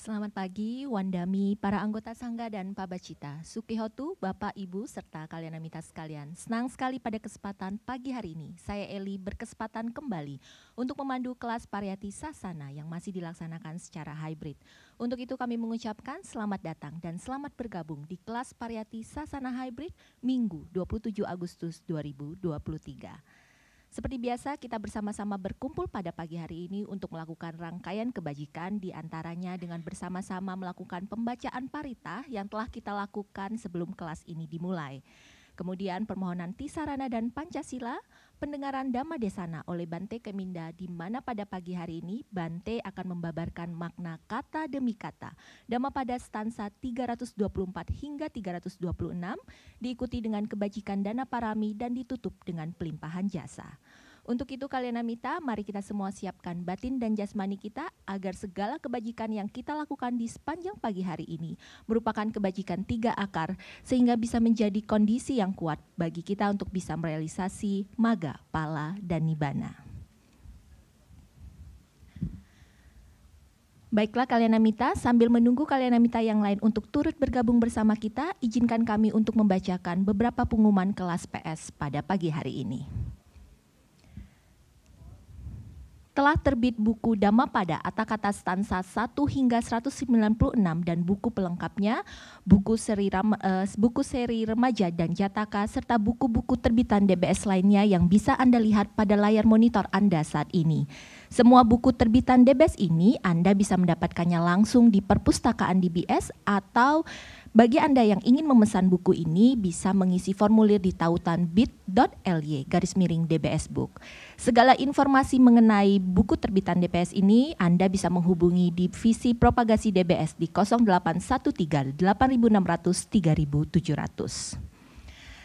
Selamat pagi, Wandami, para anggota Sangga dan Pabacita, Sukihotu, Bapak, Ibu, serta kalian amita sekalian. Senang sekali pada kesempatan pagi hari ini, saya Eli berkesempatan kembali untuk memandu kelas Pariyati Sasana yang masih dilaksanakan secara hybrid. Untuk itu kami mengucapkan selamat datang dan selamat bergabung di kelas Pariyati Sasana Hybrid Minggu 27 Agustus 2023. Seperti biasa, kita bersama-sama berkumpul pada pagi hari ini untuk melakukan rangkaian kebajikan, di antaranya dengan bersama-sama melakukan pembacaan parita yang telah kita lakukan sebelum kelas ini dimulai. Kemudian permohonan Tisarana dan Pancasila, pendengaran Dhamma Desana oleh Bante Keminda, di mana pada pagi hari ini Bante akan membabarkan makna kata demi kata Dhammapada stansa 324 hingga 326, diikuti dengan kebajikan dana parami dan ditutup dengan pelimpahan jasa. Untuk itu kalian amita, mari kita semua siapkan batin dan jasmani kita agar segala kebajikan yang kita lakukan di sepanjang pagi hari ini merupakan kebajikan 3 akar, sehingga bisa menjadi kondisi yang kuat bagi kita untuk bisa merealisasi maga, pala, dan nibbana. Baiklah kalian amita, sambil menunggu kalian amita yang lain untuk turut bergabung bersama kita, izinkan kami untuk membacakan beberapa pengumuman kelas PS pada pagi hari ini. Telah terbit buku Dhammapada Atthakatha stansa 1 hingga 196 dan buku pelengkapnya, buku seri remaja dan jataka, serta buku-buku terbitan DBS lainnya yang bisa Anda lihat pada layar monitor Anda saat ini. Semua buku terbitan DBS ini Anda bisa mendapatkannya langsung di perpustakaan DBS, atau bagi Anda yang ingin memesan buku ini bisa mengisi formulir di tautan bit.ly/DBS Book. Segala informasi mengenai buku terbitan DBS ini Anda bisa menghubungi Divisi Propagasi DBS di 0813 8600 3700.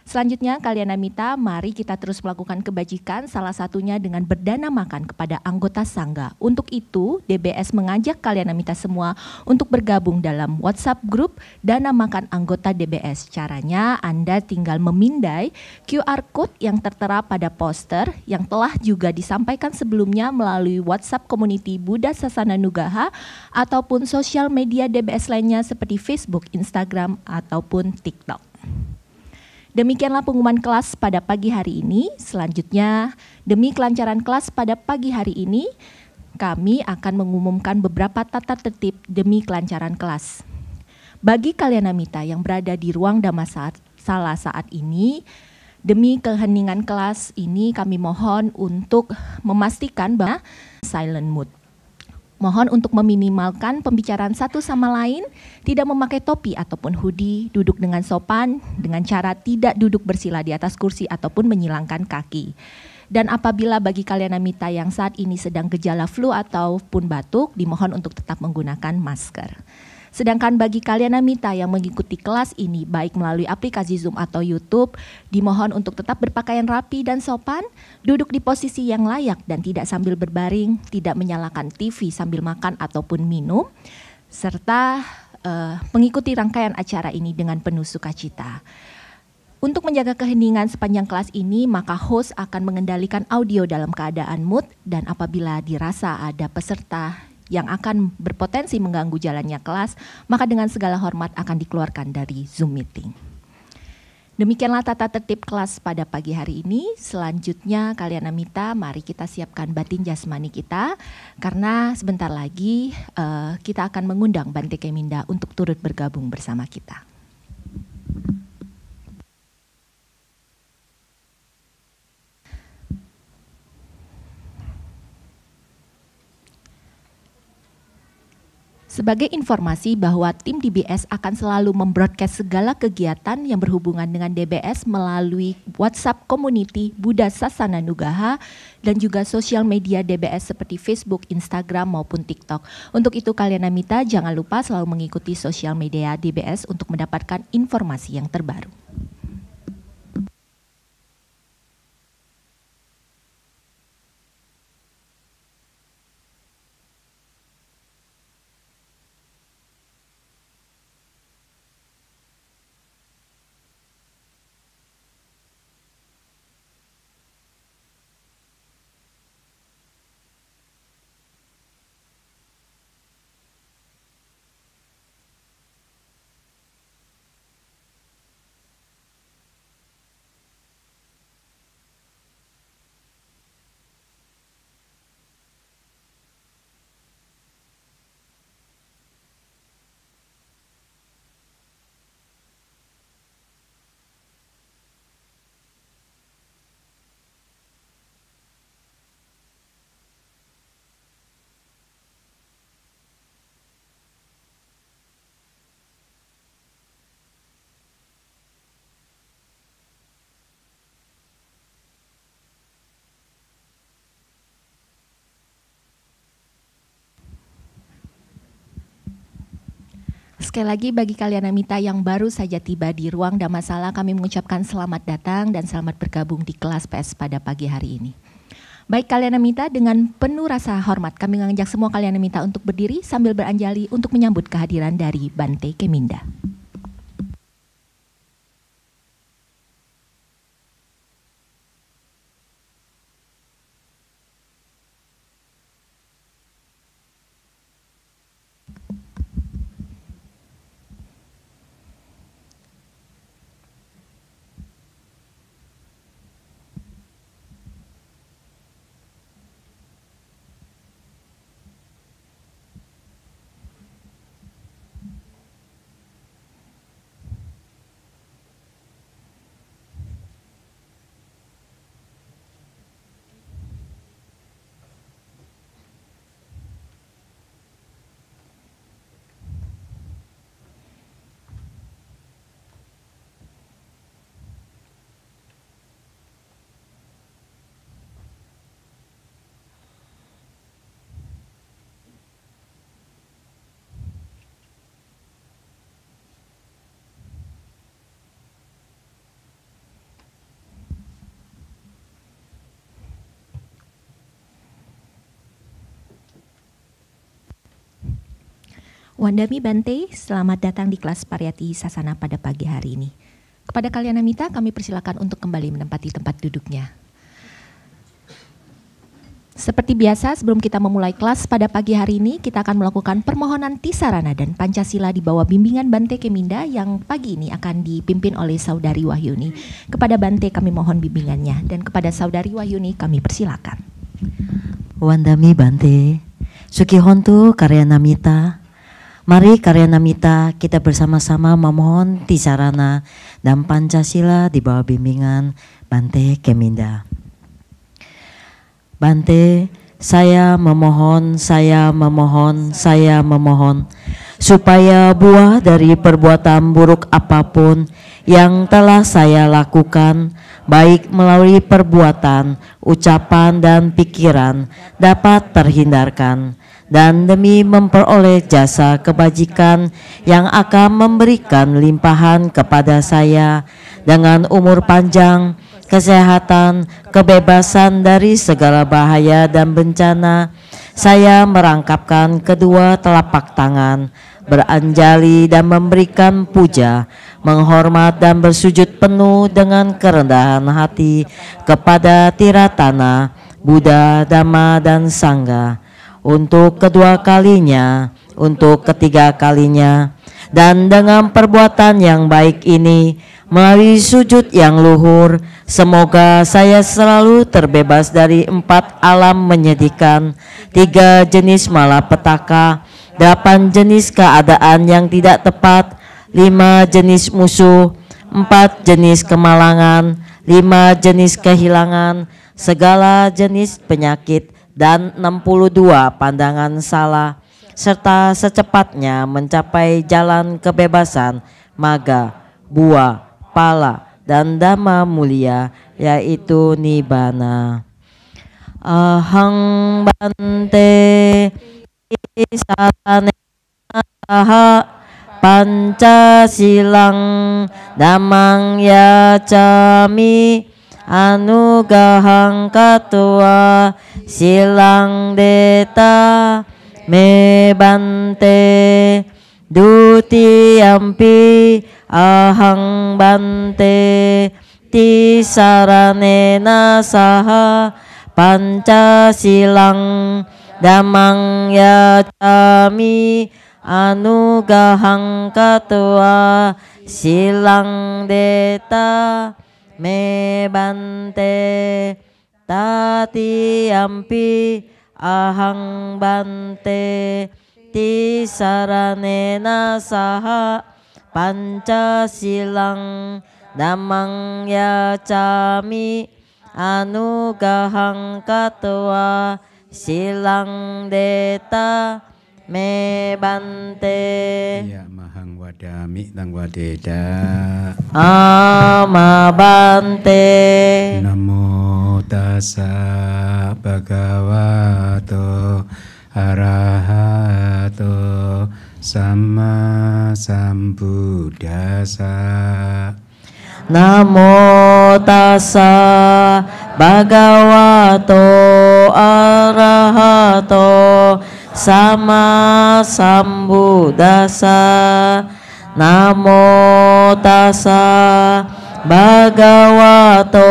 Selanjutnya kalian amita, mari kita terus melakukan kebajikan, salah satunya dengan berdana makan kepada anggota Sangga. Untuk itu DBS mengajak kalian amita semua untuk bergabung dalam WhatsApp grup Dana Makan Anggota DBS. Caranya Anda tinggal memindai QR Code yang tertera pada poster yang telah juga disampaikan sebelumnya melalui WhatsApp Community Buddha Sasana Nugaha ataupun sosial media DBS lainnya seperti Facebook, Instagram, ataupun TikTok. Demikianlah pengumuman kelas pada pagi hari ini. Selanjutnya, demi kelancaran kelas pada pagi hari ini, kami akan mengumumkan beberapa tata tertib demi kelancaran kelas. Bagi kalian amita yang berada di ruang Dhamma Sala saat ini, demi keheningan kelas ini kami mohon untuk memastikan bahwa silent mood. Mohon untuk meminimalkan pembicaraan satu sama lain, tidak memakai topi ataupun hoodie, duduk dengan sopan, dengan cara tidak duduk bersila di atas kursi ataupun menyilangkan kaki. Dan apabila bagi kalian amita yang saat ini sedang gejala flu ataupun batuk, dimohon untuk tetap menggunakan masker. Sedangkan bagi kalian amita yang mengikuti kelas ini baik melalui aplikasi Zoom atau YouTube, dimohon untuk tetap berpakaian rapi dan sopan, duduk di posisi yang layak dan tidak sambil berbaring, tidak menyalakan TV sambil makan ataupun minum, serta mengikuti rangkaian acara ini dengan penuh sukacita. Untuk menjaga keheningan sepanjang kelas ini, maka host akan mengendalikan audio dalam keadaan mute, dan apabila dirasa ada peserta yang akan berpotensi mengganggu jalannya kelas, maka dengan segala hormat akan dikeluarkan dari Zoom meeting. Demikianlah tata tertib kelas pada pagi hari ini. Selanjutnya kalian amita, mari kita siapkan batin jasmani kita, karena sebentar lagi kita akan mengundang Bante Keminda untuk turut bergabung bersama kita. Sebagai informasi bahwa tim DBS akan selalu membroadcast segala kegiatan yang berhubungan dengan DBS melalui WhatsApp Community Buddha Sasana Nugaha dan juga sosial media DBS seperti Facebook, Instagram maupun TikTok. Untuk itu kalian amita jangan lupa selalu mengikuti sosial media DBS untuk mendapatkan informasi yang terbaru. Sekali lagi bagi Kalyanamita yang baru saja tiba di ruang Dhammasala, kami mengucapkan selamat datang dan selamat bergabung di kelas PS pada pagi hari ini. Baik Kalyanamita, dengan penuh rasa hormat kami mengajak semua Kalyanamita untuk berdiri sambil beranjali untuk menyambut kehadiran dari Bante Keminda. Wandami Bante, selamat datang di kelas Pariyati Sasana pada pagi hari ini. Kepada Kalyanamita, kami persilakan untuk kembali menempati tempat duduknya. Seperti biasa, sebelum kita memulai kelas pada pagi hari ini, kita akan melakukan permohonan Tisarana dan Pancasila di bawah bimbingan Bante Keminda yang pagi ini akan dipimpin oleh Saudari Wahyuni. Kepada Bante kami mohon bimbingannya dan kepada Saudari Wahyuni kami persilakan. Wandami Bante, Sukihontu Kalyanamita. Mari Kalyanamita kita bersama-sama memohon Tisarana dan Pancasila di bawah bimbingan Bante Keminda. Bante, saya memohon supaya buah dari perbuatan buruk apapun yang telah saya lakukan, baik melalui perbuatan, ucapan, dan pikiran, dapat terhindarkan. Dan demi memperoleh jasa kebajikan yang akan memberikan limpahan kepada saya dengan umur panjang, kesehatan, kebebasan dari segala bahaya dan bencana, saya merangkapkan kedua telapak tangan, beranjali dan memberikan puja, menghormat dan bersujud penuh dengan kerendahan hati kepada Tiratana, Buddha, Dhamma, dan Sangha. Untuk kedua kalinya, untuk ketiga kalinya, dan dengan perbuatan yang baik ini, melalui sujud yang luhur, semoga saya selalu terbebas dari 4 alam menyedihkan, 3 jenis malapetaka, 8 jenis keadaan yang tidak tepat, 5 jenis musuh, 4 jenis kemalangan, 5 jenis kehilangan, segala jenis penyakit, dan 62 pandangan salah, serta secepatnya mencapai jalan kebebasan, maga, buah, pala, dan dhamma mulia, yaitu nibbana. Ahang Bante Tisarane Saha Pancasilang Dhammang Yacami Anugahang Katua Silang Deta Me Bante Dutiyampi Ahang Bante Tisaranena Saha Pancasilang Dhammang Yacami Anugahang Katua Silang Deta Me Bante Tatiyampi Ahang Bante Tisaranena Saha Pancasilang Dhammang Yacami Anugahang Katua Silang Deta Me Bante. Ya mahang wadami tang wadeda. Ama Bante. Namo tassa bhagavato arahato Sama Sambuddhassa. Namo tassa bhagavato arahato sama sambuddhassa. Namo tassa bhagavato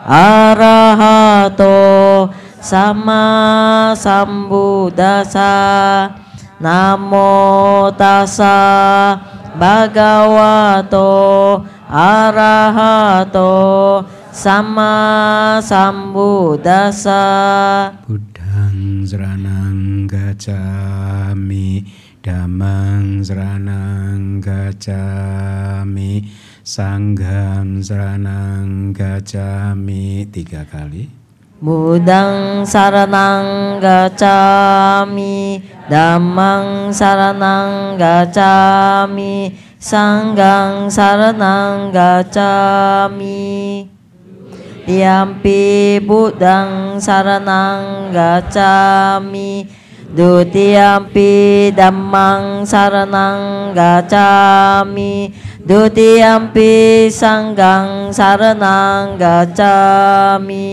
arahato sama sambuddhassa. Namo tassa bhagavato arahato sama sambuddhassa. Buddhang saranang gacchami, Dhammang saranang gacchami, Sanghang saranang gacchami. 3 kali. Buddhang saranang gacchami, Dhammang saranang gacchami, Sanghang saranang gacchami. Tiyampi Buddhang saranang gacchami, Dutiyampi Dhammang saranang gacchami, Dutiyampi Sanghang saranang gacchami.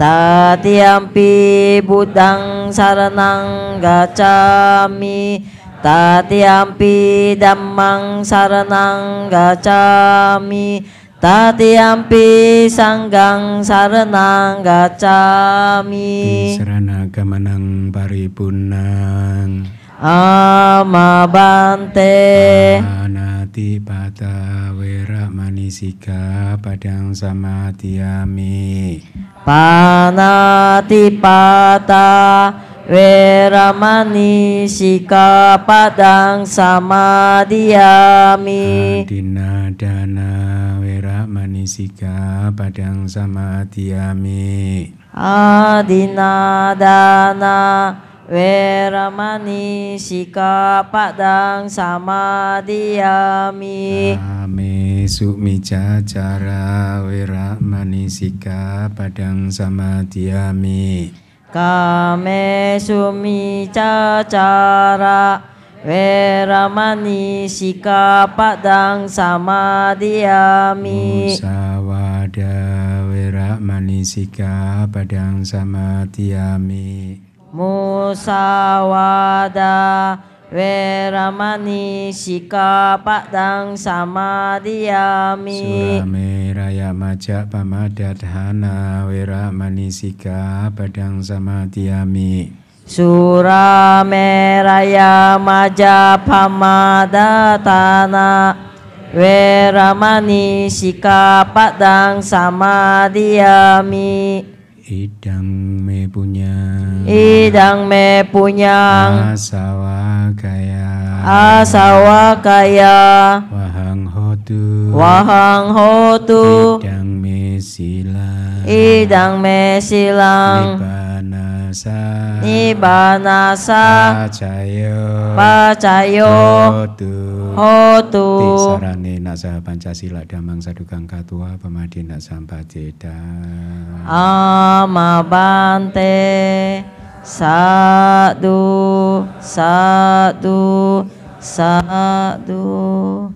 Tatiyampi Buddhang saranang gacchami, Tatiyampi Dhammang saranang gacchami, Tatiyampi Sanghang saranang gacchami. Saranagamanang paripurnang Amabante. Anati pata wera manisika padang samadhiyami. Panatipata weramani sikapadang samadhiyami. Adinadana wera manisika padang samadhiyami. Adinadana weramani sikapadang samadhiyami. Ame sukmicacara wera manisika padang samadhiyami. Kame sumicacara weramani sikapadang samadhiyami. Musawada wera manisika padang samadhiyami. Musawada weramani sikapadang samadhiyami. Surame raya majak pamadadhana wera manisika padang samadhiyami. Surameraya majapamadhatana weramani sikapadang samadhiyami. Idang me punya, Idang me punyang asawakaya, asawakaya, wahang hotu, wahang hotu, idang me silang, idang me silang, nibanasa, nibanasa, pacayo, pacayo, hotu, hotu. tisarane nasa Pancasila damang sadukang katua pemadina sampajeda. Amabante. Sadu, sadu, sadu.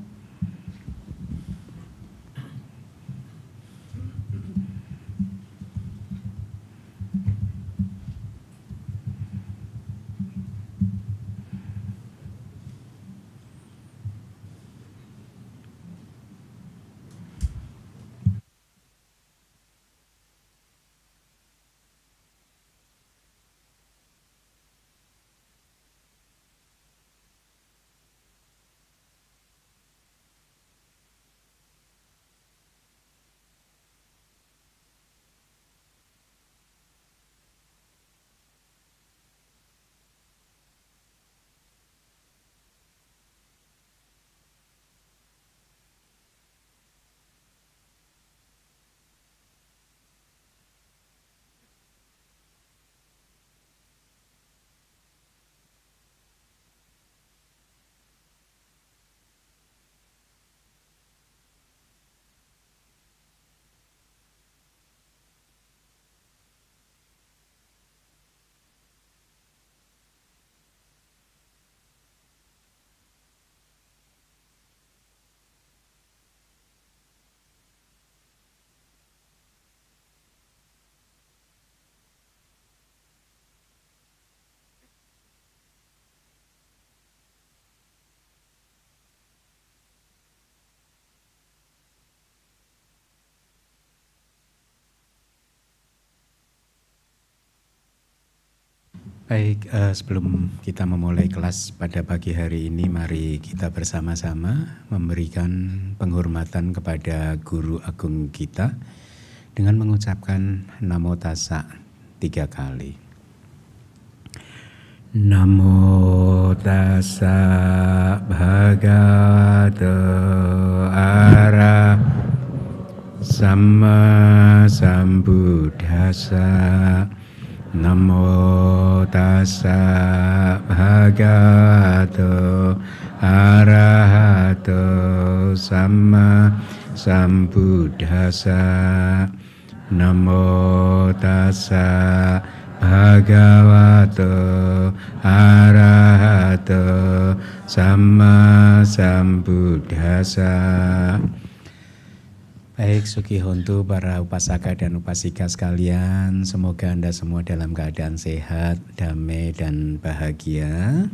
Baik, sebelum kita memulai kelas pada pagi hari ini, mari kita bersama-sama memberikan penghormatan kepada Guru Agung kita dengan mengucapkan Namo Tassa 3 kali. Namo Tassa Bhagavato Arahato Sama Sambuddhassa. Namo Tassa Bhagavato Arahato Sama Sambuddhassa. Namo Tassa Bhagavato Arahato Sama Sambuddhassa. Baik, Suki Hontu, para upasaka dan upasika sekalian, semoga Anda semua dalam keadaan sehat, damai, dan bahagia.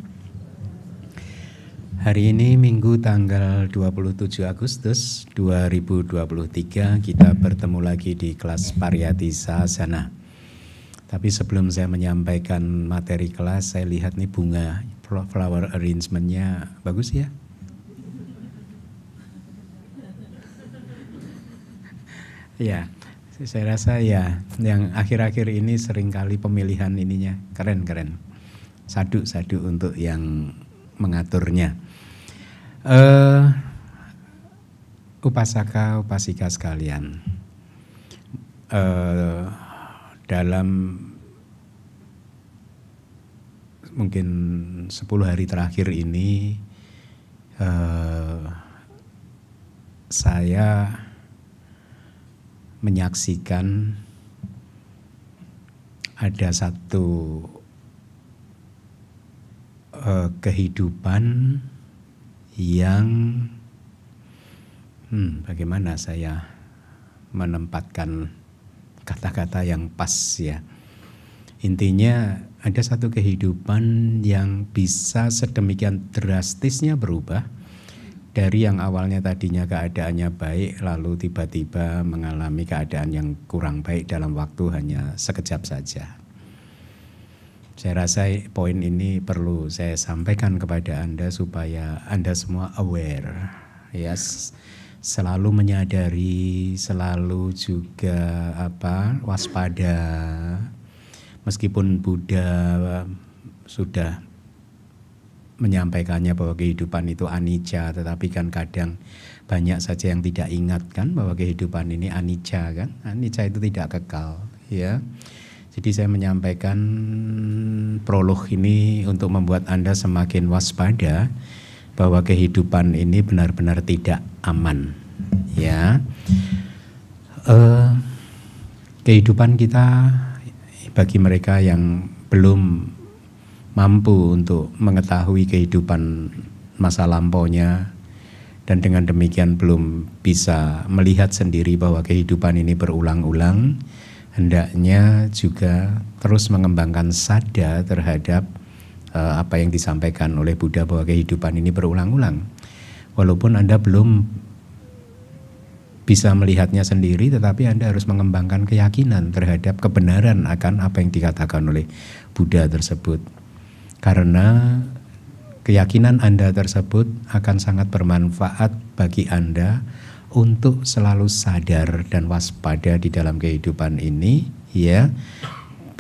Hari ini Minggu tanggal 27 Agustus 2023, kita bertemu lagi di kelas Pariyati Sahasana. Tapi sebelum saya menyampaikan materi kelas, saya lihat nih bunga, flower arrangement-nya bagus ya? Ya, saya rasa ya, yang akhir-akhir ini seringkali pemilihan ininya keren-keren. Sadu-sadu untuk yang mengaturnya. Upasaka, upasika sekalian. Dalam mungkin 10 hari terakhir ini, saya menyaksikan ada satu kehidupan yang bagaimana saya menempatkan kata-kata yang pas ya. Intinya ada satu kehidupan yang bisa sedemikian drastisnya berubah dari yang awalnya tadinya keadaannya baik, lalu tiba-tiba mengalami keadaan yang kurang baik dalam waktu hanya sekejap saja. Saya rasa poin ini perlu saya sampaikan kepada Anda supaya Anda semua aware, ya, selalu menyadari, selalu juga waspada. Meskipun Buddha sudah menyampaikannya bahwa kehidupan itu anicca, tetapi kan kadang banyak saja yang tidak ingat kan bahwa kehidupan ini anicca kan. Anicca itu tidak kekal ya. Jadi saya menyampaikan prolog ini untuk membuat Anda semakin waspada bahwa kehidupan ini benar-benar tidak aman ya. Kehidupan kita bagi mereka yang belum mampu untuk mengetahui kehidupan masa lampaunya dan dengan demikian belum bisa melihat sendiri bahwa kehidupan ini berulang-ulang, hendaknya juga terus mengembangkan sadar terhadap apa yang disampaikan oleh Buddha bahwa kehidupan ini berulang-ulang. Walaupun Anda belum bisa melihatnya sendiri, tetapi Anda harus mengembangkan keyakinan terhadap kebenaran akan apa yang dikatakan oleh Buddha tersebut. Karena keyakinan Anda tersebut akan sangat bermanfaat bagi Anda untuk selalu sadar dan waspada di dalam kehidupan ini ya,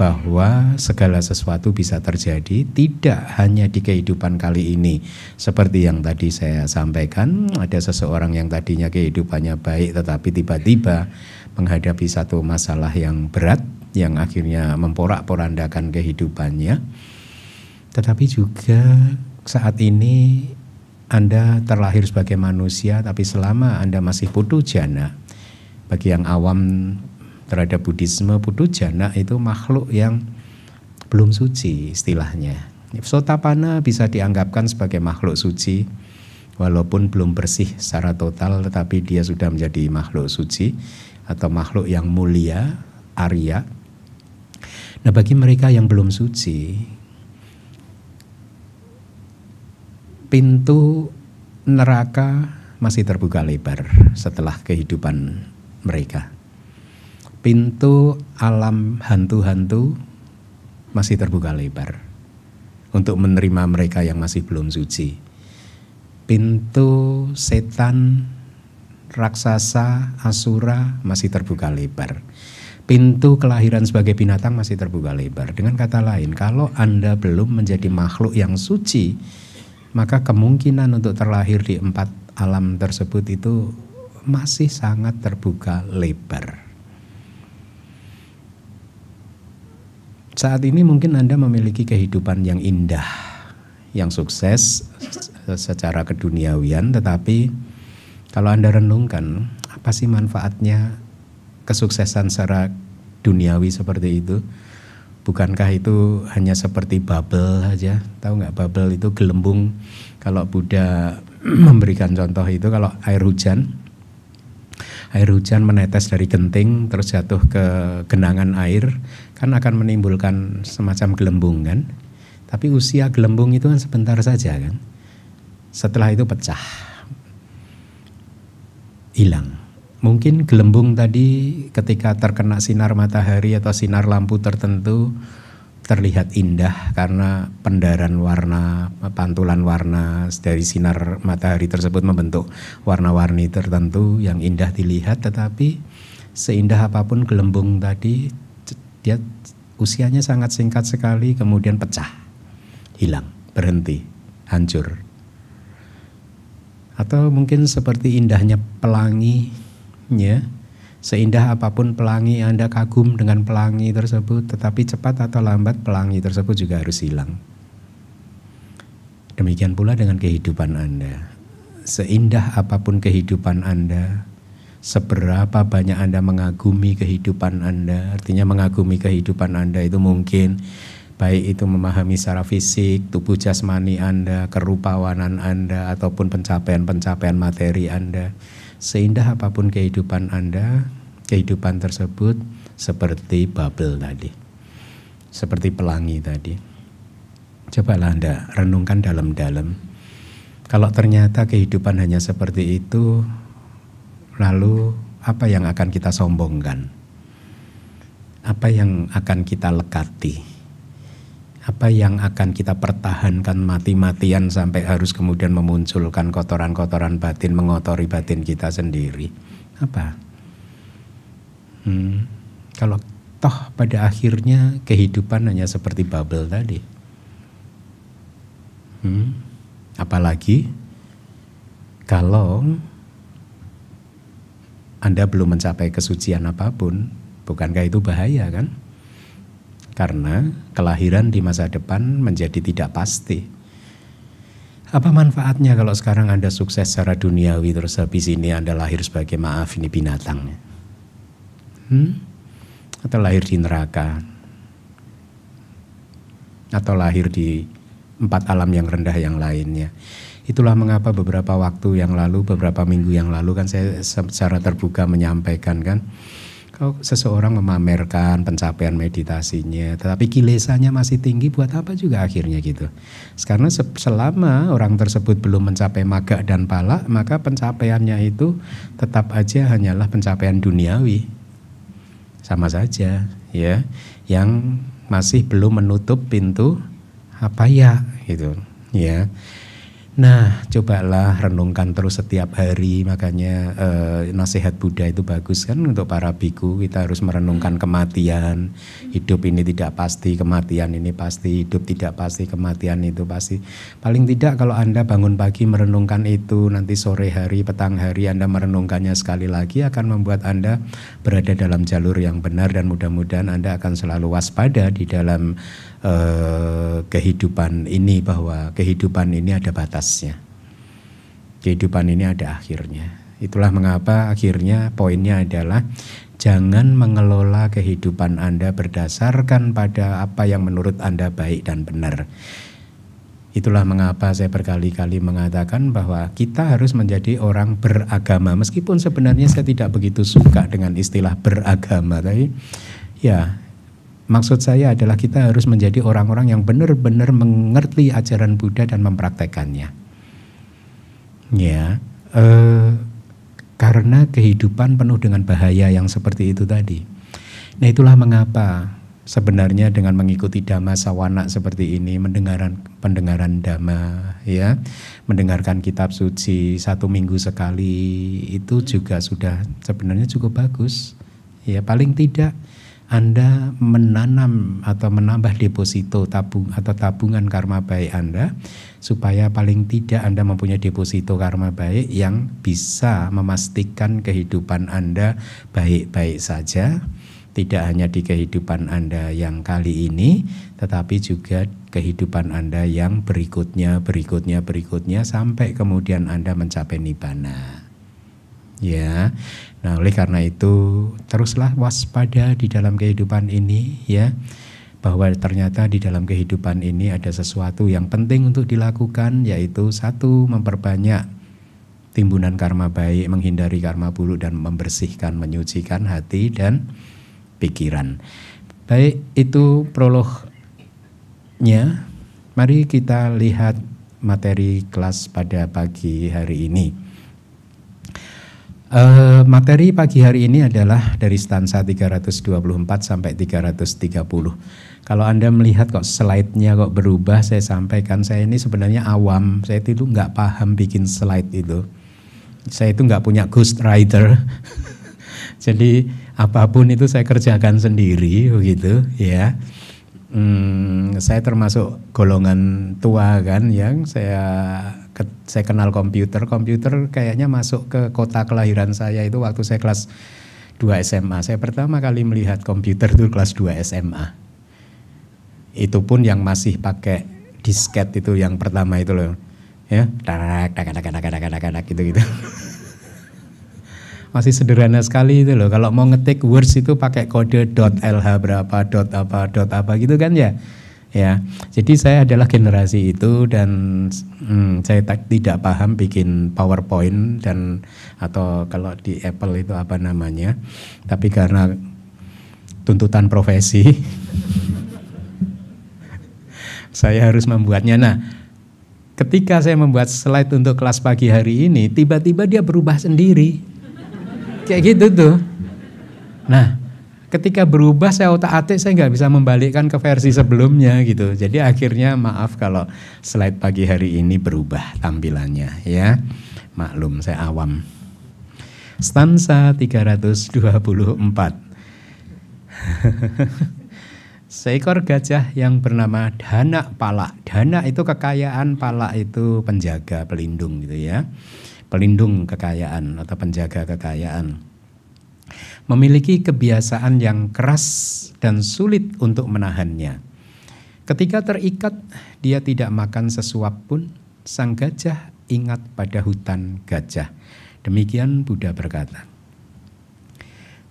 bahwa segala sesuatu bisa terjadi tidak hanya di kehidupan kali ini. Seperti yang tadi saya sampaikan, ada seseorang yang tadinya kehidupannya baik tetapi tiba-tiba menghadapi satu masalah yang berat yang akhirnya memporak-porandakan kehidupannya. Tetapi juga saat ini Anda terlahir sebagai manusia, tapi selama Anda masih putujana, bagi yang awam terhadap Buddhisme, putujana itu makhluk yang belum suci istilahnya. Sotapanna bisa dianggapkan sebagai makhluk suci, walaupun belum bersih secara total, tetapi dia sudah menjadi makhluk suci atau makhluk yang mulia, Arya. Nah, bagi mereka yang belum suci, pintu neraka masih terbuka lebar setelah kehidupan mereka. Pintu alam hantu-hantu masih terbuka lebar untuk menerima mereka yang masih belum suci. Pintu setan, raksasa, asura masih terbuka lebar. Pintu kelahiran sebagai binatang masih terbuka lebar. Dengan kata lain, kalau Anda belum menjadi makhluk yang suci, maka kemungkinan untuk terlahir di 4 alam tersebut itu masih sangat terbuka lebar. Saat ini mungkin Anda memiliki kehidupan yang indah, yang sukses secara keduniawian, tetapi kalau Anda renungkan, apa sih manfaatnya kesuksesan secara duniawi seperti itu? Bukankah itu hanya seperti bubble saja? Tahu nggak bubble itu gelembung? Kalau Buddha memberikan contoh itu, kalau air hujan menetes dari genting terus jatuh ke genangan air, kan akan menimbulkan semacam gelembung kan? Tapi usia gelembung itu kan sebentar saja kan? Setelah itu pecah, hilang. Mungkin gelembung tadi ketika terkena sinar matahari atau sinar lampu tertentu terlihat indah karena pendaran warna, pantulan warna dari sinar matahari tersebut membentuk warna-warni tertentu yang indah dilihat, tetapi seindah apapun gelembung tadi, dia usianya sangat singkat sekali kemudian pecah, hilang, berhenti, hancur. Atau mungkin seperti indahnya pelangi, ya, seindah apapun pelangi, Anda kagum dengan pelangi tersebut, tetapi cepat atau lambat pelangi tersebut juga harus hilang. Demikian pula dengan kehidupan Anda. Seindah apapun kehidupan Anda, seberapa banyak Anda mengagumi kehidupan Anda, artinya mengagumi kehidupan Anda itu mungkin baik itu memahami secara fisik, tubuh jasmani Anda, kerupawanan Anda, ataupun pencapaian-pencapaian materi Anda. Seindah apapun kehidupan Anda, kehidupan tersebut seperti bubble tadi, seperti pelangi tadi. Cobalah Anda renungkan dalam-dalam. Kalau ternyata kehidupan hanya seperti itu, lalu apa yang akan kita sombongkan? Apa yang akan kita lekati? Apa yang akan kita pertahankan mati-matian sampai harus kemudian memunculkan kotoran-kotoran batin, mengotori batin kita sendiri? Apa? Kalau toh pada akhirnya kehidupan hanya seperti bubble tadi. Apalagi kalau Anda belum mencapai kesucian apapun, bukankah itu bahaya kan? Karena kelahiran di masa depan menjadi tidak pasti. Apa manfaatnya kalau sekarang Anda sukses secara duniawi terus habis ini Anda lahir sebagai maaf ini binatang? Atau lahir di neraka? Atau lahir di 4 alam yang rendah yang lainnya? Itulah mengapa beberapa waktu yang lalu, beberapa minggu yang lalu kan saya secara terbuka menyampaikan kan, kalau seseorang memamerkan pencapaian meditasinya, tetapi kilesanya masih tinggi, buat apa juga akhirnya gitu. Karena selama orang tersebut belum mencapai maga dan pala, maka pencapaiannya itu tetap aja hanyalah pencapaian duniawi. Sama saja ya, yang masih belum menutup pintu apa ya gitu ya. Nah, cobalah renungkan terus setiap hari. Makanya nasihat Buddha itu bagus kan untuk para biku. Kita harus merenungkan kematian. Hidup ini tidak pasti, kematian ini pasti. Hidup tidak pasti, kematian itu pasti. Paling tidak kalau Anda bangun pagi merenungkan itu, nanti sore hari, petang hari Anda merenungkannya sekali lagi, akan membuat Anda berada dalam jalur yang benar. Dan mudah-mudahan Anda akan selalu waspada di dalam kehidupan ini, bahwa kehidupan ini ada batasnya, kehidupan ini ada akhirnya. Itulah mengapa akhirnya poinnya adalah jangan mengelola kehidupan Anda berdasarkan pada apa yang menurut Anda baik dan benar. Itulah mengapa saya berkali-kali mengatakan bahwa kita harus menjadi orang beragama, meskipun sebenarnya saya tidak begitu suka dengan istilah beragama, tapi ya maksud saya adalah kita harus menjadi orang-orang yang benar-benar mengerti ajaran Buddha dan mempraktekannya. Ya, karena kehidupan penuh dengan bahaya yang seperti itu tadi. Nah, itulah mengapa sebenarnya dengan mengikuti Dhamma Sawana seperti ini, pendengaran Dhamma, ya, mendengarkan kitab suci 1 minggu sekali, itu juga sudah sebenarnya cukup bagus. Ya, paling tidak Anda menanam atau menambah deposito tabungan karma baik Anda, supaya paling tidak Anda mempunyai deposito karma baik yang bisa memastikan kehidupan Anda baik-baik saja, tidak hanya di kehidupan Anda yang kali ini, tetapi juga kehidupan Anda yang berikutnya sampai kemudian Anda mencapai nibbana. Ya, nah oleh karena itu teruslah waspada di dalam kehidupan ini, ya, bahwa ternyata di dalam kehidupan ini ada sesuatu yang penting untuk dilakukan, yaitu 1, memperbanyak timbunan karma baik, menghindari karma buruk, dan membersihkan, menyucikan hati dan pikiran. Baik, itu prolognya. Mari kita lihat materi kelas pada pagi hari ini. Materi pagi hari ini adalah dari stansa 324 sampai 330. Kalau Anda melihat kok slide-nya kok berubah, saya sampaikan, saya ini sebenarnya awam, saya itu nggak paham bikin slide itu. Saya itu nggak punya ghostwriter. Jadi apapun itu saya kerjakan sendiri, begitu, ya. Saya termasuk golongan tua kan, yang saya kenal komputer kayaknya masuk ke kota kelahiran saya itu waktu saya kelas 2 SMA. Saya pertama kali melihat komputer itu kelas 2 SMA. Itu pun yang masih pakai disket itu yang pertama itu loh. Ya, gitu. Masih sederhana sekali itu loh. Kalau mau ngetik words itu pakai kode .lh berapa, apa gitu kan ya. Ya, jadi saya adalah generasi itu, dan saya tidak paham bikin PowerPoint dan atau kalau di Apple itu apa namanya. Tapi karena tuntutan profesi saya harus membuatnya. Nah, ketika saya membuat slide untuk kelas pagi hari ini, tiba-tiba dia berubah sendiri. Kayak gitu tuh. Nah, ketika berubah saya otak-atik, saya nggak bisa membalikkan ke versi sebelumnya gitu. Jadi akhirnya maaf kalau slide pagi hari ini berubah tampilannya, ya. Maklum, saya awam. Stansa 324. Seekor gajah yang bernama Dhana Pala. Dhana itu kekayaan, Pala itu penjaga, pelindung gitu ya. Pelindung kekayaan atau penjaga kekayaan. Memiliki kebiasaan yang keras dan sulit untuk menahannya. Ketika terikat, dia tidak makan sesuap pun. Sang gajah ingat pada hutan gajah. Demikian Buddha berkata.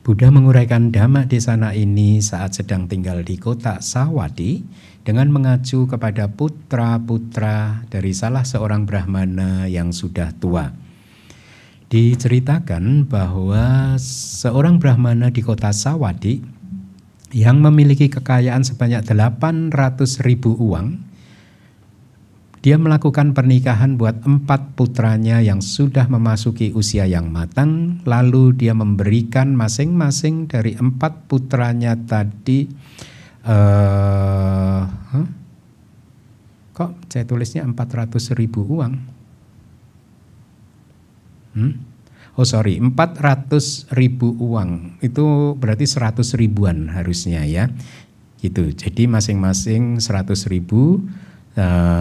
Buddha menguraikan Dhamma Desana ini saat sedang tinggal di kota Sawadhi dengan mengacu kepada putra-putra dari salah seorang Brahmana yang sudah tua. Diceritakan bahwa seorang Brahmana di kota Sawadhi yang memiliki kekayaan sebanyak 800.000 uang, dia melakukan pernikahan buat 4 putranya yang sudah memasuki usia yang matang, lalu dia memberikan masing-masing dari 4 putranya tadi, kok saya tulisnya 400.000 uang? 400.000 uang, itu berarti 100 ribuan harusnya ya, gitu. Jadi masing-masing 100.000,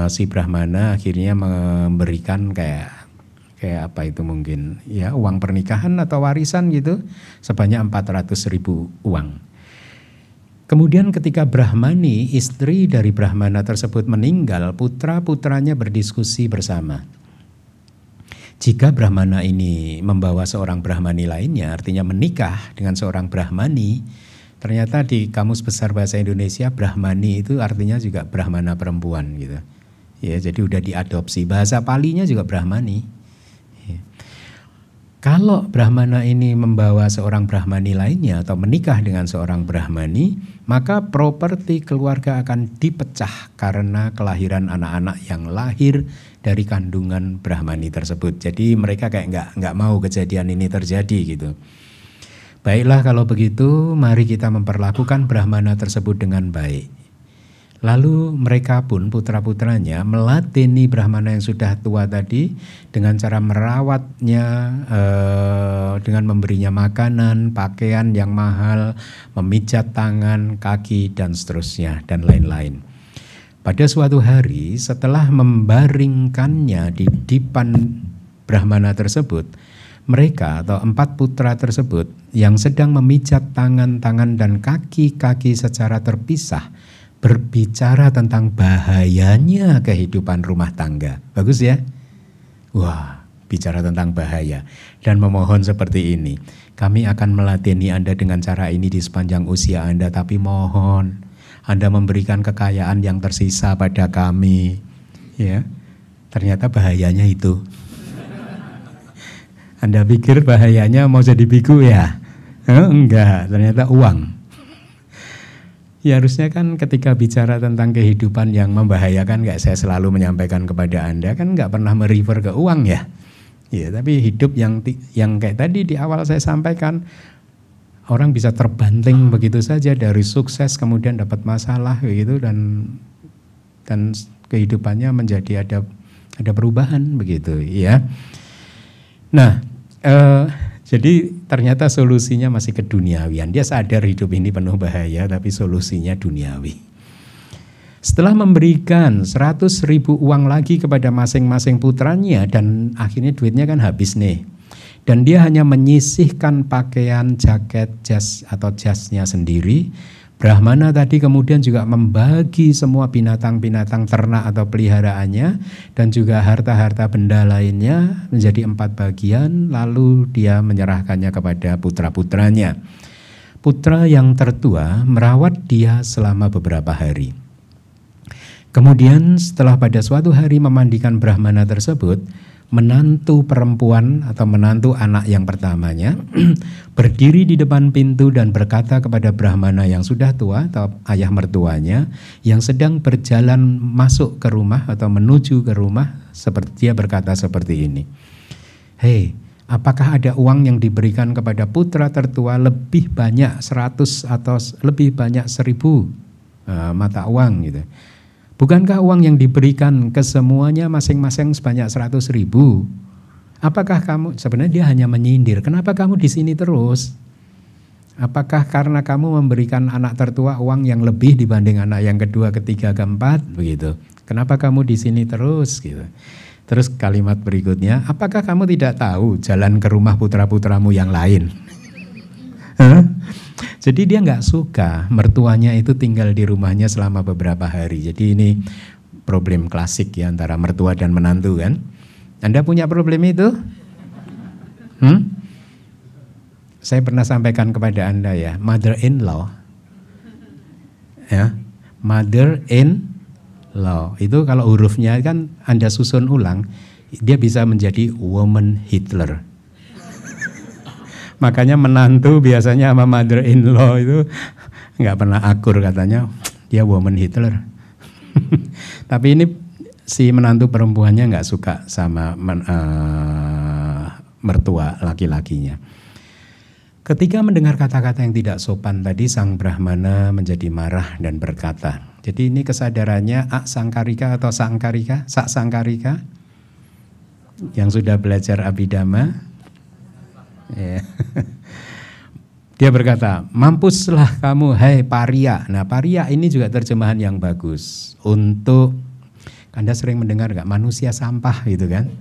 si Brahmana akhirnya memberikan kayak apa itu mungkin ya, uang pernikahan atau warisan gitu, sebanyak 400.000 uang. Kemudian ketika Brahmani, istri dari Brahmana tersebut meninggal, putra-putranya berdiskusi bersama. Jika Brahmana ini membawa seorang Brahmani lainnya, artinya menikah dengan seorang Brahmani, ternyata di Kamus Besar Bahasa Indonesia Brahmani itu artinya juga Brahmana perempuan gitu. Ya, jadi udah diadopsi. Bahasa Palinya juga Brahmani. Ya. Kalau Brahmana ini membawa seorang Brahmani lainnya atau menikah dengan seorang Brahmani, maka properti keluarga akan dipecah karena kelahiran anak-anak yang lahir dari kandungan Brahmani tersebut. Jadi mereka kayak nggak mau kejadian ini terjadi gitu. Baiklah kalau begitu, mari kita memperlakukan Brahmana tersebut dengan baik. Lalu mereka pun putra-putranya meladeni Brahmana yang sudah tua tadi dengan cara merawatnya, dengan memberinya makanan, pakaian yang mahal, memijat tangan, kaki, dan seterusnya, dan lain-lain. Pada suatu hari setelah membaringkannya di dipan Brahmana tersebut, mereka atau 4 putra tersebut yang sedang memijat tangan-tangan dan kaki-kaki secara terpisah berbicara tentang bahayanya kehidupan rumah tangga. Bagus ya? Wah, bicara tentang bahaya dan memohon seperti ini. Kami akan meladeni Anda dengan cara ini di sepanjang usia Anda, tapi mohon Anda memberikan kekayaan yang tersisa pada kami. Ya, ternyata bahayanya itu. Anda pikir bahayanya mau jadi biku ya? Enggak, ternyata uang. Ya harusnya kan ketika bicara tentang kehidupan yang membahayakan, nggak saya selalu menyampaikan kepada Anda, kan nggak pernah merefer ke uang ya. Ya, tapi hidup yang kayak tadi di awal saya sampaikan, orang bisa terbanting begitu saja dari sukses kemudian dapat masalah begitu, dan kehidupannya menjadi ada perubahan begitu ya. Nah, jadi ternyata solusinya masih keduniawian. Dia sadar hidup ini penuh bahaya, tapi solusinya duniawi. Setelah memberikan 100.000 uang lagi kepada masing-masing putranya, dan akhirnya duitnya kan habis nih. Dan dia hanya menyisihkan pakaian, jaket, jas atau jasnya sendiri. Brahmana tadi kemudian juga membagi semua binatang-binatang ternak atau peliharaannya dan juga harta-harta benda lainnya menjadi 4 bagian, lalu dia menyerahkannya kepada putra-putranya. Putra yang tertua merawat dia selama beberapa hari. Kemudian setelah pada suatu hari memandikan Brahmana tersebut, menantu perempuan atau menantu anak yang pertamanya berdiri di depan pintu dan berkata kepada Brahmana yang sudah tua atau ayah mertuanya yang sedang berjalan masuk ke rumah atau menuju ke rumah, seperti dia berkata seperti ini. Hei, apakah ada uang yang diberikan kepada putra tertua lebih banyak 100 atau lebih banyak 1.000 mata uang gitu? Bukankah uang yang diberikan ke semuanya masing-masing sebanyak 100.000? Apakah kamu, sebenarnya dia hanya menyindir, kenapa kamu di sini terus? Apakah karena kamu memberikan anak tertua uang yang lebih dibanding anak yang kedua, ketiga, keempat, begitu? Kenapa kamu di sini terus? Gitu. Terus kalimat berikutnya, apakah kamu tidak tahu jalan ke rumah putra-putramu yang lain? Jadi dia nggak suka mertuanya itu tinggal di rumahnya selama beberapa hari. Jadi ini problem klasik ya antara mertua dan menantu kan. Anda punya problem itu? Saya pernah sampaikan kepada Anda ya, mother-in-law. Ya, mother-in-law itu kalau hurufnya kan Anda susun ulang, dia bisa menjadi woman Hitler. Makanya menantu biasanya sama mother-in-law itu nggak pernah akur, katanya dia woman Hitler. Tapi ini si menantu perempuannya nggak suka sama mertua laki-lakinya. Ketika mendengar kata-kata yang tidak sopan tadi, sang Brahmana menjadi marah dan berkata, jadi ini kesadarannya Sangkarika atau Sangkarika yang sudah belajar Abhidhamma. Ya. Dia berkata, mampuslah kamu hai paria. Nah paria ini juga terjemahan yang bagus untuk, Anda sering mendengar gak manusia sampah gitu kan?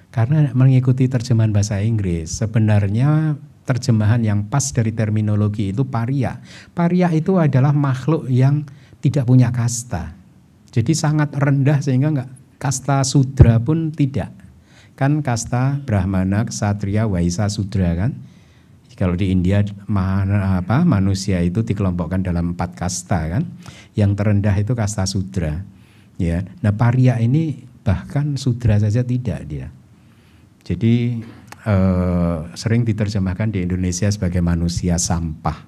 Karena mengikuti terjemahan bahasa Inggris, sebenarnya terjemahan yang pas dari terminologi itu paria. Paria itu adalah makhluk yang tidak punya kasta. Jadi sangat rendah sehingga nggak kasta sudra pun tidak. Kan kasta Brahmana, Ksatria, Waisya, Sudra kan. Kalau di India manusia itu dikelompokkan dalam 4 kasta kan. Yang terendah itu kasta Sudra. Ya. Nah paria ini bahkan Sudra saja tidak dia. Jadi sering diterjemahkan di Indonesia sebagai manusia sampah.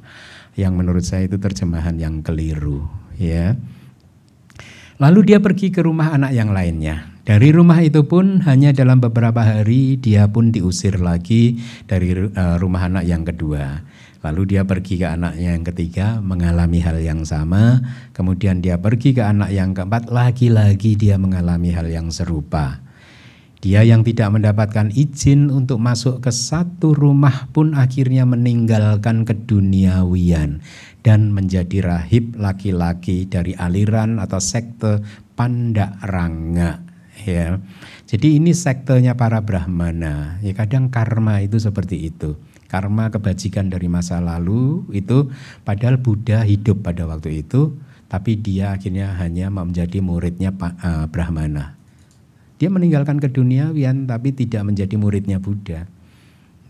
Yang menurut saya itu terjemahan yang keliru. Ya. Lalu dia pergi ke rumah anak yang lainnya. Dari rumah itu pun hanya dalam beberapa hari dia pun diusir lagi dari rumah anak yang kedua. Lalu dia pergi ke anaknya yang ketiga mengalami hal yang sama. Kemudian dia pergi ke anak yang keempat, lagi-lagi dia mengalami hal yang serupa. Dia yang tidak mendapatkan izin untuk masuk ke satu rumah pun akhirnya meninggalkan keduniawian dan menjadi rahib laki-laki dari aliran atau sekte Pandaranga. Ya, jadi ini sektenya para Brahmana. Ya, kadang karma itu seperti itu. Karma kebajikan dari masa lalu itu, padahal Buddha hidup pada waktu itu, tapi dia akhirnya hanya menjadi muridnya Brahmana. Dia meninggalkan keduniawian tapi tidak menjadi muridnya Buddha.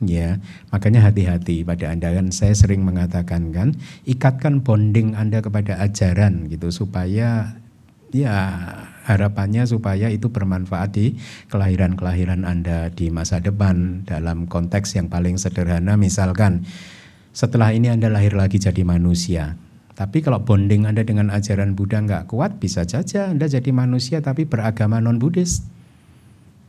Ya, makanya hati-hati pada Anda kan, saya sering mengatakan kan, ikatkan bonding Anda kepada ajaran gitu supaya ya harapannya supaya itu bermanfaat di kelahiran-kelahiran Anda di masa depan. Dalam konteks yang paling sederhana, misalkan setelah ini Anda lahir lagi jadi manusia. Tapi kalau bonding Anda dengan ajaran Buddha nggak kuat, bisa saja Anda jadi manusia tapi beragama non-Buddhis.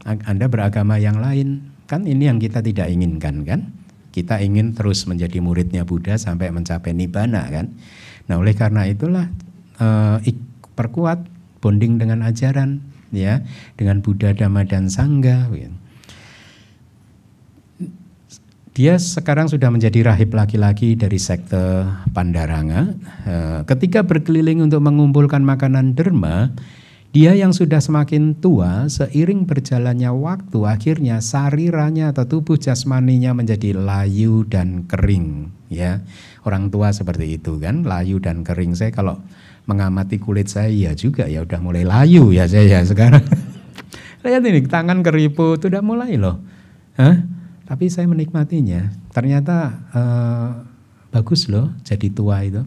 Anda beragama yang lain. Kan ini yang kita tidak inginkan kan? Kita ingin terus menjadi muridnya Buddha sampai mencapai nibbana kan? Nah, oleh karena itulah perkuat bonding dengan ajaran, ya, dengan Buddha, Dhamma dan Sangha. Dia sekarang sudah menjadi rahib laki-laki dari sekte Pandaranga. Ketika berkeliling untuk mengumpulkan makanan derma, dia yang sudah semakin tua, seiring berjalannya waktu, akhirnya sariranya atau tubuh jasmaninya menjadi layu dan kering. Ya, orang tua seperti itu kan, layu dan kering. Saya kalau mengamati kulit saya ya juga ya udah mulai layu ya saya sekarang. Lihat ini tangan keriput udah mulai loh. Tapi saya menikmatinya. Ternyata bagus loh jadi tua itu.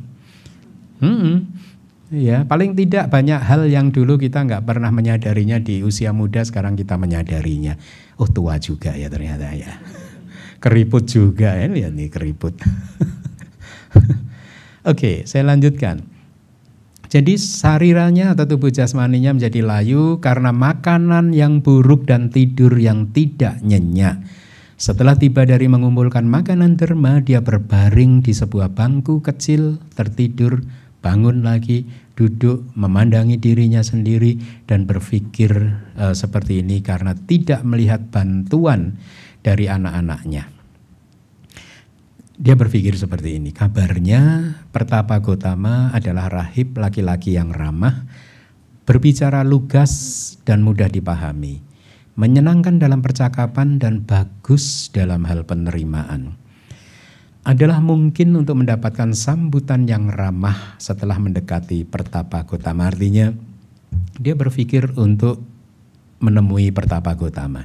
Ya, paling tidak banyak hal yang dulu kita nggak pernah menyadarinya di usia muda, sekarang kita menyadarinya. Oh, tua juga ya ternyata ya. Keriput juga ya, lihat nih keriput. Oke, saya lanjutkan. Jadi sariranya atau tubuh jasmaninya menjadi layu karena makanan yang buruk dan tidur yang tidak nyenyak. Setelah tiba dari mengumpulkan makanan derma, dia berbaring di sebuah bangku kecil, tertidur, bangun lagi, duduk, memandangi dirinya sendiri dan berpikir seperti ini karena tidak melihat bantuan dari anak-anaknya. Dia berpikir seperti ini, kabarnya Pertapa Gotama adalah rahib laki-laki yang ramah, berbicara lugas dan mudah dipahami, menyenangkan dalam percakapan dan bagus dalam hal penerimaan. Adalah mungkin untuk mendapatkan sambutan yang ramah setelah mendekati Pertapa Gotama. Artinya dia berpikir untuk menemui Pertapa Gotama.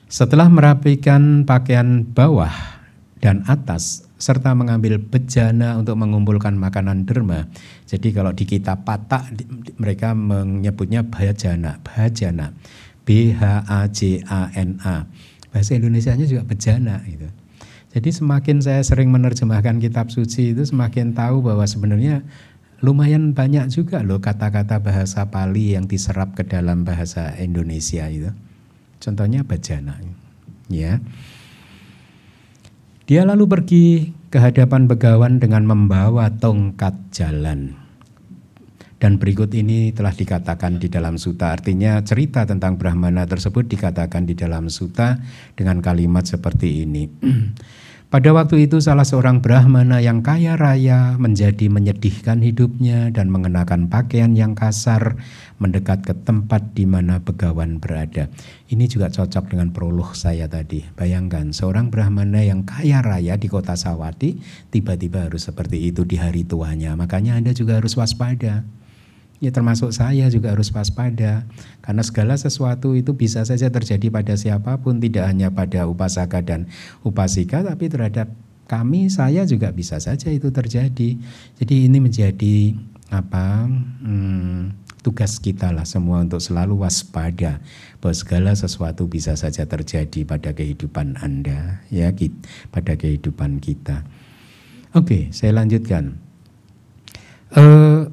Setelah merapikan pakaian bawah dan atas serta mengambil bejana untuk mengumpulkan makanan derma. Jadi kalau di kitab Patak mereka menyebutnya bhajana, B-H-A-J-A-N-A. Bahasa Indonesianya juga bejana gitu. Jadi semakin saya sering menerjemahkan kitab suci itu semakin tahu bahwa sebenarnya lumayan banyak juga loh kata-kata bahasa Pali yang diserap ke dalam bahasa Indonesia itu. Contohnya bejana. Ya. Dia lalu pergi ke hadapan begawan dengan membawa tongkat jalan. Dan berikut ini telah dikatakan di dalam sutta, artinya cerita tentang Brahmana tersebut dikatakan di dalam sutta dengan kalimat seperti ini. Pada waktu itu salah seorang Brahmana yang kaya raya menjadi menyedihkan hidupnya dan mengenakan pakaian yang kasar mendekat ke tempat di mana begawan berada. Ini juga cocok dengan prolog saya tadi. Bayangkan seorang Brahmana yang kaya raya di kota Sawati tiba-tiba harus seperti itu di hari tuanya. Makanya Anda juga harus waspada. Ya termasuk saya juga harus waspada. Karena segala sesuatu itu bisa saja terjadi pada siapapun, tidak hanya pada upasaka dan upasika, tapi terhadap kami, saya juga bisa saja itu terjadi. Jadi ini menjadi tugas kita lah semua untuk selalu waspada bahwa segala sesuatu bisa saja terjadi pada kehidupan Anda, ya, pada kehidupan kita. Oke, saya lanjutkan.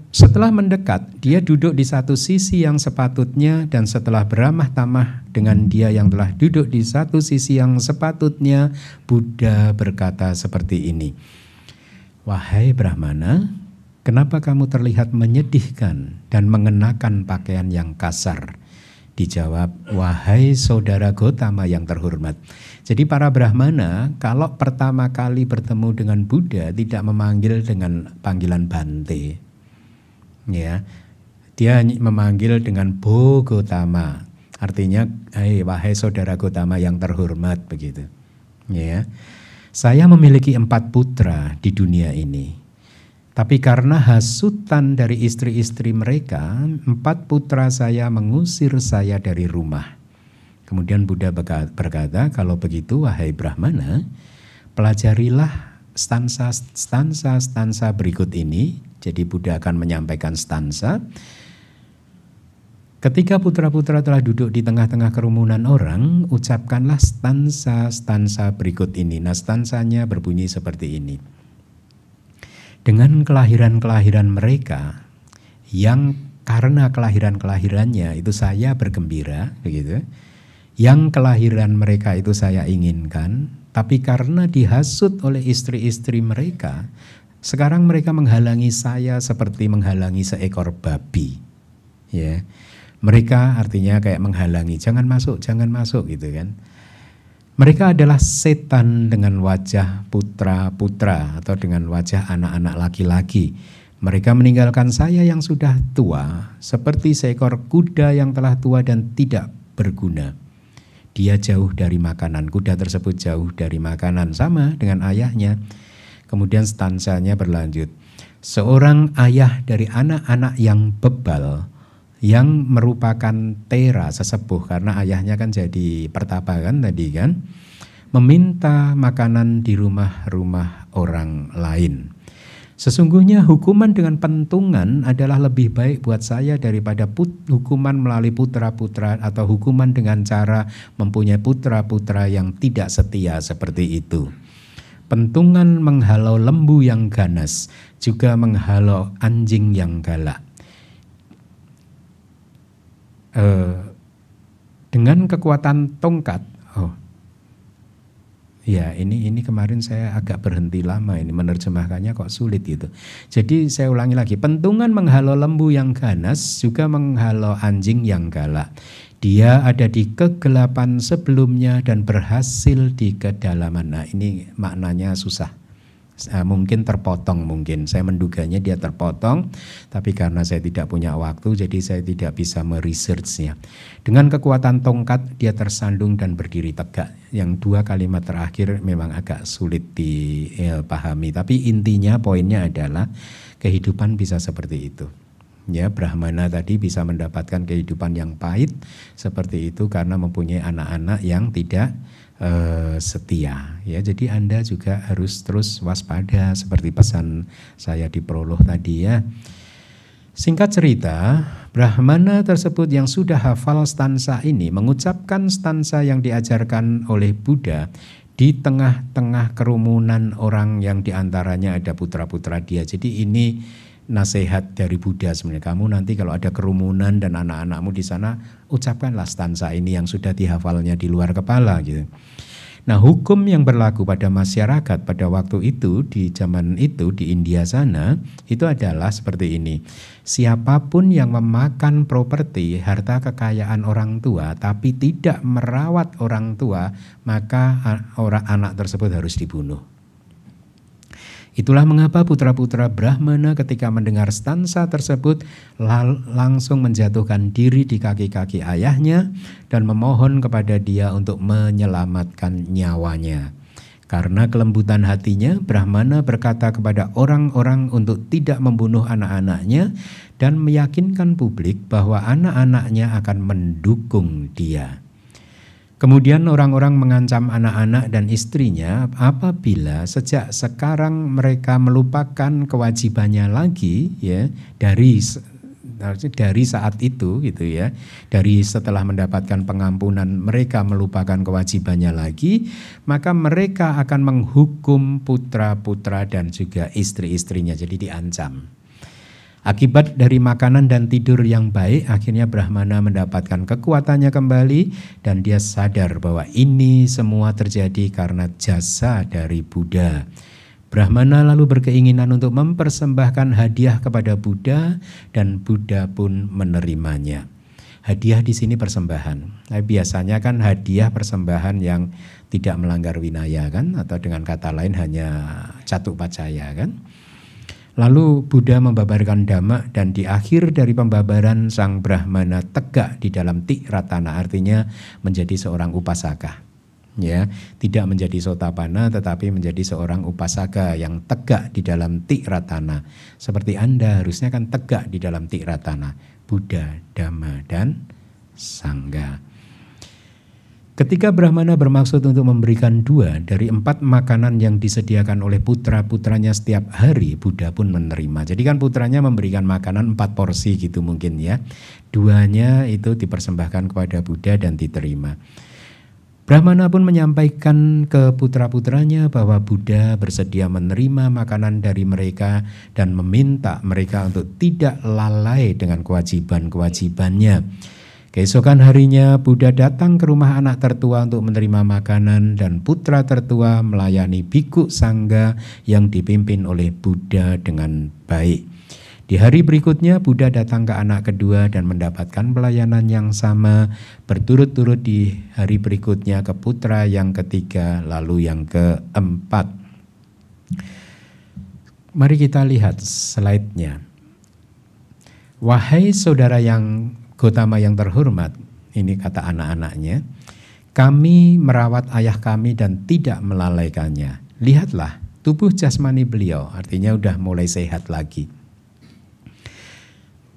Setelah mendekat, dia duduk di satu sisi yang sepatutnya, dan setelah beramah tamah dengan dia yang telah duduk di satu sisi yang sepatutnya, Buddha berkata seperti ini, "Wahai Brahmana, kenapa kamu terlihat menyedihkan dan mengenakan pakaian yang kasar?" Dijawab, "Wahai saudara Gotama yang terhormat." Jadi para Brahmana kalau pertama kali bertemu dengan Buddha tidak memanggil dengan panggilan Bante. Ya, dia memanggil dengan Bo Gotama, artinya wahai saudara Gotama yang terhormat, begitu. Ya, saya memiliki 4 putra di dunia ini, tapi karena hasutan dari istri-istri mereka, 4 putra saya mengusir saya dari rumah. Kemudian Buddha berkata, kalau begitu wahai Brahmana, pelajarilah stansa berikut ini. Jadi Buddha akan menyampaikan stansa. Ketika putra-putra telah duduk di tengah-tengah kerumunan orang, ucapkanlah stansa berikut ini. Nah, stansanya berbunyi seperti ini. Dengan kelahiran-kelahiran mereka, yang karena kelahiran-kelahirannya itu saya bergembira, begitu. Yang kelahiran mereka itu saya inginkan, tapi karena dihasut oleh istri-istri mereka, sekarang mereka menghalangi saya seperti menghalangi seekor babi. Ya. Mereka artinya kayak menghalangi, jangan masuk gitu kan. Mereka adalah setan dengan wajah putra-putra atau dengan wajah anak-anak laki-laki. Mereka meninggalkan saya yang sudah tua, seperti seekor kuda yang telah tua dan tidak berguna. Dia jauh dari makanan, kuda tersebut jauh dari makanan, sama dengan ayahnya. Kemudian stansanya berlanjut. Seorang ayah dari anak-anak yang bebal, yang merupakan tera, sesepuh, karena ayahnya kan jadi pertapa kan tadi kan, meminta makanan di rumah-rumah orang lain. Sesungguhnya hukuman dengan pentungan adalah lebih baik buat saya daripada hukuman melalui putra-putra atau hukuman dengan cara mempunyai putra-putra yang tidak setia seperti itu. Pentungan menghalau lembu yang ganas, juga menghalau anjing yang galak. Dengan kekuatan tongkat, ini kemarin saya agak berhenti lama ini menerjemahkannya, kok sulit gitu. Jadi saya ulangi lagi, pentungan menghalau lembu yang ganas, juga menghalau anjing yang galak. Dia ada di kegelapan sebelumnya dan berhasil di kedalaman. Nah, ini maknanya susah. Mungkin terpotong, mungkin. Saya menduganya dia terpotong, tapi karena saya tidak punya waktu, jadi saya tidak bisa meresearchnya. Dengan kekuatan tongkat, dia tersandung dan berdiri tegak. Yang 2 kalimat terakhir memang agak sulit dipahami. Tapi intinya, poinnya adalah kehidupan bisa seperti itu. Ya, Brahmana tadi bisa mendapatkan kehidupan yang pahit seperti itu karena mempunyai anak-anak yang tidak setia. Ya, jadi Anda juga harus terus waspada seperti pesan saya di prolog tadi ya. Singkat cerita, Brahmana tersebut yang sudah hafal stansa ini mengucapkan stansa yang diajarkan oleh Buddha di tengah-tengah kerumunan orang yang diantaranya ada putra-putra dia. Jadi ini nasihat dari Buddha sebenarnya. Kamu nanti kalau ada kerumunan dan anak-anakmu di sana, ucapkanlah stansa ini yang sudah dihafalnya di luar kepala gitu. Nah, hukum yang berlaku pada masyarakat pada waktu itu, di zaman itu di India sana, itu adalah seperti ini. Siapapun yang memakan properti, harta kekayaan orang tua, tapi tidak merawat orang tua, maka anak tersebut harus dibunuh. Itulah mengapa putra-putra Brahmana ketika mendengar stansa tersebut langsung menjatuhkan diri di kaki-kaki ayahnya dan memohon kepada dia untuk menyelamatkan nyawanya. Karena kelembutan hatinya, Brahmana berkata kepada orang-orang untuk tidak membunuh anak-anaknya dan meyakinkan publik bahwa anak-anaknya akan mendukung dia. Kemudian orang-orang mengancam anak-anak dan istrinya apabila sejak sekarang mereka melupakan kewajibannya lagi ya dari saat itu gitu ya, dari setelah mendapatkan pengampunan mereka melupakan kewajibannya lagi, maka mereka akan menghukum putra-putra dan juga istri-istrinya, jadi diancam. Akibat dari makanan dan tidur yang baik, akhirnya Brahmana mendapatkan kekuatannya kembali dan dia sadar bahwa ini semua terjadi karena jasa dari Buddha. Brahmana lalu berkeinginan untuk mempersembahkan hadiah kepada Buddha dan Buddha pun menerimanya. Hadiah di sini persembahan. Nah, biasanya kan hadiah persembahan yang tidak melanggar winaya kan, atau dengan kata lain hanya catupacaya kan. Lalu Buddha membabarkan dhamma dan di akhir dari pembabaran sang Brahmana tegak di dalam Tikratana, artinya menjadi seorang upasaka. Ya, tidak menjadi Sotapanna tetapi menjadi seorang upasaka yang tegak di dalam Tikratana. Seperti Anda harusnya kan tegak di dalam Tikratana, Buddha, Dhamma dan Sangha. Ketika Brahmana bermaksud untuk memberikan 2 dari 4 makanan yang disediakan oleh putra-putranya setiap hari, Buddha pun menerima. Jadi kan putranya memberikan makanan 4 porsi gitu mungkin ya. 2-nya itu dipersembahkan kepada Buddha dan diterima. Brahmana pun menyampaikan ke putra-putranya bahwa Buddha bersedia menerima makanan dari mereka dan meminta mereka untuk tidak lalai dengan kewajiban-kewajibannya. Keesokan harinya Buddha datang ke rumah anak tertua untuk menerima makanan dan putra tertua melayani bhikkhu sangga yang dipimpin oleh Buddha dengan baik. Di hari berikutnya Buddha datang ke anak kedua dan mendapatkan pelayanan yang sama, berturut-turut di hari berikutnya ke putra yang ketiga lalu yang keempat. Mari kita lihat slide-nya. Wahai saudara yang Gotama yang terhormat, ini kata anak-anaknya, kami merawat ayah kami dan tidak melalaikannya. Lihatlah tubuh jasmani beliau, artinya udah mulai sehat lagi.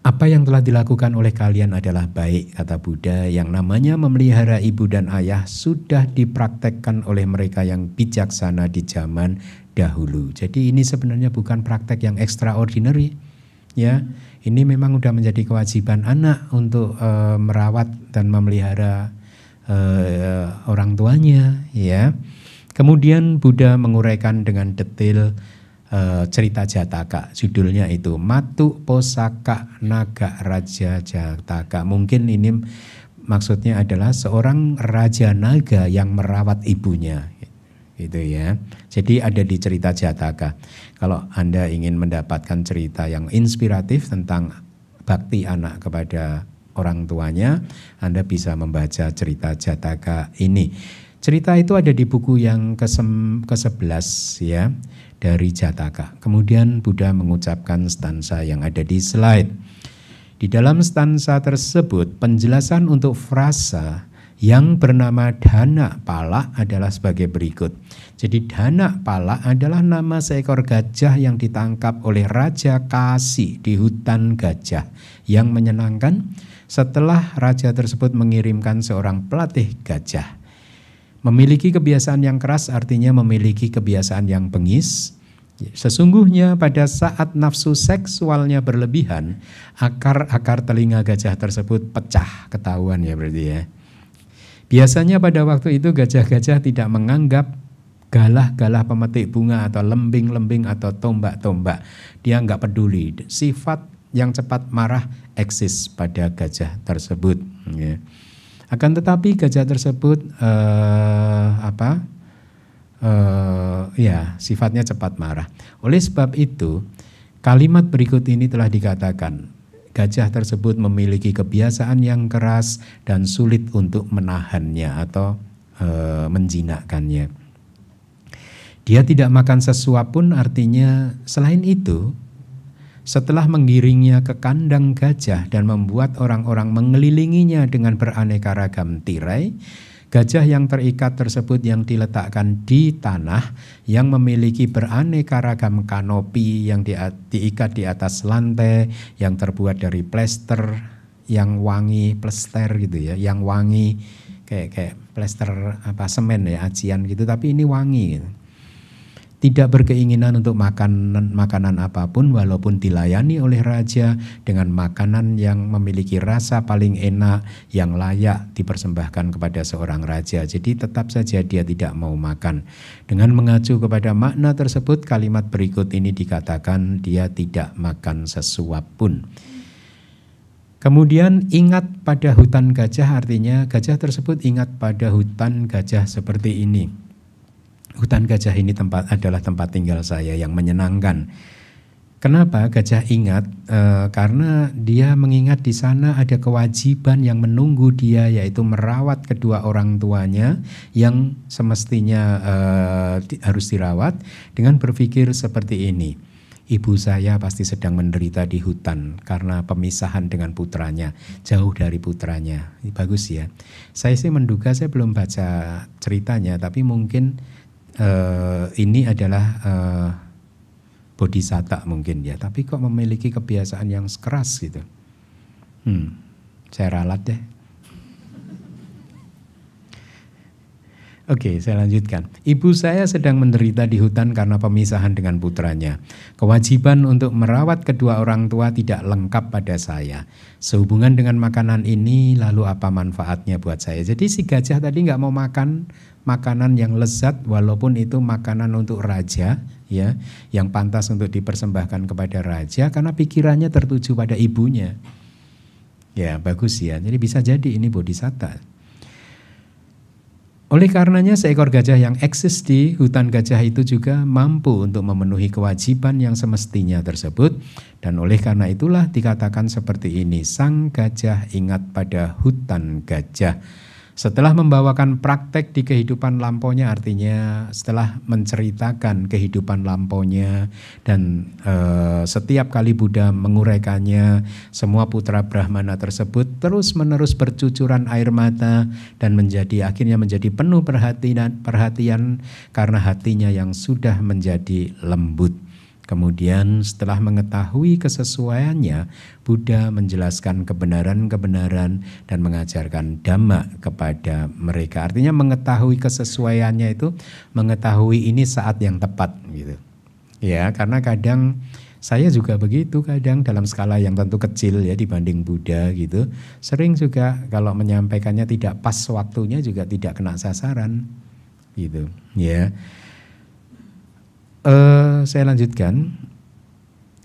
Apa yang telah dilakukan oleh kalian adalah baik, kata Buddha. Yang namanya memelihara ibu dan ayah sudah dipraktekkan oleh mereka yang bijaksana di zaman dahulu. Jadi ini sebenarnya bukan praktek yang extraordinary, ya. Ini memang sudah menjadi kewajiban anak untuk merawat dan memelihara orang tuanya, ya. Kemudian Buddha menguraikan dengan detail cerita Jataka, judulnya itu Matu Posaka Naga Raja Jataka. Mungkin ini maksudnya adalah seorang raja naga yang merawat ibunya, gitu ya. Jadi ada di cerita Jataka. Kalau Anda ingin mendapatkan cerita yang inspiratif tentang bakti anak kepada orang tuanya, Anda bisa membaca cerita Jataka ini. Cerita itu ada di buku yang ke-11 ya, dari Jataka. Kemudian Buddha mengucapkan stansa yang ada di slide. Di dalam stansa tersebut penjelasan untuk frasa yang bernama Dana Pala adalah sebagai berikut. Jadi Dana Pala adalah nama seekor gajah yang ditangkap oleh Raja Kasi di hutan gajah yang menyenangkan setelah raja tersebut mengirimkan seorang pelatih gajah. Memiliki kebiasaan yang keras artinya memiliki kebiasaan yang bengis. Sesungguhnya pada saat nafsu seksualnya berlebihan, akar-akar telinga gajah tersebut pecah, ketahuan ya berarti ya. Biasanya pada waktu itu gajah-gajah tidak menganggap galah-galah pemetik bunga atau lembing-lembing atau tombak-tombak. Dia enggak peduli. Sifat yang cepat marah eksis pada gajah tersebut. Ya. Akan tetapi gajah tersebut sifatnya cepat marah. Oleh sebab itu, kalimat berikut ini telah dikatakan, gajah tersebut memiliki kebiasaan yang keras dan sulit untuk menahannya atau menjinakkannya. Dia tidak makan sesuap pun, artinya selain itu, setelah menggiringnya ke kandang gajah dan membuat orang-orang mengelilinginya dengan beraneka ragam tirai, gajah yang terikat tersebut yang diletakkan di tanah yang memiliki beraneka ragam kanopi yang diikat di atas lantai yang terbuat dari plester yang wangi, plester gitu ya, yang wangi kayak plester semen ya, acian gitu, tapi ini wangi gitu. tidak berkeinginan untuk makanan apapun walaupun dilayani oleh raja dengan makanan yang memiliki rasa paling enak yang layak dipersembahkan kepada seorang raja. Jadi tetap saja dia tidak mau makan. Dengan mengacu kepada makna tersebut, kalimat berikut ini dikatakan dia tidak makan sesuap pun. Kemudian ingat pada hutan gajah, artinya gajah tersebut ingat pada hutan gajah seperti ini. Hutan gajah ini adalah tempat tinggal saya yang menyenangkan. Kenapa gajah ingat? Karena dia mengingat di sana ada kewajiban yang menunggu dia, yaitu merawat kedua orang tuanya yang semestinya harus dirawat, dengan berpikir seperti ini. Ibu saya pasti sedang menderita di hutan karena pemisahan dengan putranya, jauh dari putranya. Bagus ya. Saya sih menduga, saya belum baca ceritanya, tapi mungkin ini adalah bodhisatta mungkin ya, tapi kok memiliki kebiasaan yang keras gitu. Saya ralat deh. Oke, saya lanjutkan. Ibu saya sedang menderita di hutan karena pemisahan dengan putranya. Kewajiban untuk merawat kedua orang tua tidak lengkap pada saya. Sehubungan dengan makanan ini, lalu apa manfaatnya buat saya? Jadi si gajah tadi nggak mau makan makanan yang lezat walaupun itu makanan untuk raja ya, yang pantas untuk dipersembahkan kepada raja, karena pikirannya tertuju pada ibunya. Ya, bagus ya. Jadi bisa jadi ini bodhisatta. Oleh karenanya seekor gajah yang eksis di hutan gajah itu juga mampu untuk memenuhi kewajiban yang semestinya tersebut, dan oleh karena itulah dikatakan seperti ini, sang gajah ingat pada hutan gajah. Setelah membawakan praktek di kehidupan lampaunya, artinya setelah menceritakan kehidupan lampaunya dan setiap kali Buddha menguraikannya, semua putra Brahmana tersebut terus-menerus bercucuran air mata dan akhirnya menjadi penuh perhatian karena hatinya yang sudah menjadi lembut. Kemudian setelah mengetahui kesesuaiannya, Buddha menjelaskan kebenaran-kebenaran dan mengajarkan Dhamma kepada mereka. Artinya mengetahui kesesuaiannya itu mengetahui ini saat yang tepat gitu. Ya, karena kadang saya juga begitu, kadang dalam skala yang tentu kecil ya dibanding Buddha gitu. Sering juga kalau menyampaikannya tidak pas waktunya juga tidak kena sasaran gitu ya. Saya lanjutkan.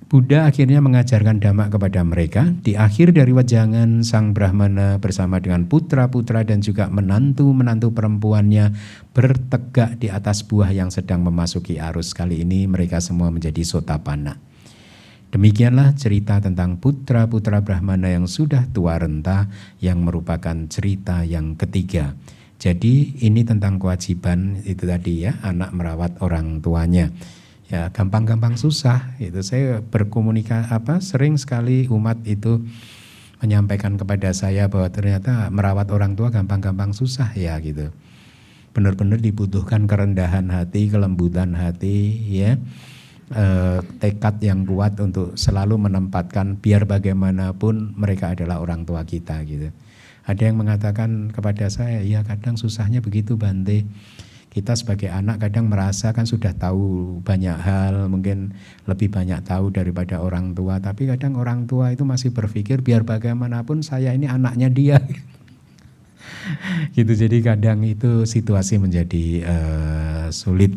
Buddha akhirnya mengajarkan Dhamma kepada mereka. Di akhir dari wejangan, sang Brahmana bersama dengan putra-putra dan juga menantu-menantu perempuannya bertegak di atas buah yang sedang memasuki arus. Kali ini mereka semua menjadi Sotapanna. Demikianlah cerita tentang putra-putra Brahmana yang sudah tua renta, yang merupakan cerita yang ketiga. Jadi ini tentang kewajiban itu tadi ya, anak merawat orang tuanya. Ya gampang-gampang susah. Itu saya sering sekali umat itu menyampaikan kepada saya bahwa ternyata merawat orang tua gampang-gampang susah ya gitu. Benar-benar dibutuhkan kerendahan hati, kelembutan hati ya. Tekad yang kuat untuk selalu menempatkan biar bagaimanapun mereka adalah orang tua kita gitu. Ada yang mengatakan kepada saya, ya kadang susahnya begitu Bante. Kita sebagai anak kadang merasa kan sudah tahu banyak hal, mungkin lebih banyak tahu daripada orang tua. Tapi kadang orang tua itu masih berpikir biar bagaimanapun saya ini anaknya dia. Gitu, jadi kadang itu situasi menjadi sulit.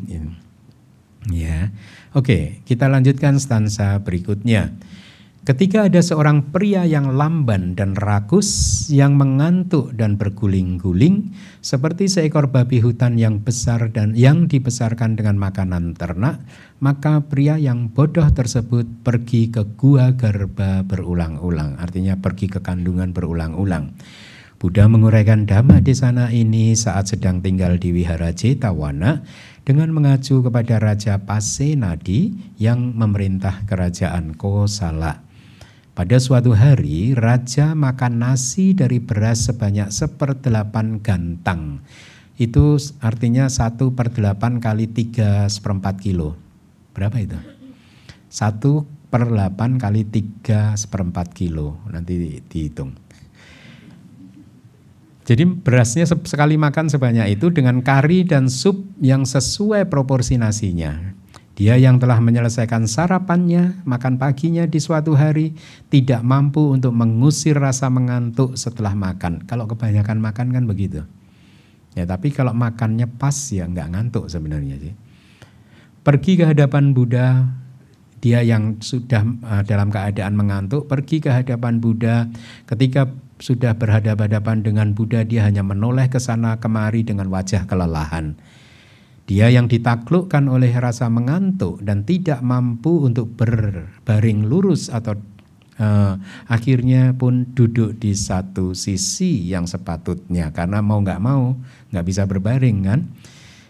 Ya, oke, kita lanjutkan stansa berikutnya. Ketika ada seorang pria yang lamban dan rakus, yang mengantuk dan berguling-guling, seperti seekor babi hutan yang besar dan yang dibesarkan dengan makanan ternak, maka pria yang bodoh tersebut pergi ke gua garba berulang-ulang, artinya pergi ke kandungan berulang-ulang. Buddha menguraikan Dhamma di sana ini saat sedang tinggal di Wihara Jetawana dengan mengacu kepada Raja Pasenadi yang memerintah kerajaan Kosala. Pada suatu hari, raja makan nasi dari beras sebanyak 1/8 gantang. Itu artinya 1/8 kali 3/4 kilo. Berapa itu? 1/8 kali 3/4 kilo. Nanti dihitung. Jadi berasnya sekali makan sebanyak itu dengan kari dan sup yang sesuai proporsi nasinya. Dia yang telah menyelesaikan sarapannya, makan paginya di suatu hari, tidak mampu untuk mengusir rasa mengantuk setelah makan. Kalau kebanyakan makan kan begitu. Ya, tapi kalau makannya pas ya nggak ngantuk sebenarnya sih. Pergi ke hadapan Buddha, dia yang sudah dalam keadaan mengantuk, pergi ke hadapan Buddha. Ketika sudah berhadapan-hadapan dengan Buddha, dia hanya menoleh ke sana kemari dengan wajah kelelahan. Dia yang ditaklukkan oleh rasa mengantuk dan tidak mampu untuk berbaring lurus atau akhirnya pun duduk di satu sisi yang sepatutnya karena mau nggak bisa berbaring kan.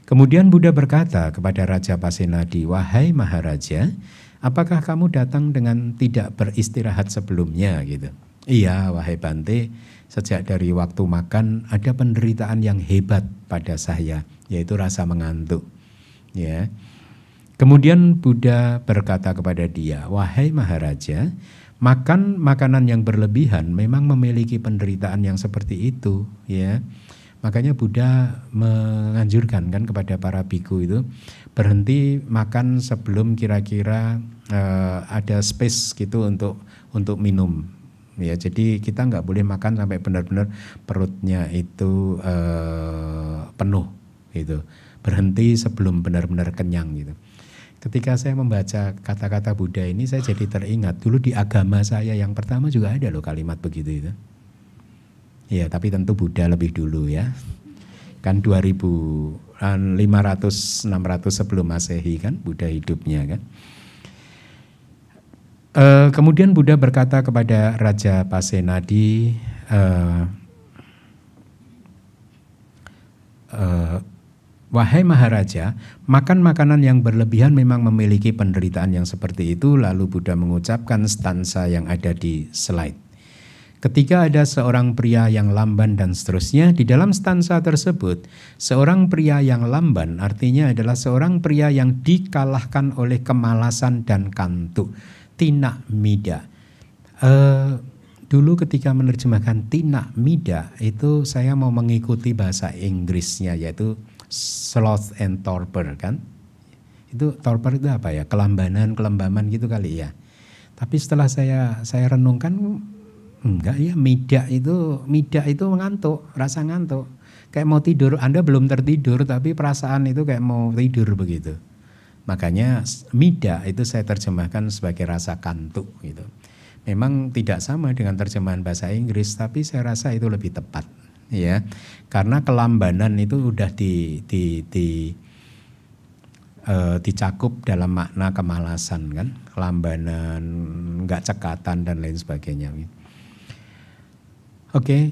Kemudian Buddha berkata kepada Raja Pasenadi, "Wahai Maharaja, apakah kamu datang dengan tidak beristirahat sebelumnya?" gitu. "Iya, wahai Bante, sejak dari waktu makan ada penderitaan yang hebat pada saya, yaitu rasa mengantuk." Ya. Kemudian Buddha berkata kepada dia, "Wahai Maharaja, makan makanan yang berlebihan memang memiliki penderitaan yang seperti itu." Ya. Makanya Buddha menganjurkan kan kepada para biku itu berhenti makan sebelum kira-kira ada space gitu untuk minum. Ya, jadi kita nggak boleh makan sampai benar-benar perutnya itu penuh gitu. Berhenti sebelum benar-benar kenyang gitu. Ketika saya membaca kata-kata Buddha ini, saya jadi teringat dulu di agama saya yang pertama juga ada loh kalimat begitu itu. Ya, tapi tentu Buddha lebih dulu ya. Kan 2500-600 sebelum Masehi kan Buddha hidupnya kan. Kemudian Buddha berkata kepada Raja Pasenadi, "Wahai Maharaja, makan makanan yang berlebihan memang memiliki penderitaan yang seperti itu." Lalu Buddha mengucapkan stansa yang ada di slide. Ketika ada seorang pria yang lamban dan seterusnya, di dalam stansa tersebut, seorang pria yang lamban artinya adalah seorang pria yang dikalahkan oleh kemalasan dan kantuk. Tinak mida. Dulu ketika menerjemahkan tinak mida itu saya mau mengikuti bahasa Inggrisnya yaitu sloth and torpor kan. Itu torpor itu apa ya? Kelambanan, kelembaman gitu kali ya. Tapi setelah saya renungkan enggak ya, mida itu ngantuk, rasa ngantuk. Kayak mau tidur, Anda belum tertidur tapi perasaan itu kayak mau tidur begitu. Makanya mida itu saya terjemahkan sebagai rasa kantuk gitu. Memang tidak sama dengan terjemahan bahasa Inggris, tapi saya rasa itu lebih tepat ya. Karena kelambanan itu udah dicakup dalam makna kemalasan kan, kelambanan, enggak cekatan dan lain sebagainya. Oke.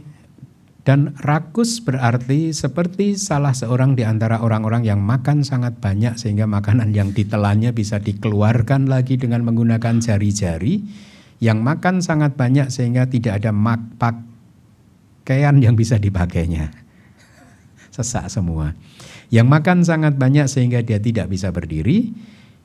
Dan rakus berarti seperti salah seorang di antara orang-orang yang makan sangat banyak sehingga makanan yang ditelannya bisa dikeluarkan lagi dengan menggunakan jari-jari. Yang makan sangat banyak sehingga tidak ada pakaian yang bisa dipakainya. Sesak semua. Yang makan sangat banyak sehingga dia tidak bisa berdiri.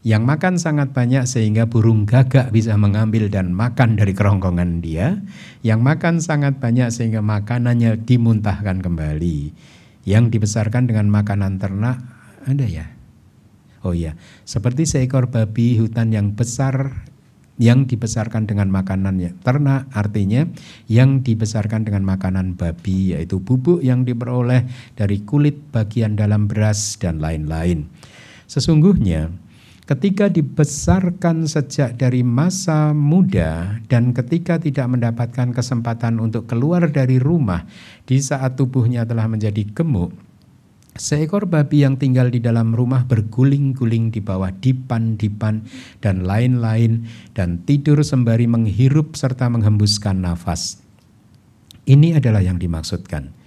Yang makan sangat banyak sehingga burung gagak bisa mengambil dan makan dari kerongkongan dia. Yang makan sangat banyak sehingga makanannya dimuntahkan kembali. Yang dibesarkan dengan makanan ternak, ada ya? Oh iya, seperti seekor babi hutan yang besar yang dibesarkan dengan makanan ternak, artinya yang dibesarkan dengan makanan babi, yaitu bubuk yang diperoleh dari kulit bagian dalam beras dan lain-lain. Sesungguhnya ketika dibesarkan sejak dari masa muda dan ketika tidak mendapatkan kesempatan untuk keluar dari rumah di saat tubuhnya telah menjadi gemuk, seekor babi yang tinggal di dalam rumah berguling-guling di bawah dipan-dipan dan lain-lain dan tidur sembari menghirup serta menghembuskan nafas. Ini adalah yang dimaksudkan.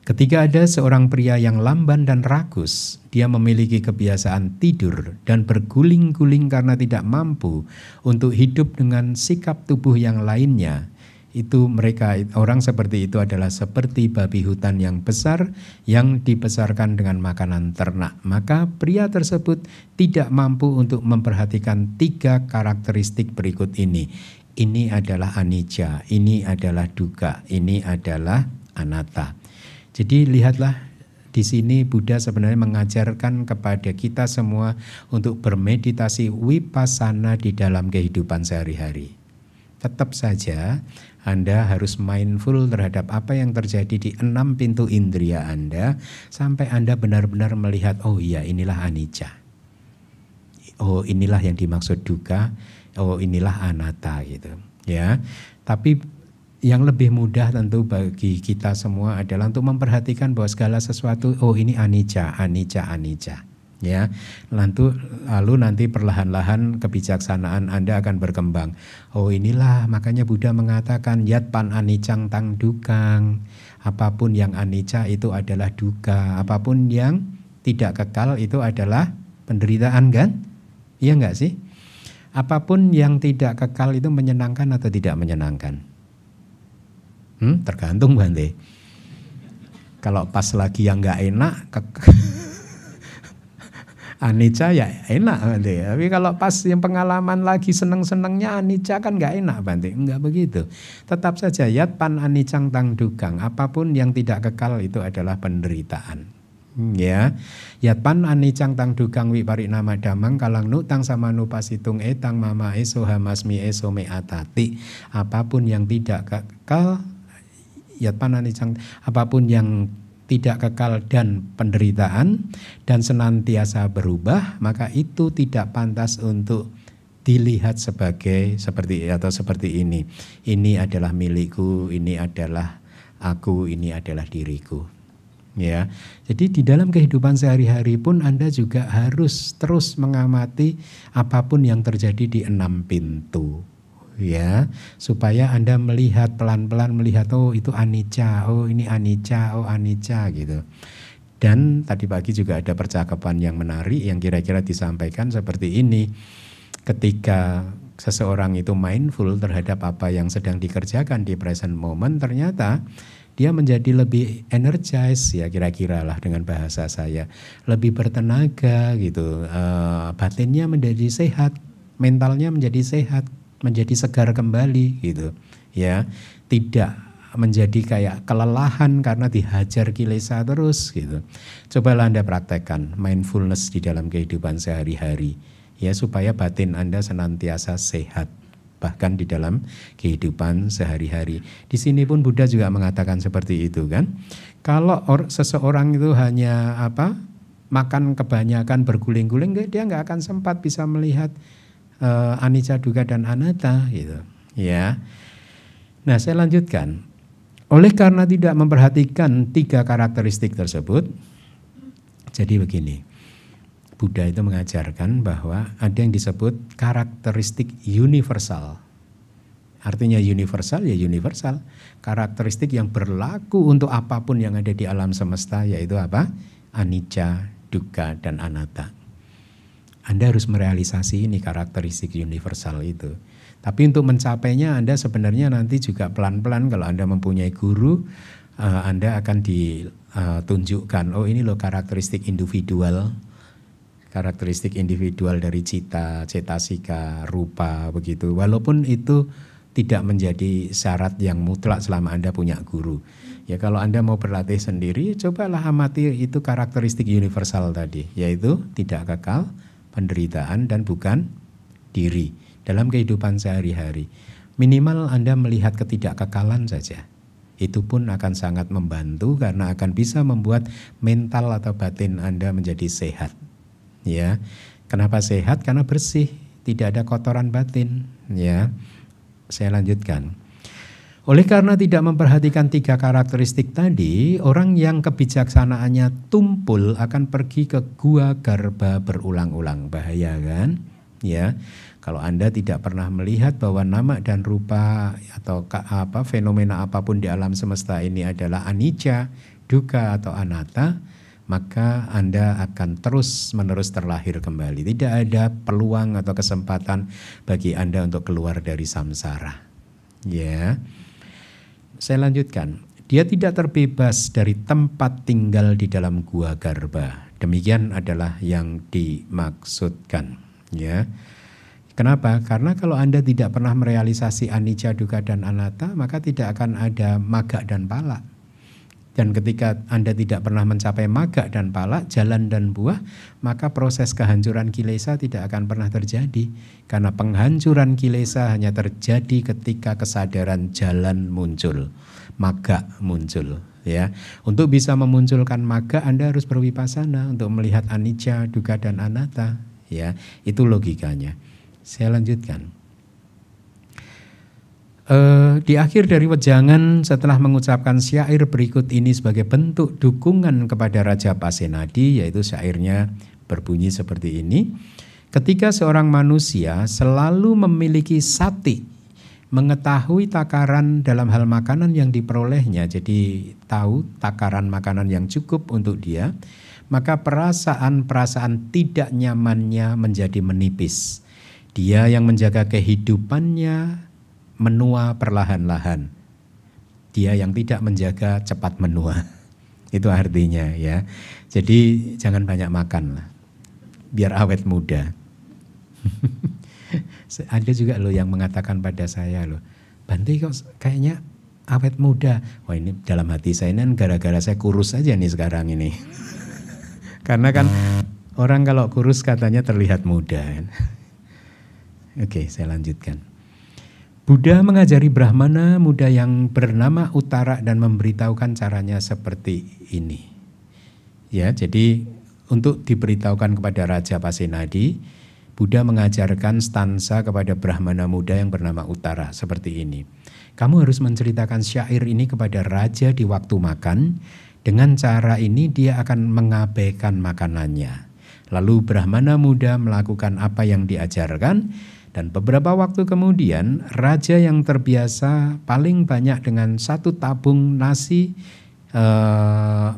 Ketika ada seorang pria yang lamban dan rakus, dia memiliki kebiasaan tidur dan berguling-guling karena tidak mampu untuk hidup dengan sikap tubuh yang lainnya. Itu orang seperti itu adalah seperti babi hutan yang besar yang dibesarkan dengan makanan ternak. Maka pria tersebut tidak mampu untuk memperhatikan 3 karakteristik berikut ini. Ini adalah anicca, ini adalah dukkha, ini adalah anatta. Jadi lihatlah Di sini Buddha sebenarnya mengajarkan kepada kita semua untuk bermeditasi vipassana di dalam kehidupan sehari-hari. Tetap saja Anda harus mindful terhadap apa yang terjadi di 6 pintu indera Anda sampai Anda benar-benar melihat, oh iya inilah anicca. Oh inilah yang dimaksud dukkha, oh inilah anatta gitu. Ya. Tapi yang lebih mudah tentu bagi kita semua adalah untuk memperhatikan bahwa segala sesuatu, oh ini anicca, anicca, anicca. Ya, lalu nanti perlahan-lahan kebijaksanaan Anda akan berkembang. Oh inilah makanya Buddha mengatakan yat pan aniccang tang dukkang. Apapun yang anicca itu adalah dukkha. Apapun yang tidak kekal itu adalah penderitaan kan? Iya enggak sih? Apapun yang tidak kekal itu menyenangkan atau tidak menyenangkan? Tergantung Bante. Kalau pas lagi yang enggak enak anicca ya enak Bante. Tapi kalau pas yang pengalaman lagi seneng-senengnya anicca kan nggak enak Bante. Enggak begitu. Tetap saja yat pan aniccang tang dukkang. Apapun yang tidak kekal itu adalah penderitaan. Ya. Yat pan aniccang tang dukkang viparinama dhammang kalang nutang sama nupasitung etang mama eso hamasmi eso me atati. Apapun yang tidak kekal, yat pan aniccang, apapun yang tidak kekal dan penderitaan dan senantiasa berubah, maka itu tidak pantas untuk dilihat sebagai seperti ini. Ini adalah milikku, ini adalah aku, ini adalah diriku. Ya. Jadi di dalam kehidupan sehari-hari pun Anda juga harus terus mengamati apapun yang terjadi di 6 pintu. Ya, supaya Anda melihat pelan-pelan melihat, oh itu anicca, oh ini anicca, oh anicca gitu. Dan tadi pagi juga ada percakapan yang menarik yang kira-kira disampaikan seperti ini. Ketika seseorang itu mindful terhadap apa yang sedang dikerjakan di present moment, ternyata dia menjadi lebih energized ya kira-kira lah dengan bahasa saya, lebih bertenaga gitu, batinnya menjadi sehat, mentalnya menjadi sehat, menjadi segar kembali gitu ya, tidak menjadi kayak kelelahan karena dihajar kilesa terus gitu. Cobalah Anda praktekkan mindfulness di dalam kehidupan sehari-hari ya, supaya batin Anda senantiasa sehat bahkan di dalam kehidupan sehari-hari. Di sini pun Buddha juga mengatakan seperti itu kan. Kalau seseorang itu hanya makan kebanyakan berguling-guling, dia nggak akan sempat bisa melihat anicca, dukkha dan anatta gitu ya. Nah, saya lanjutkan. Oleh karena tidak memperhatikan 3 karakteristik tersebut, jadi begini. Buddha itu mengajarkan bahwa ada yang disebut karakteristik universal. Artinya universal ya universal, karakteristik yang berlaku untuk apapun yang ada di alam semesta, yaitu apa? Anicca, dukkha dan anatta. Anda harus merealisasi ini karakteristik universal itu. Tapi untuk mencapainya Anda sebenarnya nanti juga pelan-pelan, kalau Anda mempunyai guru, Anda akan ditunjukkan, oh ini loh karakteristik individual dari cita, cetasika, rupa begitu. Walaupun itu tidak menjadi syarat yang mutlak selama Anda punya guru. Ya kalau Anda mau berlatih sendiri, cobalah amati itu karakteristik universal tadi, yaitu tidak kekal, penderitaan dan bukan diri dalam kehidupan sehari-hari. Minimal Anda melihat ketidakkekalan saja. Itu pun akan sangat membantu karena akan bisa membuat mental atau batin Anda menjadi sehat. Ya. Kenapa sehat? Karena bersih, tidak ada kotoran batin, ya. Saya lanjutkan. Oleh karena tidak memperhatikan 3 karakteristik tadi, orang yang kebijaksanaannya tumpul akan pergi ke gua garba berulang-ulang. Bahaya kan? Ya. Kalau Anda tidak pernah melihat bahwa nama dan rupa atau fenomena apapun di alam semesta ini adalah anicca, dukkha atau anatta, maka Anda akan terus-menerus terlahir kembali. Tidak ada peluang atau kesempatan bagi Anda untuk keluar dari samsara. Ya. Saya lanjutkan. Dia tidak terbebas dari tempat tinggal di dalam gua garba. Demikian adalah yang dimaksudkan, ya. Kenapa? Karena kalau Anda tidak pernah merealisasi anicca, dukkha dan anatta, maka tidak akan ada magga dan pala. Dan ketika Anda tidak pernah mencapai maga dan pala, jalan dan buah, maka proses kehancuran kilesa tidak akan pernah terjadi. Karena penghancuran kilesa hanya terjadi ketika kesadaran jalan muncul, maga muncul. Ya, untuk bisa memunculkan maga Anda harus berwipasana untuk melihat anicca, dukkha dan anatta. Ya, itu logikanya. Saya lanjutkan. Di akhir dari wejangan setelah mengucapkan syair berikut ini sebagai bentuk dukungan kepada Raja Pasenadi, yaitu syairnya berbunyi seperti ini. Ketika seorang manusia selalu memiliki sati, mengetahui takaran dalam hal makanan yang diperolehnya, jadi tahu takaran makanan yang cukup untuk dia, maka perasaan-perasaan tidak nyamannya menjadi menipis. Dia yang menjaga kehidupannya menua perlahan-lahan. Dia yang tidak menjaga cepat menua. Itu artinya ya. Jadi jangan banyak makan lah, biar awet muda. Ada juga loh yang mengatakan pada saya loh, Bante kok kayaknya awet muda. Wah, ini dalam hati saya ini gara-gara saya kurus aja nih sekarang ini. Karena kan orang kalau kurus katanya terlihat muda. Oke, saya lanjutkan. Buddha mengajari Brahmana muda yang bernama Uttara dan memberitahukan caranya seperti ini. Ya, jadi untuk diberitahukan kepada Raja Pasenadi, Buddha mengajarkan stansa kepada Brahmana muda yang bernama Uttara seperti ini. Kamu harus menceritakan syair ini kepada raja di waktu makan. Dengan cara ini dia akan mengabaikan makanannya. Lalu Brahmana muda melakukan apa yang diajarkan. Dan beberapa waktu kemudian raja yang terbiasa paling banyak dengan satu tabung nasi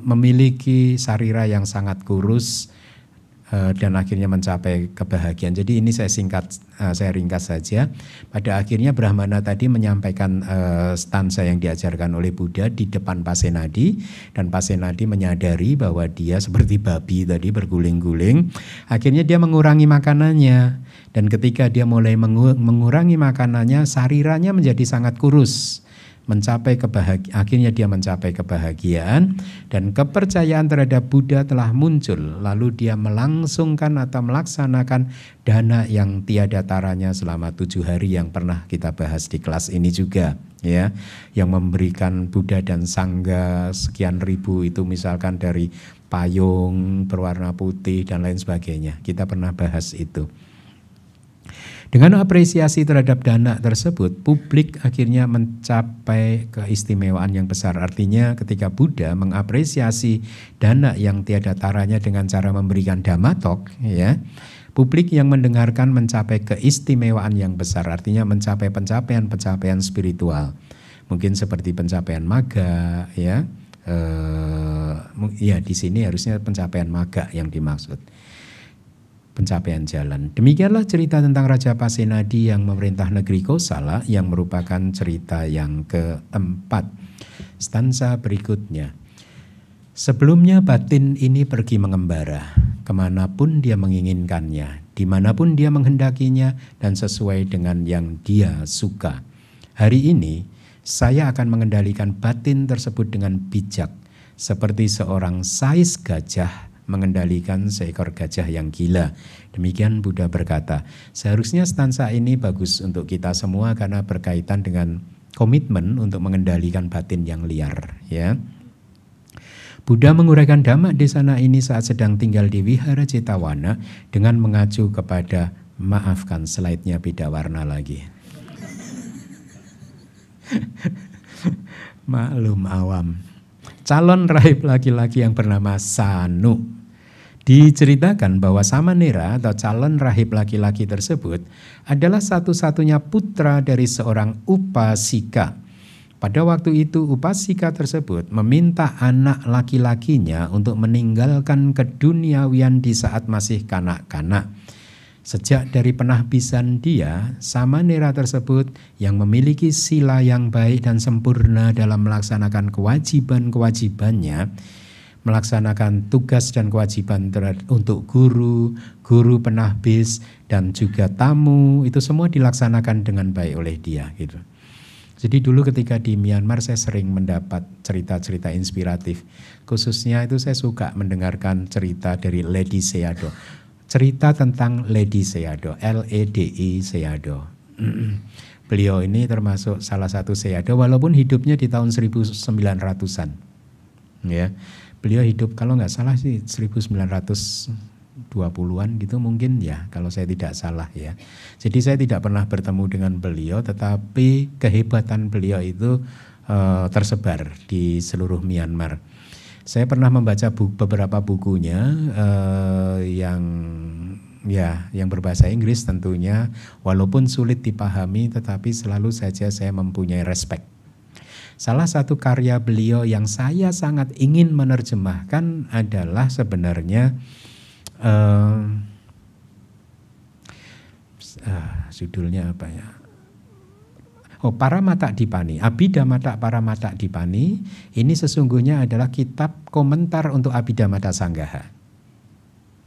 memiliki sarira yang sangat kurus dan akhirnya mencapai kebahagiaan. Jadi ini saya ringkas saja. Pada akhirnya Brahmana tadi menyampaikan stansa yang diajarkan oleh Buddha di depan Pasenadi, dan Pasenadi menyadari bahwa dia seperti babi tadi berguling-guling. Akhirnya dia mengurangi makanannya. Dan ketika dia mulai mengurangi makanannya, sariranya menjadi sangat kurus. Akhirnya dia mencapai kebahagiaan dan kepercayaan terhadap Buddha telah muncul. Lalu dia melangsungkan atau melaksanakan dana yang tiada taranya selama 7 hari yang pernah kita bahas di kelas ini juga. Ya, yang memberikan Buddha dan Sangga sekian ribu itu misalkan dari payung berwarna putih dan lain sebagainya. Kita pernah bahas itu. Dengan apresiasi terhadap dana tersebut, publik akhirnya mencapai keistimewaan yang besar. Artinya ketika Buddha mengapresiasi dana yang tiada taranya dengan cara memberikan dhammatok, ya, publik yang mendengarkan mencapai keistimewaan yang besar. Artinya mencapai pencapaian spiritual. Mungkin seperti pencapaian maga, ya. Ya di sini harusnya pencapaian maga yang dimaksud. Pencapaian jalan. Demikianlah cerita tentang Raja Pasenadi yang memerintah negeri Kosala, yang merupakan cerita yang keempat. Stansa berikutnya. Sebelumnya batin ini pergi mengembara, kemanapun dia menginginkannya, dimanapun dia menghendakinya, dan sesuai dengan yang dia suka. Hari ini saya akan mengendalikan batin tersebut dengan bijak, seperti seorang sais gajah mengendalikan seekor gajah yang gila. Demikian Buddha berkata. Seharusnya stansa ini bagus untuk kita semua karena berkaitan dengan komitmen untuk mengendalikan batin yang liar. Ya. Buddha menguraikan dhamma desana ini saat sedang tinggal di Wihara Cetawana dengan mengacu kepada, maafkan slide-nya beda warna lagi. Maklum awam. Calon rahib laki-laki yang bernama Sanu. Diceritakan bahwa Samanera atau calon rahib laki-laki tersebut adalah satu-satunya putra dari seorang upasika. Pada waktu itu upasika tersebut meminta anak laki-lakinya untuk meninggalkan keduniawian di saat masih kanak-kanak. Sejak dari penahbisan dia, Samanera tersebut yang memiliki sila yang baik dan sempurna dalam melaksanakan kewajiban-kewajibannya, melaksanakan tugas dan kewajiban untuk guru penahbis dan juga tamu, itu semua dilaksanakan dengan baik oleh dia gitu. Jadi dulu ketika di Myanmar saya sering mendapat cerita-cerita inspiratif. Khususnya itu saya suka mendengarkan cerita dari Ledi Sayadaw. Cerita tentang Ledi Sayadaw, Ledi Sayadaw. Beliau ini termasuk salah satu Sayadaw walaupun hidupnya di tahun 1900-an. Ya. Beliau hidup kalau nggak salah sih 1920-an gitu mungkin ya, kalau saya tidak salah ya. Jadi saya tidak pernah bertemu dengan beliau, tetapi kehebatan beliau itu tersebar di seluruh Myanmar. Saya pernah membaca beberapa bukunya yang berbahasa Inggris tentunya, walaupun sulit dipahami tetapi selalu saja saya mempunyai respect. Salah satu karya beliau yang saya sangat ingin menerjemahkan adalah sebenarnya judulnya apa ya? Oh, Paramattadipani, Abhidhammatta Paramattadipani. Ini sesungguhnya adalah kitab komentar untuk Abhidhammatta Sanggaha.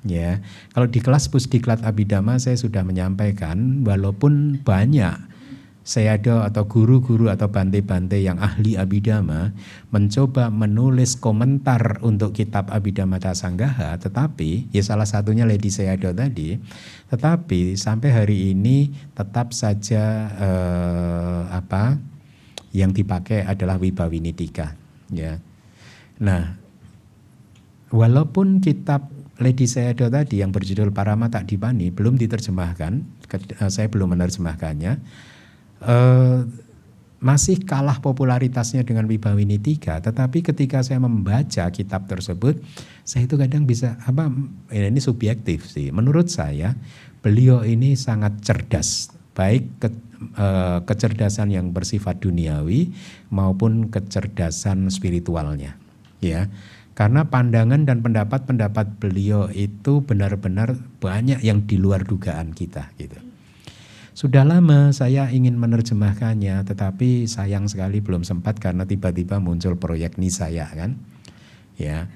Ya, kalau di kelas Pusdiklat Abhidhamma saya sudah menyampaikan, walaupun banyak Sayadaw atau guru-guru atau bante-bante yang ahli Abhidhamma mencoba menulis komentar untuk kitab Abhidhammatta Sanggaha, tetapi ya salah satunya Ledi Sayadaw tadi, tetapi sampai hari ini tetap saja yang dipakai adalah Wibhawinitika. Ya. Nah, walaupun kitab Ledi Sayadaw tadi yang berjudul Paramattadipani belum diterjemahkan, saya belum menerjemahkannya. Masih kalah popularitasnya dengan Wibhawinitika, tetapi ketika saya membaca kitab tersebut, saya itu kadang bisa ini subjektif sih. Menurut saya beliau ini sangat cerdas, baik kecerdasan yang bersifat duniawi maupun kecerdasan spiritualnya, ya. Karena pandangan dan pendapat-pendapat beliau itu benar-benar banyak yang di luar dugaan kita, gitu. Sudah lama saya ingin menerjemahkannya, tetapi sayang sekali belum sempat karena tiba-tiba muncul proyek Nisaya kan. Ya,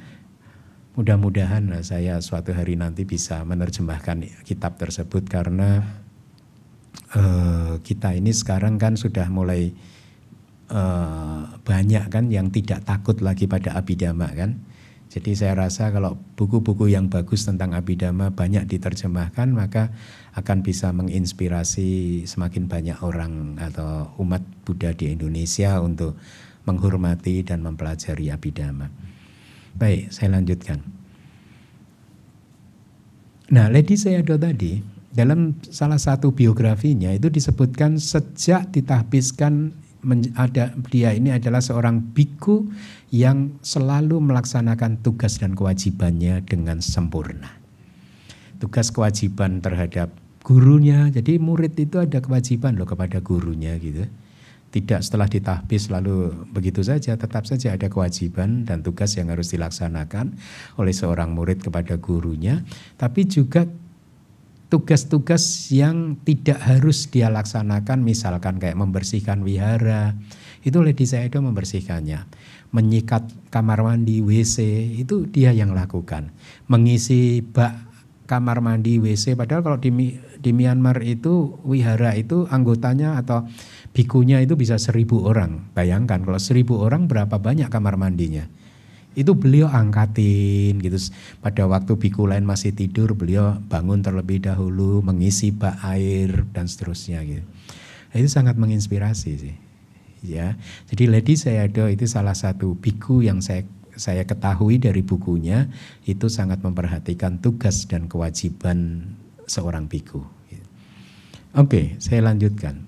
mudah-mudahan saya suatu hari nanti bisa menerjemahkan kitab tersebut karena kita ini sekarang kan sudah mulai banyak kan yang tidak takut lagi pada Abhidhamma kan. Jadi saya rasa kalau buku-buku yang bagus tentang Abhidhamma banyak diterjemahkan, maka akan bisa menginspirasi semakin banyak orang atau umat Buddha di Indonesia untuk menghormati dan mempelajari Abhidhamma. Baik, saya lanjutkan. Nah, Ledi Sayadaw tadi dalam salah satu biografinya itu disebutkan sejak ditahbiskan dia ini adalah seorang biku yang selalu melaksanakan tugas dan kewajibannya dengan sempurna. Tugas kewajiban terhadap gurunya, jadi murid itu ada kewajiban loh kepada gurunya gitu. Tidak setelah ditahbis lalu begitu saja, tetap saja ada kewajiban dan tugas yang harus dilaksanakan oleh seorang murid kepada gurunya, tapi juga tugas-tugas yang tidak harus dia laksanakan, misalkan kayak membersihkan wihara, itu Ledi Sayadaw membersihkannya. Menyikat kamar mandi, WC, itu dia yang lakukan. Mengisi bak kamar mandi, WC, padahal kalau di Myanmar itu wihara itu anggotanya atau bikunya itu bisa 1.000 orang. Bayangkan kalau 1.000 orang berapa banyak kamar mandinya. Itu beliau angkatin gitu. Pada waktu biku lain masih tidur, beliau bangun terlebih dahulu, mengisi bak air dan seterusnya gitu. Nah, itu sangat menginspirasi sih. Ya. Jadi Ledi Sayadaw itu salah satu biku yang saya ketahui dari bukunya itu sangat memperhatikan tugas dan kewajiban seorang biku. Oke, saya lanjutkan.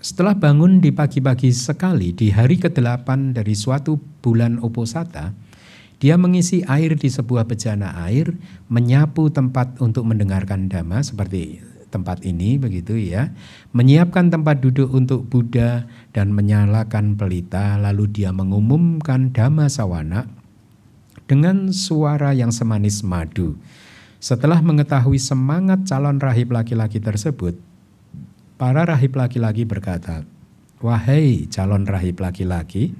Setelah bangun di pagi-pagi sekali di hari ke-8 dari suatu bulan Uposatha, dia mengisi air di sebuah bejana air, menyapu tempat untuk mendengarkan dhamma seperti tempat ini begitu ya, menyiapkan tempat duduk untuk Buddha dan menyalakan pelita, lalu dia mengumumkan dhamma sawana dengan suara yang semanis madu. Setelah mengetahui semangat calon rahib laki-laki tersebut, para rahib laki-laki berkata, "Wahai calon rahib laki-laki,"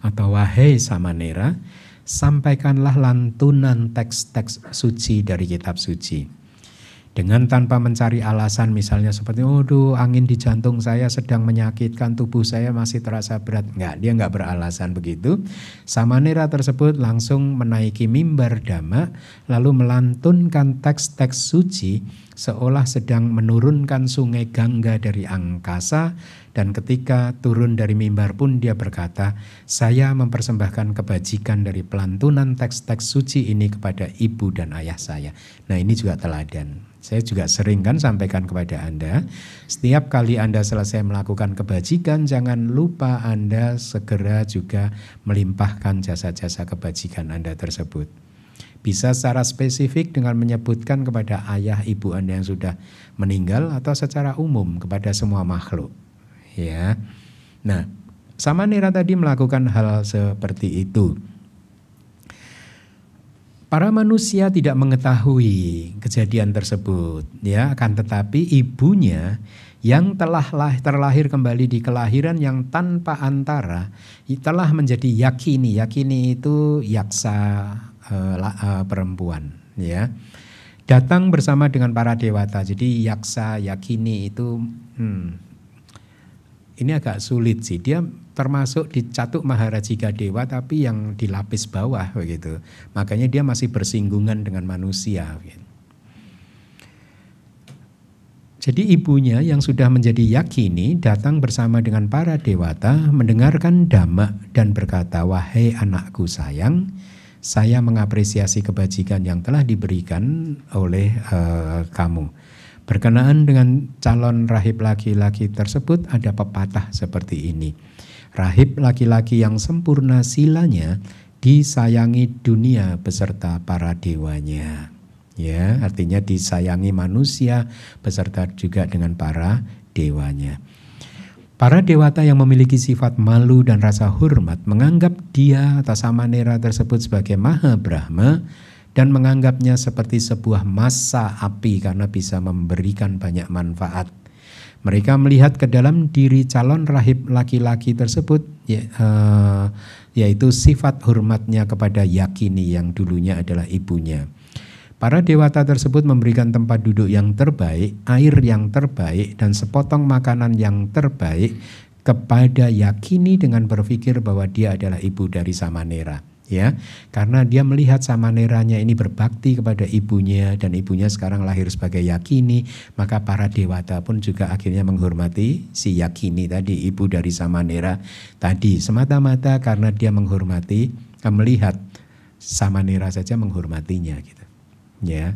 atau "Wahai Samanera, sampaikanlah lantunan teks-teks suci dari kitab suci." Dengan tanpa mencari alasan, misalnya seperti, "Aduh, angin di jantung saya sedang menyakitkan, tubuh saya masih terasa berat." Dia enggak beralasan begitu. Samanera tersebut langsung menaiki mimbar dhamma, lalu melantunkan teks-teks suci seolah sedang menurunkan sungai Gangga dari angkasa, dan ketika turun dari mimbar pun dia berkata, "Saya mempersembahkan kebajikan dari pelantunan teks-teks suci ini kepada ibu dan ayah saya." Nah, ini juga teladan. Saya juga sering kan sampaikan kepada Anda, setiap kali Anda selesai melakukan kebajikan, jangan lupa Anda segera juga melimpahkan jasa-jasa kebajikan Anda tersebut. Bisa secara spesifik dengan menyebutkan kepada ayah ibu Anda yang sudah meninggal, atau secara umum kepada semua makhluk. Ya. Nah, Samanera tadi melakukan hal seperti itu. Para manusia tidak mengetahui kejadian tersebut, ya, akan tetapi ibunya yang telah terlahir kembali di kelahiran yang tanpa antara telah menjadi yakini. Yakini itu yaksa perempuan, ya. Datang bersama dengan para dewata. Jadi yaksa, yakini itu ini agak sulit sih. Dia termasuk di Catuk Maharajika Dewa tapi yang di lapis bawah begitu. Makanya dia masih bersinggungan dengan manusia. Jadi ibunya yang sudah menjadi yakini datang bersama dengan para dewata, mendengarkan dhamma dan berkata, "Wahai anakku sayang, saya mengapresiasi kebajikan yang telah diberikan oleh kamu." Berkenaan dengan calon rahib laki-laki tersebut ada pepatah seperti ini. Rahib laki-laki yang sempurna silanya disayangi dunia beserta para dewanya. Ya, artinya disayangi manusia beserta juga dengan para dewanya. Para dewata yang memiliki sifat malu dan rasa hormat menganggap dia atau Samanera tersebut sebagai Maha Brahma dan menganggapnya seperti sebuah massa api karena bisa memberikan banyak manfaat. Mereka melihat ke dalam diri calon rahib laki-laki tersebut, yaitu sifat hormatnya kepada yakini yang dulunya adalah ibunya. Para dewata tersebut memberikan tempat duduk yang terbaik, air yang terbaik, dan sepotong makanan yang terbaik kepada yakini dengan berpikir bahwa dia adalah ibu dari Samanera. Ya, karena dia melihat Samaneranya ini berbakti kepada ibunya dan ibunya sekarang lahir sebagai yakini, maka para dewata pun juga akhirnya menghormati si yakini tadi, ibu dari Samanera tadi, semata-mata karena dia menghormati, melihat Samanera saja menghormatinya gitu. Ya.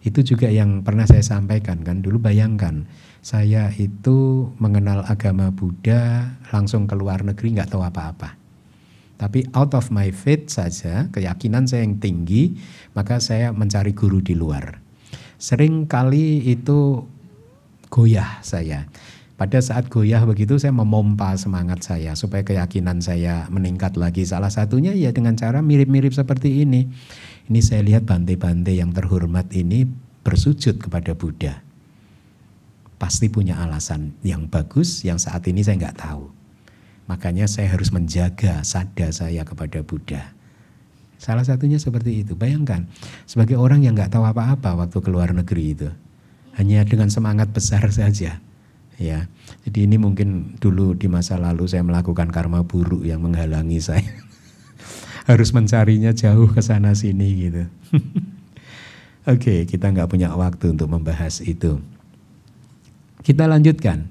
Itu juga yang pernah saya sampaikan kan, dulu bayangkan saya itu mengenal agama Buddha langsung ke luar negeri nggak tahu apa-apa. Tapi out of my faith saja, keyakinan saya yang tinggi, maka saya mencari guru di luar. Sering kali itu goyah saya. Pada saat goyah begitu saya memompa semangat saya supaya keyakinan saya meningkat lagi. Salah satunya ya dengan cara mirip-mirip seperti ini. Ini saya lihat bante-bante yang terhormat ini bersujud kepada Buddha. Pasti punya alasan yang bagus yang saat ini saya nggak tahu. Makanya saya harus menjaga sada saya kepada Buddha. Salah satunya seperti itu. Bayangkan, sebagai orang yang nggak tahu apa-apa waktu ke luar negeri itu, hanya dengan semangat besar saja. Ya, jadi ini mungkin dulu di masa lalu saya melakukan karma buruk yang menghalangi saya. Harus mencarinya jauh ke sana sini gitu. Oke, kita nggak punya waktu untuk membahas itu. Kita lanjutkan.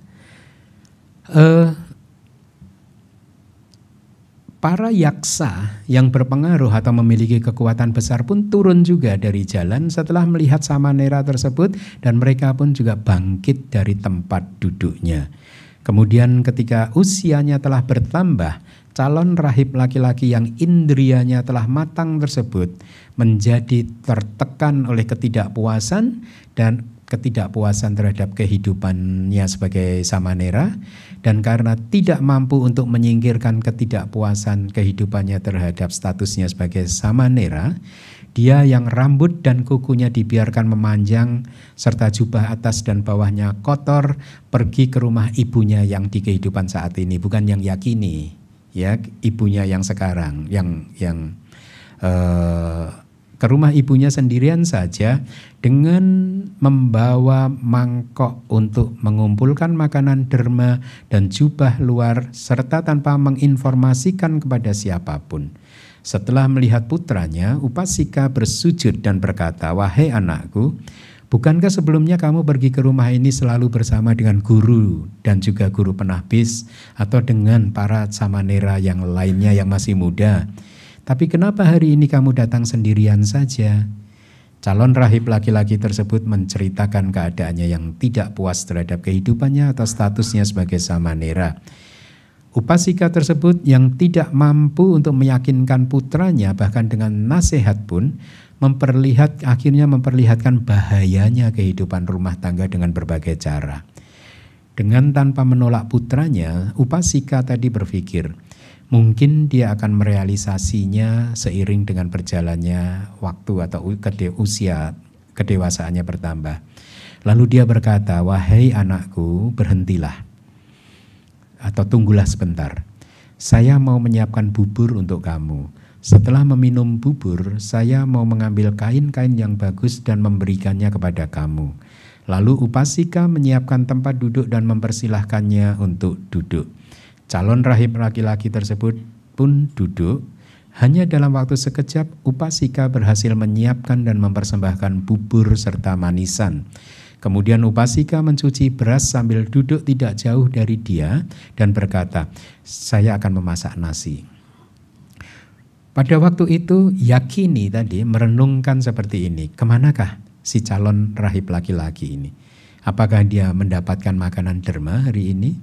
Para yaksa yang berpengaruh atau memiliki kekuatan besar pun turun juga dari jalan setelah melihat Samanera tersebut dan mereka pun juga bangkit dari tempat duduknya. Kemudian ketika usianya telah bertambah, calon rahib laki-laki yang indrianya telah matang tersebut menjadi tertekan oleh ketidakpuasan dan ketidakpuasan terhadap kehidupannya sebagai Samanera, dan karena tidak mampu untuk menyingkirkan ketidakpuasan kehidupannya terhadap statusnya sebagai Samanera, dia yang rambut dan kukunya dibiarkan memanjang serta jubah atas dan bawahnya kotor pergi ke rumah ibunya yang di kehidupan saat ini, bukan yang yakini, ya, ibunya yang sekarang, yang ke rumah ibunya sendirian saja dengan membawa mangkok untuk mengumpulkan makanan derma dan jubah luar serta tanpa menginformasikan kepada siapapun. Setelah melihat putranya, Upasika bersujud dan berkata, "Wahai anakku, bukankah sebelumnya kamu pergi ke rumah ini selalu bersama dengan guru dan juga guru penahbis atau dengan para samanera yang lainnya yang masih muda? Tapi kenapa hari ini kamu datang sendirian saja?" Calon rahib laki-laki tersebut menceritakan keadaannya yang tidak puas terhadap kehidupannya atau statusnya sebagai samanera. Upasika tersebut yang tidak mampu untuk meyakinkan putranya bahkan dengan nasihat pun akhirnya memperlihatkan bahayanya kehidupan rumah tangga dengan berbagai cara. Dengan tanpa menolak putranya, Upasika tadi berpikir, mungkin dia akan merealisasinya seiring dengan berjalannya waktu atau usia kedewasaannya bertambah. Lalu dia berkata, "Wahai anakku, berhentilah atau tunggulah sebentar. Saya mau menyiapkan bubur untuk kamu. Setelah meminum bubur, saya mau mengambil kain-kain yang bagus dan memberikannya kepada kamu." Lalu Upasika menyiapkan tempat duduk dan mempersilahkannya untuk duduk. Calon rahib laki-laki tersebut pun duduk. Hanya dalam waktu sekejap, Upasika berhasil menyiapkan dan mempersembahkan bubur serta manisan. Kemudian Upasika mencuci beras sambil duduk tidak jauh dari dia dan berkata, "Saya akan memasak nasi." Pada waktu itu Yakini tadi merenungkan seperti ini, kemanakah si calon rahib laki-laki ini? Apakah dia mendapatkan makanan derma hari ini?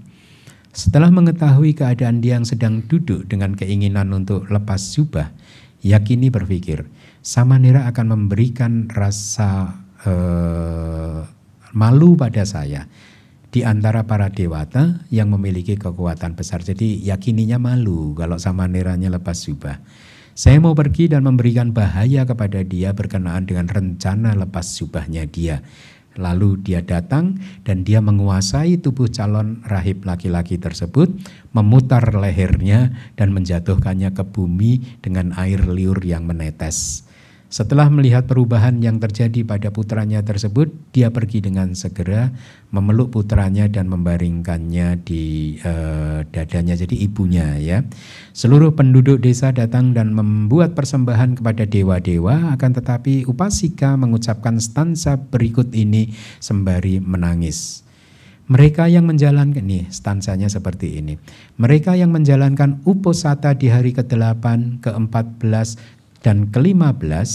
Setelah mengetahui keadaan dia yang sedang duduk dengan keinginan untuk lepas jubah, Yakini berpikir, samanera akan memberikan rasa malu pada saya di antara para dewata yang memiliki kekuatan besar. Jadi Yakininya malu kalau samaneranya lepas jubah. Saya mau pergi dan memberikan bahaya kepada dia berkenaan dengan rencana lepas jubahnya dia. Lalu dia datang dan dia menguasai tubuh calon rahib laki-laki tersebut, memutar lehernya dan menjatuhkannya ke bumi dengan air liur yang menetes. Setelah melihat perubahan yang terjadi pada putranya tersebut, dia pergi dengan segera memeluk putranya dan membaringkannya di dadanya, jadi ibunya ya. Seluruh penduduk desa datang dan membuat persembahan kepada dewa-dewa, akan tetapi Upasika mengucapkan stanza berikut ini sembari menangis. Mereka yang menjalankan, nih stansanya seperti ini. Mereka yang menjalankan uposata di hari ke-8, ke-14, dan ke-15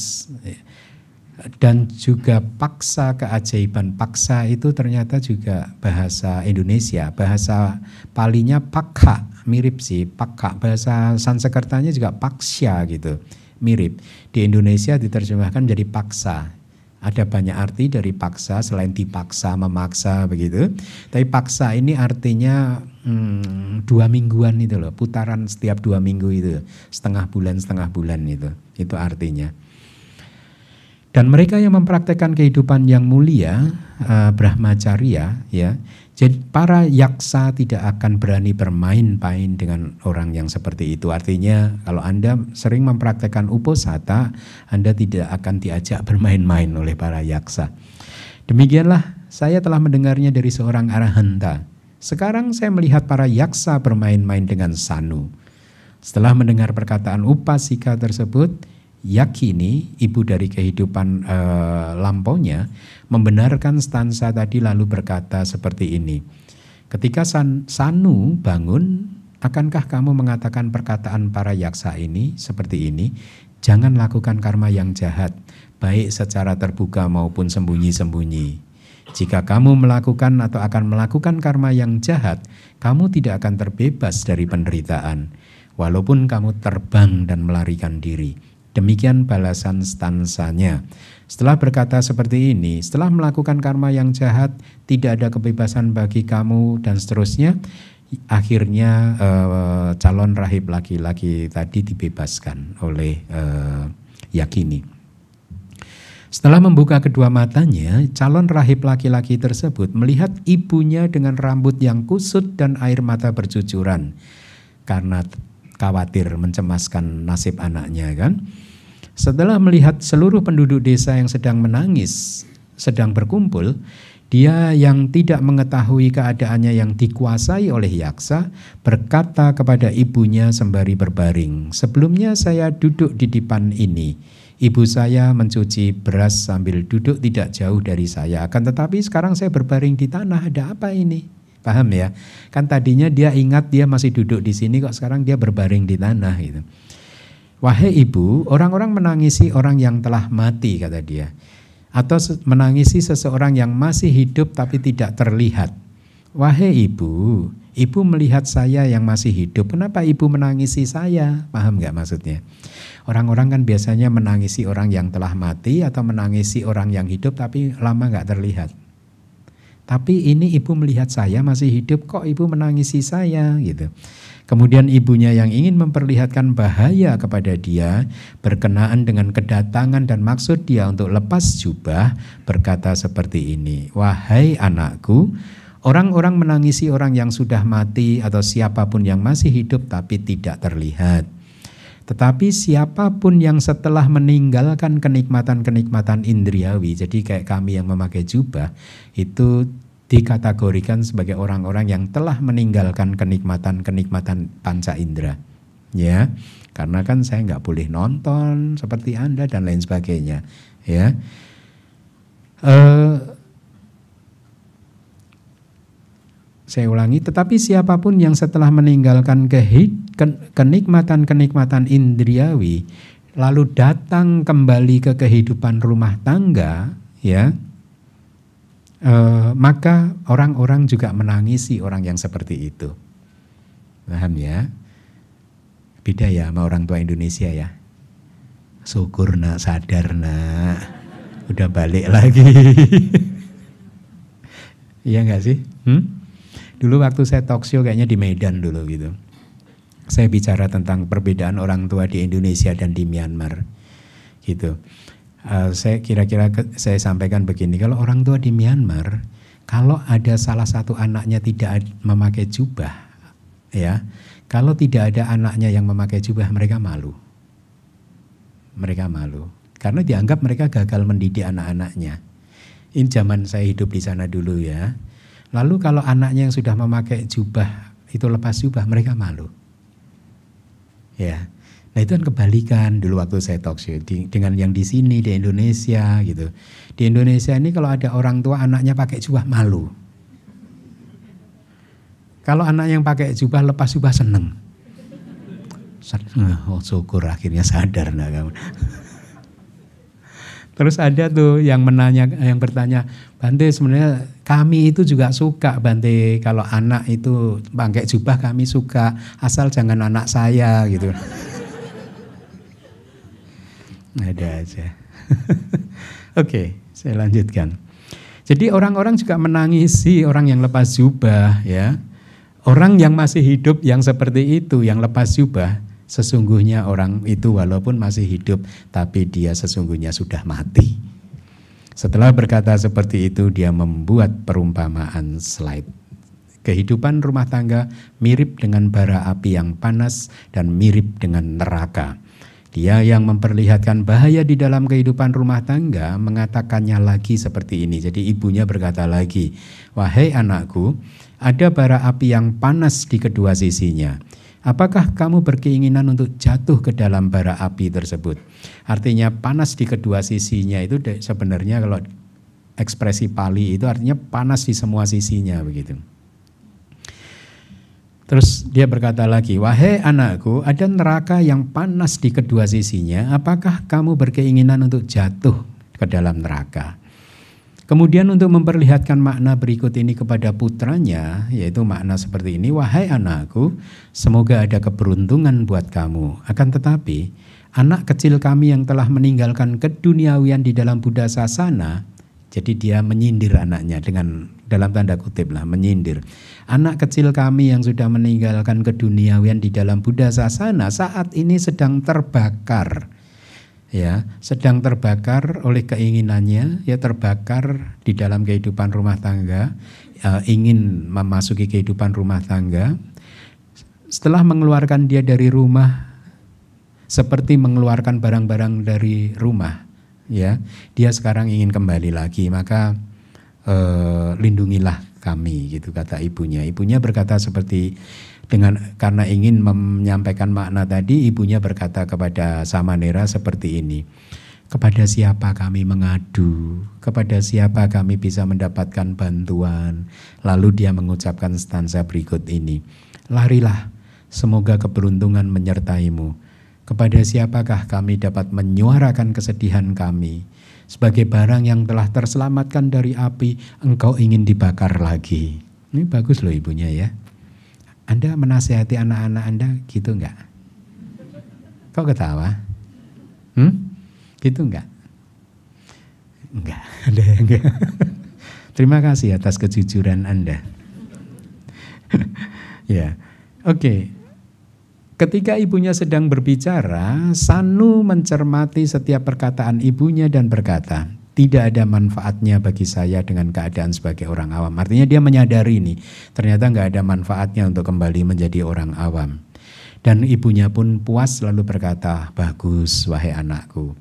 dan juga paksa keajaiban. Paksa itu ternyata juga bahasa Indonesia, bahasa Palinya pakha, mirip sih pakha, bahasa Sanskertanya juga paksya gitu, mirip. Di Indonesia diterjemahkan jadi paksa. Ada banyak arti dari paksa selain dipaksa, memaksa begitu. Tapi paksa ini artinya 2 mingguan itu loh, putaran setiap 2 minggu itu, setengah bulan itu artinya. Dan mereka yang mempraktekkan kehidupan yang mulia, Brahmacharya ya. Jadi para yaksa tidak akan berani bermain-main dengan orang yang seperti itu. Artinya kalau Anda sering mempraktekkan uposata, Anda tidak akan diajak bermain-main oleh para yaksa. Demikianlah saya telah mendengarnya dari seorang arahanta. Sekarang saya melihat para yaksa bermain-main dengan Sanu. Setelah mendengar perkataan Upasika tersebut, Yakini, ibu dari kehidupan lampaunya, membenarkan stansa tadi lalu berkata seperti ini. Ketika Sanu bangun, akankah kamu mengatakan perkataan para yaksa ini seperti ini? Jangan lakukan karma yang jahat, baik secara terbuka maupun sembunyi-sembunyi. Jika kamu melakukan atau akan melakukan karma yang jahat, kamu tidak akan terbebas dari penderitaan, walaupun kamu terbang dan melarikan diri. Demikian balasan stansanya. Setelah berkata seperti ini, setelah melakukan karma yang jahat, tidak ada kebebasan bagi kamu dan seterusnya. Akhirnya calon rahib laki-laki tadi dibebaskan oleh Yakini. Setelah membuka kedua matanya, calon rahib laki-laki tersebut melihat ibunya dengan rambut yang kusut dan air mata bercucuran karena khawatir mencemaskan nasib anaknya kan. Setelah melihat seluruh penduduk desa yang sedang menangis, sedang berkumpul, dia yang tidak mengetahui keadaannya yang dikuasai oleh yaksa berkata kepada ibunya sembari berbaring, "Sebelumnya saya duduk di dipan ini. Ibu saya mencuci beras sambil duduk tidak jauh dari saya. Akan tetapi sekarang saya berbaring di tanah, ada apa ini?" Paham ya? Kan tadinya dia ingat dia masih duduk di sini, kok sekarang dia berbaring di tanah gitu. "Wahai ibu, orang-orang menangisi orang yang telah mati," kata dia. Atau menangisi seseorang yang masih hidup tapi tidak terlihat. "Wahai ibu, ibu melihat saya yang masih hidup, kenapa ibu menangisi saya?" Paham nggak maksudnya? Orang-orang kan biasanya menangisi orang yang telah mati atau menangisi orang yang hidup tapi lama nggak terlihat. Tapi ini ibu melihat saya masih hidup, kok ibu menangisi saya gitu. Kemudian ibunya yang ingin memperlihatkan bahaya kepada dia berkenaan dengan kedatangan dan maksud dia untuk lepas jubah berkata seperti ini, "Wahai anakku, orang-orang menangisi orang yang sudah mati atau siapapun yang masih hidup tapi tidak terlihat. Tetapi siapapun yang setelah meninggalkan kenikmatan-kenikmatan indriawi," jadi kayak kami yang memakai jubah, itu dikategorikan sebagai orang-orang yang telah meninggalkan kenikmatan-kenikmatan panca indera. Ya, karena kan saya nggak boleh nonton seperti Anda dan lain sebagainya. Ya, saya ulangi, tetapi siapapun yang setelah meninggalkan kenikmatan-kenikmatan indriawi lalu datang kembali ke kehidupan rumah tangga, ya, maka orang-orang juga menangisi orang yang seperti itu. Paham ya? Beda ya sama orang tua Indonesia ya. Syukur nak, sadar nak, udah balik lagi. Iya gak sih? Dulu waktu saya talk show kayaknya di Medan dulu gitu, saya bicara tentang perbedaan orang tua di Indonesia dan di Myanmar gitu. Saya kira-kira saya sampaikan begini, kalau orang tua di Myanmar, kalau ada salah satu anaknya tidak memakai jubah, ya, kalau tidak ada anaknya yang memakai jubah, mereka malu. Mereka malu karena dianggap mereka gagal mendidik anak-anaknya. Ini zaman saya hidup di sana dulu ya. Lalu kalau anaknya yang sudah memakai jubah itu lepas jubah, mereka malu. Ya. Nah itu kan kebalikan dulu waktu saya talk show dengan yang di sini di Indonesia gitu. Di Indonesia ini kalau ada orang tua anaknya pakai jubah malu. Kalau anak yang pakai jubah lepas jubah seneng. Oh syukur akhirnya sadar nah kamu. Terus ada tuh yang bertanya, "Bante, sebenarnya kami itu juga suka Bante, kalau anak itu pakai jubah kami suka, asal jangan anak saya," gitu. Ada aja. Oke, saya lanjutkan. Jadi orang-orang juga menangisi orang yang lepas jubah, ya. Orang yang masih hidup yang seperti itu, yang lepas jubah, sesungguhnya orang itu walaupun masih hidup, tapi dia sesungguhnya sudah mati. Setelah berkata seperti itu, dia membuat perumpamaan slide. Kehidupan rumah tangga mirip dengan bara api yang panas dan mirip dengan neraka. Dia yang memperlihatkan bahaya di dalam kehidupan rumah tangga mengatakannya lagi seperti ini. Jadi ibunya berkata lagi, "Wahai anakku, ada bara api yang panas di kedua sisinya. Apakah kamu berkeinginan untuk jatuh ke dalam bara api tersebut?" Artinya panas di kedua sisinya itu sebenarnya kalau ekspresi Pali itu artinya panas di semua sisinya begitu. Terus dia berkata lagi, "Wahai anakku, ada neraka yang panas di kedua sisinya. Apakah kamu berkeinginan untuk jatuh ke dalam neraka?" Kemudian untuk memperlihatkan makna berikut ini kepada putranya, yaitu makna seperti ini, "Wahai anakku, semoga ada keberuntungan buat kamu. Akan tetapi, anak kecil kami yang telah meninggalkan keduniawian di dalam Buddha Sasana," jadi dia menyindir anaknya dengan dalam tanda kutip lah, menyindir. "Anak kecil kami yang sudah meninggalkan keduniawian di dalam Buddha Sasana saat ini sedang terbakar." Ya, sedang terbakar oleh keinginannya, ya terbakar di dalam kehidupan rumah tangga, ingin memasuki kehidupan rumah tangga. Setelah mengeluarkan dia dari rumah, seperti mengeluarkan barang-barang dari rumah, ya. Dia sekarang ingin kembali lagi, maka lindungilah kami, gitu kata ibunya. Ibunya berkata seperti karena ingin menyampaikan makna tadi, ibunya berkata kepada Samanera seperti ini. Kepada siapa kami mengadu? Kepada siapa kami bisa mendapatkan bantuan? Lalu dia mengucapkan stanza berikut ini. Larilah, semoga keberuntungan menyertaimu. Kepada siapakah kami dapat menyuarakan kesedihan kami? Sebagai barang yang telah terselamatkan dari api, engkau ingin dibakar lagi. Ini bagus loh ibunya ya. Anda menasihati anak-anak Anda gitu enggak? Kok ketawa? Gitu enggak? Enggak, ada yang enggak. Terima kasih atas kejujuran Anda. Ya, oke. Ketika ibunya sedang berbicara, Sanu mencermati setiap perkataan ibunya dan berkata, tidak ada manfaatnya bagi saya dengan keadaan sebagai orang awam. Artinya dia menyadari nih, ternyata nggak ada manfaatnya untuk kembali menjadi orang awam. Dan ibunya pun puas lalu berkata, bagus wahai anakku.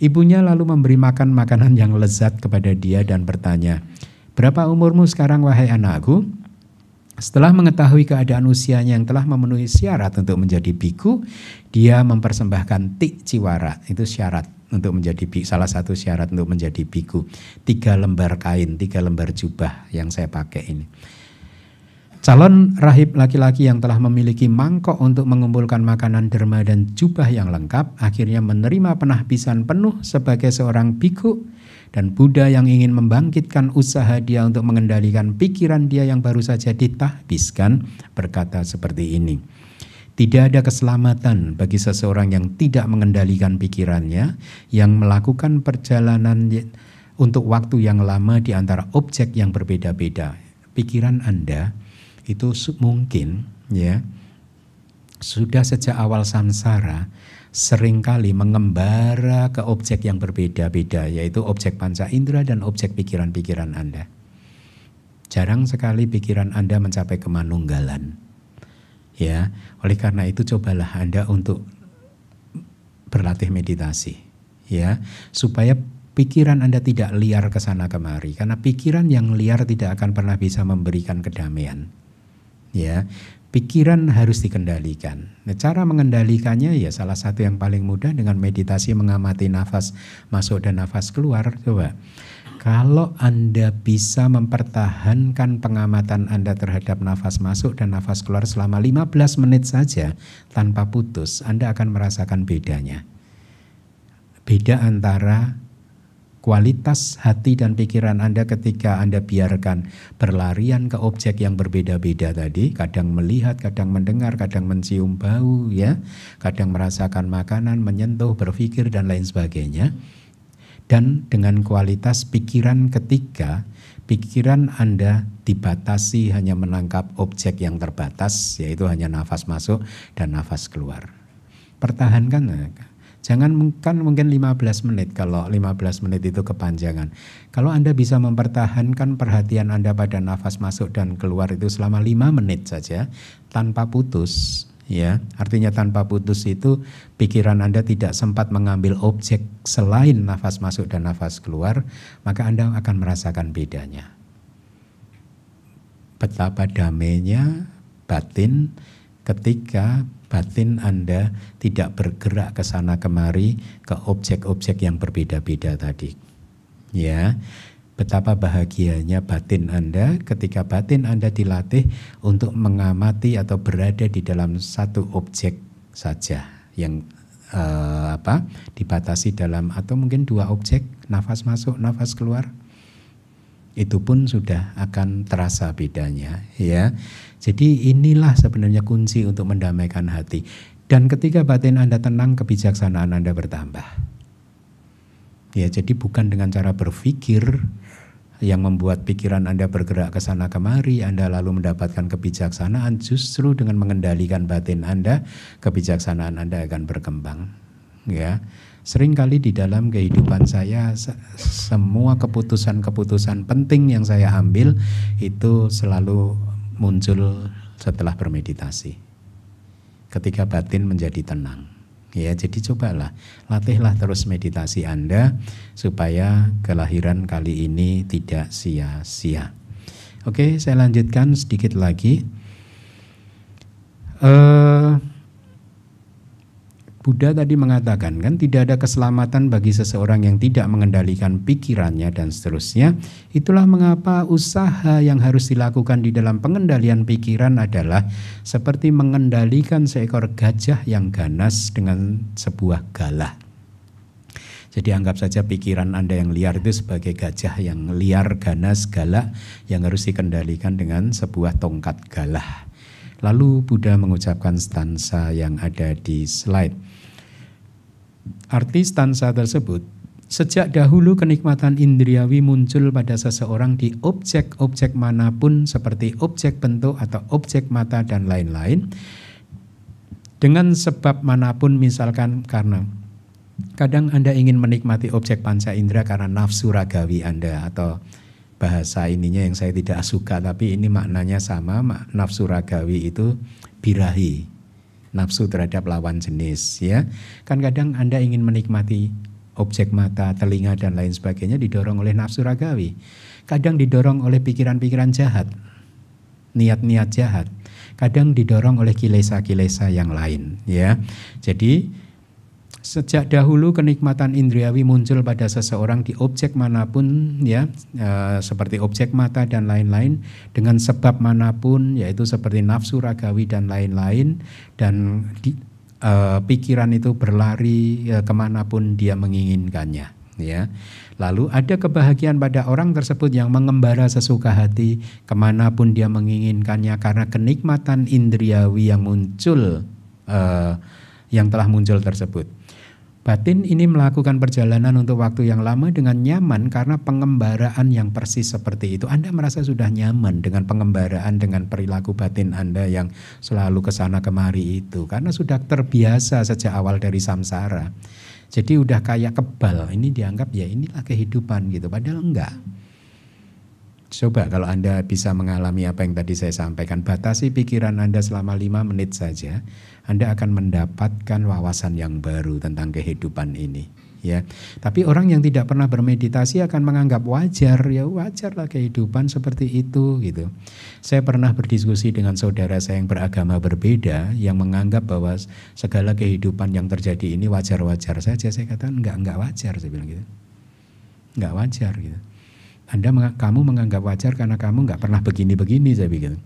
Ibunya lalu memberi makan makanan yang lezat kepada dia dan bertanya, berapa umurmu sekarang wahai anakku? Setelah mengetahui keadaan usianya yang telah memenuhi syarat untuk menjadi biku, dia mempersembahkan tik ciwara, itu syarat untuk menjadi biku, salah satu syarat untuk menjadi biku. 3 lembar kain, 3 lembar jubah yang saya pakai ini. Calon rahib laki-laki yang telah memiliki mangkok untuk mengumpulkan makanan derma dan jubah yang lengkap, akhirnya menerima penahbisan penuh sebagai seorang biku. Dan Buddha yang ingin membangkitkan usaha dia untuk mengendalikan pikiran dia yang baru saja ditahbiskan berkata seperti ini. Tidak ada keselamatan bagi seseorang yang tidak mengendalikan pikirannya, yang melakukan perjalanan untuk waktu yang lama di antara objek yang berbeda-beda. Pikiran Anda itu mungkin ya sudah sejak awal samsara seringkali mengembara ke objek yang berbeda-beda, yaitu objek panca indera dan objek pikiran-pikiran Anda. Jarang sekali pikiran Anda mencapai kemanunggalan. Ya, oleh karena itu cobalah Anda untuk berlatih meditasi, ya, supaya pikiran Anda tidak liar ke sana kemari, karena pikiran yang liar tidak akan pernah bisa memberikan kedamaian. Ya, pikiran harus dikendalikan. Nah, cara mengendalikannya ya salah satu yang paling mudah dengan meditasi mengamati nafas masuk dan nafas keluar. Coba, kalau Anda bisa mempertahankan pengamatan Anda terhadap nafas masuk dan nafas keluar selama 15 menit saja tanpa putus, Anda akan merasakan bedanya. Beda antara kualitas hati dan pikiran Anda ketika Anda biarkan berlarian ke objek yang berbeda-beda tadi, kadang melihat, kadang mendengar, kadang mencium bau, ya, kadang merasakan makanan, menyentuh, berpikir dan lain sebagainya. Dan dengan kualitas pikiran ketika pikiran Anda dibatasi hanya menangkap objek yang terbatas, yaitu hanya nafas masuk dan nafas keluar. Pertahankan. Jangan mungkin 15 menit, kalau 15 menit itu kepanjangan. Kalau Anda bisa mempertahankan perhatian Anda pada nafas masuk dan keluar itu selama 5 menit saja tanpa putus, ya. Artinya tanpa putus itu pikiran Anda tidak sempat mengambil objek selain nafas masuk dan nafas keluar, maka Anda akan merasakan bedanya. Betapa damainya batin ketika batin Anda tidak bergerak ke sana kemari ke objek-objek yang berbeda-beda tadi. Ya, betapa bahagianya batin Anda ketika batin Anda dilatih untuk mengamati atau berada di dalam satu objek saja yang dibatasi dalam atau mungkin 2 objek, nafas masuk, nafas keluar. Itu pun sudah akan terasa bedanya, ya. Jadi inilah sebenarnya kunci untuk mendamaikan hati. Dan ketika batin Anda tenang, kebijaksanaan Anda bertambah. Ya, jadi bukan dengan cara berpikir yang membuat pikiran Anda bergerak ke sana kemari, Anda lalu mendapatkan kebijaksanaan. Justru dengan mengendalikan batin Anda, kebijaksanaan Anda akan berkembang. Ya. Seringkali di dalam kehidupan saya, semua keputusan-keputusan penting yang saya ambil itu selalu muncul setelah bermeditasi. Ketika batin menjadi tenang, Ya, jadi cobalah, latihlah terus meditasi Anda supaya kelahiran kali ini tidak sia-sia. Oke, saya lanjutkan sedikit lagi. Buddha tadi mengatakan kan tidak ada keselamatan bagi seseorang yang tidak mengendalikan pikirannya dan seterusnya. Itulah mengapa usaha yang harus dilakukan di dalam pengendalian pikiran adalah seperti mengendalikan seekor gajah yang ganas dengan sebuah galah. Jadi anggap saja pikiran Anda yang liar itu sebagai gajah yang liar, ganas, galak yang harus dikendalikan dengan sebuah tongkat galah. Lalu Buddha mengucapkan stansa yang ada di slide. Arti stansa tersebut, sejak dahulu kenikmatan indriawi muncul pada seseorang di objek-objek manapun seperti objek bentuk atau objek mata dan lain-lain. Dengan sebab manapun, misalkan karena kadang Anda ingin menikmati objek panca indera karena nafsu ragawi Anda, atau bahasa ininya yang saya tidak suka tapi ini maknanya sama, nafsu ragawi itu birahi, nafsu terhadap lawan jenis, ya. Kan kadang Anda ingin menikmati objek mata, telinga dan lain sebagainya didorong oleh nafsu ragawi. Kadang didorong oleh pikiran-pikiran jahat, niat-niat jahat. Kadang didorong oleh kilesa-kilesa yang lain, ya. Jadi sejak dahulu kenikmatan indriawi muncul pada seseorang di objek manapun, ya, seperti objek mata dan lain-lain, dengan sebab manapun, yaitu seperti nafsu ragawi dan lain-lain, dan pikiran itu berlari kemanapun dia menginginkannya, ya. Lalu ada kebahagiaan pada orang tersebut yang mengembara sesuka hati kemanapun dia menginginkannya karena kenikmatan indriawi yang muncul, yang telah muncul tersebut. Batin ini melakukan perjalanan untuk waktu yang lama dengan nyaman karena pengembaraan yang persis seperti itu. Anda merasa sudah nyaman dengan pengembaraan, dengan perilaku batin Anda yang selalu kesana kemari itu. Karena sudah terbiasa sejak awal dari samsara. Jadi udah kayak kebal, ini dianggap ya inilah kehidupan gitu. Padahal enggak. Coba kalau Anda bisa mengalami apa yang tadi saya sampaikan, batasi pikiran Anda selama 5 menit saja, Anda akan mendapatkan wawasan yang baru tentang kehidupan ini, ya. Tapi orang yang tidak pernah bermeditasi akan menganggap wajar, ya wajarlah kehidupan seperti itu gitu. Saya pernah berdiskusi dengan saudara saya yang beragama berbeda yang menganggap bahwa segala kehidupan yang terjadi ini wajar-wajar saja. Saya katakan enggak wajar, saya bilang gitu. Enggak wajar gitu. Kamu menganggap wajar karena kamu nggak pernah begini-begini, saya pikir.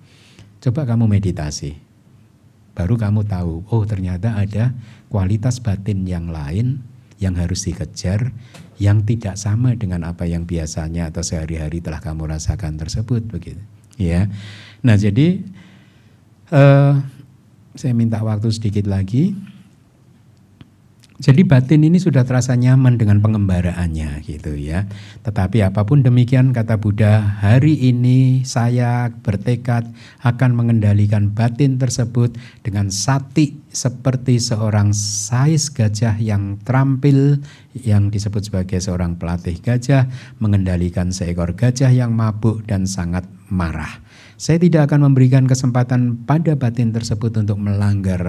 Coba kamu meditasi, baru kamu tahu, oh ternyata ada kualitas batin yang lain yang harus dikejar, yang tidak sama dengan apa yang biasanya atau sehari-hari telah kamu rasakan tersebut, begitu. Ya, nah jadi saya minta waktu sedikit lagi. Jadi batin ini sudah terasa nyaman dengan pengembaraannya gitu ya. Tetapi apapun demikian kata Buddha, hari ini saya bertekad akan mengendalikan batin tersebut dengan sati seperti seorang sais gajah yang terampil, yang disebut sebagai seorang pelatih gajah, mengendalikan seekor gajah yang mabuk dan sangat marah. Saya tidak akan memberikan kesempatan pada batin tersebut untuk melanggar.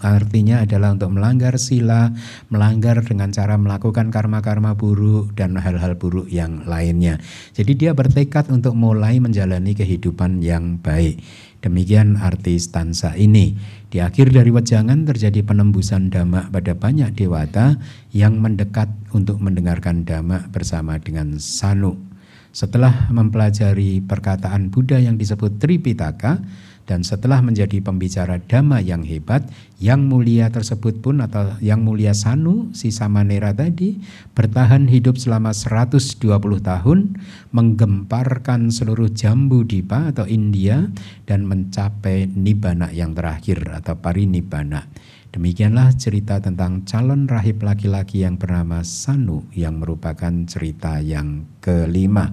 Artinya adalah untuk melanggar sila, melanggar dengan cara melakukan karma-karma buruk dan hal-hal buruk yang lainnya. Jadi dia bertekad untuk mulai menjalani kehidupan yang baik. Demikian arti stansa ini. Di akhir dari wejangan terjadi penembusan dhamma pada banyak dewata yang mendekat untuk mendengarkan dhamma bersama dengan Sanu. Setelah mempelajari perkataan Buddha yang disebut Tripitaka dan setelah menjadi pembicara dhamma yang hebat, yang mulia tersebut pun atau yang mulia Sanu, si Samanera tadi, bertahan hidup selama 120 tahun, menggemparkan seluruh Jambudipa atau India dan mencapai Nibbana yang terakhir atau Parinibbana. Demikianlah cerita tentang calon rahib laki-laki yang bernama Sanu yang merupakan cerita yang kelima.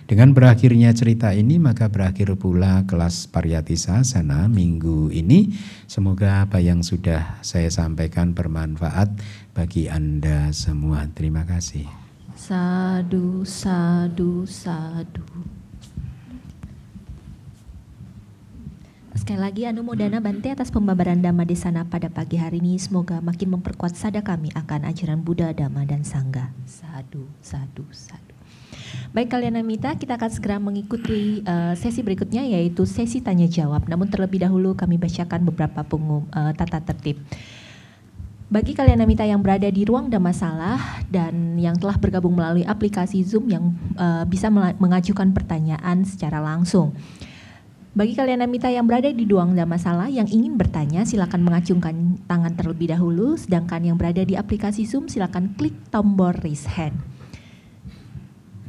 Dengan berakhirnya cerita ini maka berakhir pula kelas Pariyattisasana minggu ini. Semoga apa yang sudah saya sampaikan bermanfaat bagi Anda semua. Terima kasih. Sadu, sadu, sadu. Sekali lagi Anu Modana Bante atas pembabaran Dhamma Desana pada pagi hari ini. Semoga makin memperkuat sada kami akan ajaran Buddha, Dhamma, dan Sangha. Sadu, sadu, sadu. Baik kalian Amita, kita akan segera mengikuti sesi berikutnya yaitu sesi tanya jawab. Namun terlebih dahulu kami bacakan beberapa tata tertib. Bagi kalian Amita yang berada di ruang Dhammasalah dan yang telah bergabung melalui aplikasi Zoom yang bisa mengajukan pertanyaan secara langsung. Bagi kalian Amita yang berada di ruang Dhammasalah yang ingin bertanya, silakan mengacungkan tangan terlebih dahulu. Sedangkan yang berada di aplikasi Zoom, silakan klik tombol raise hand.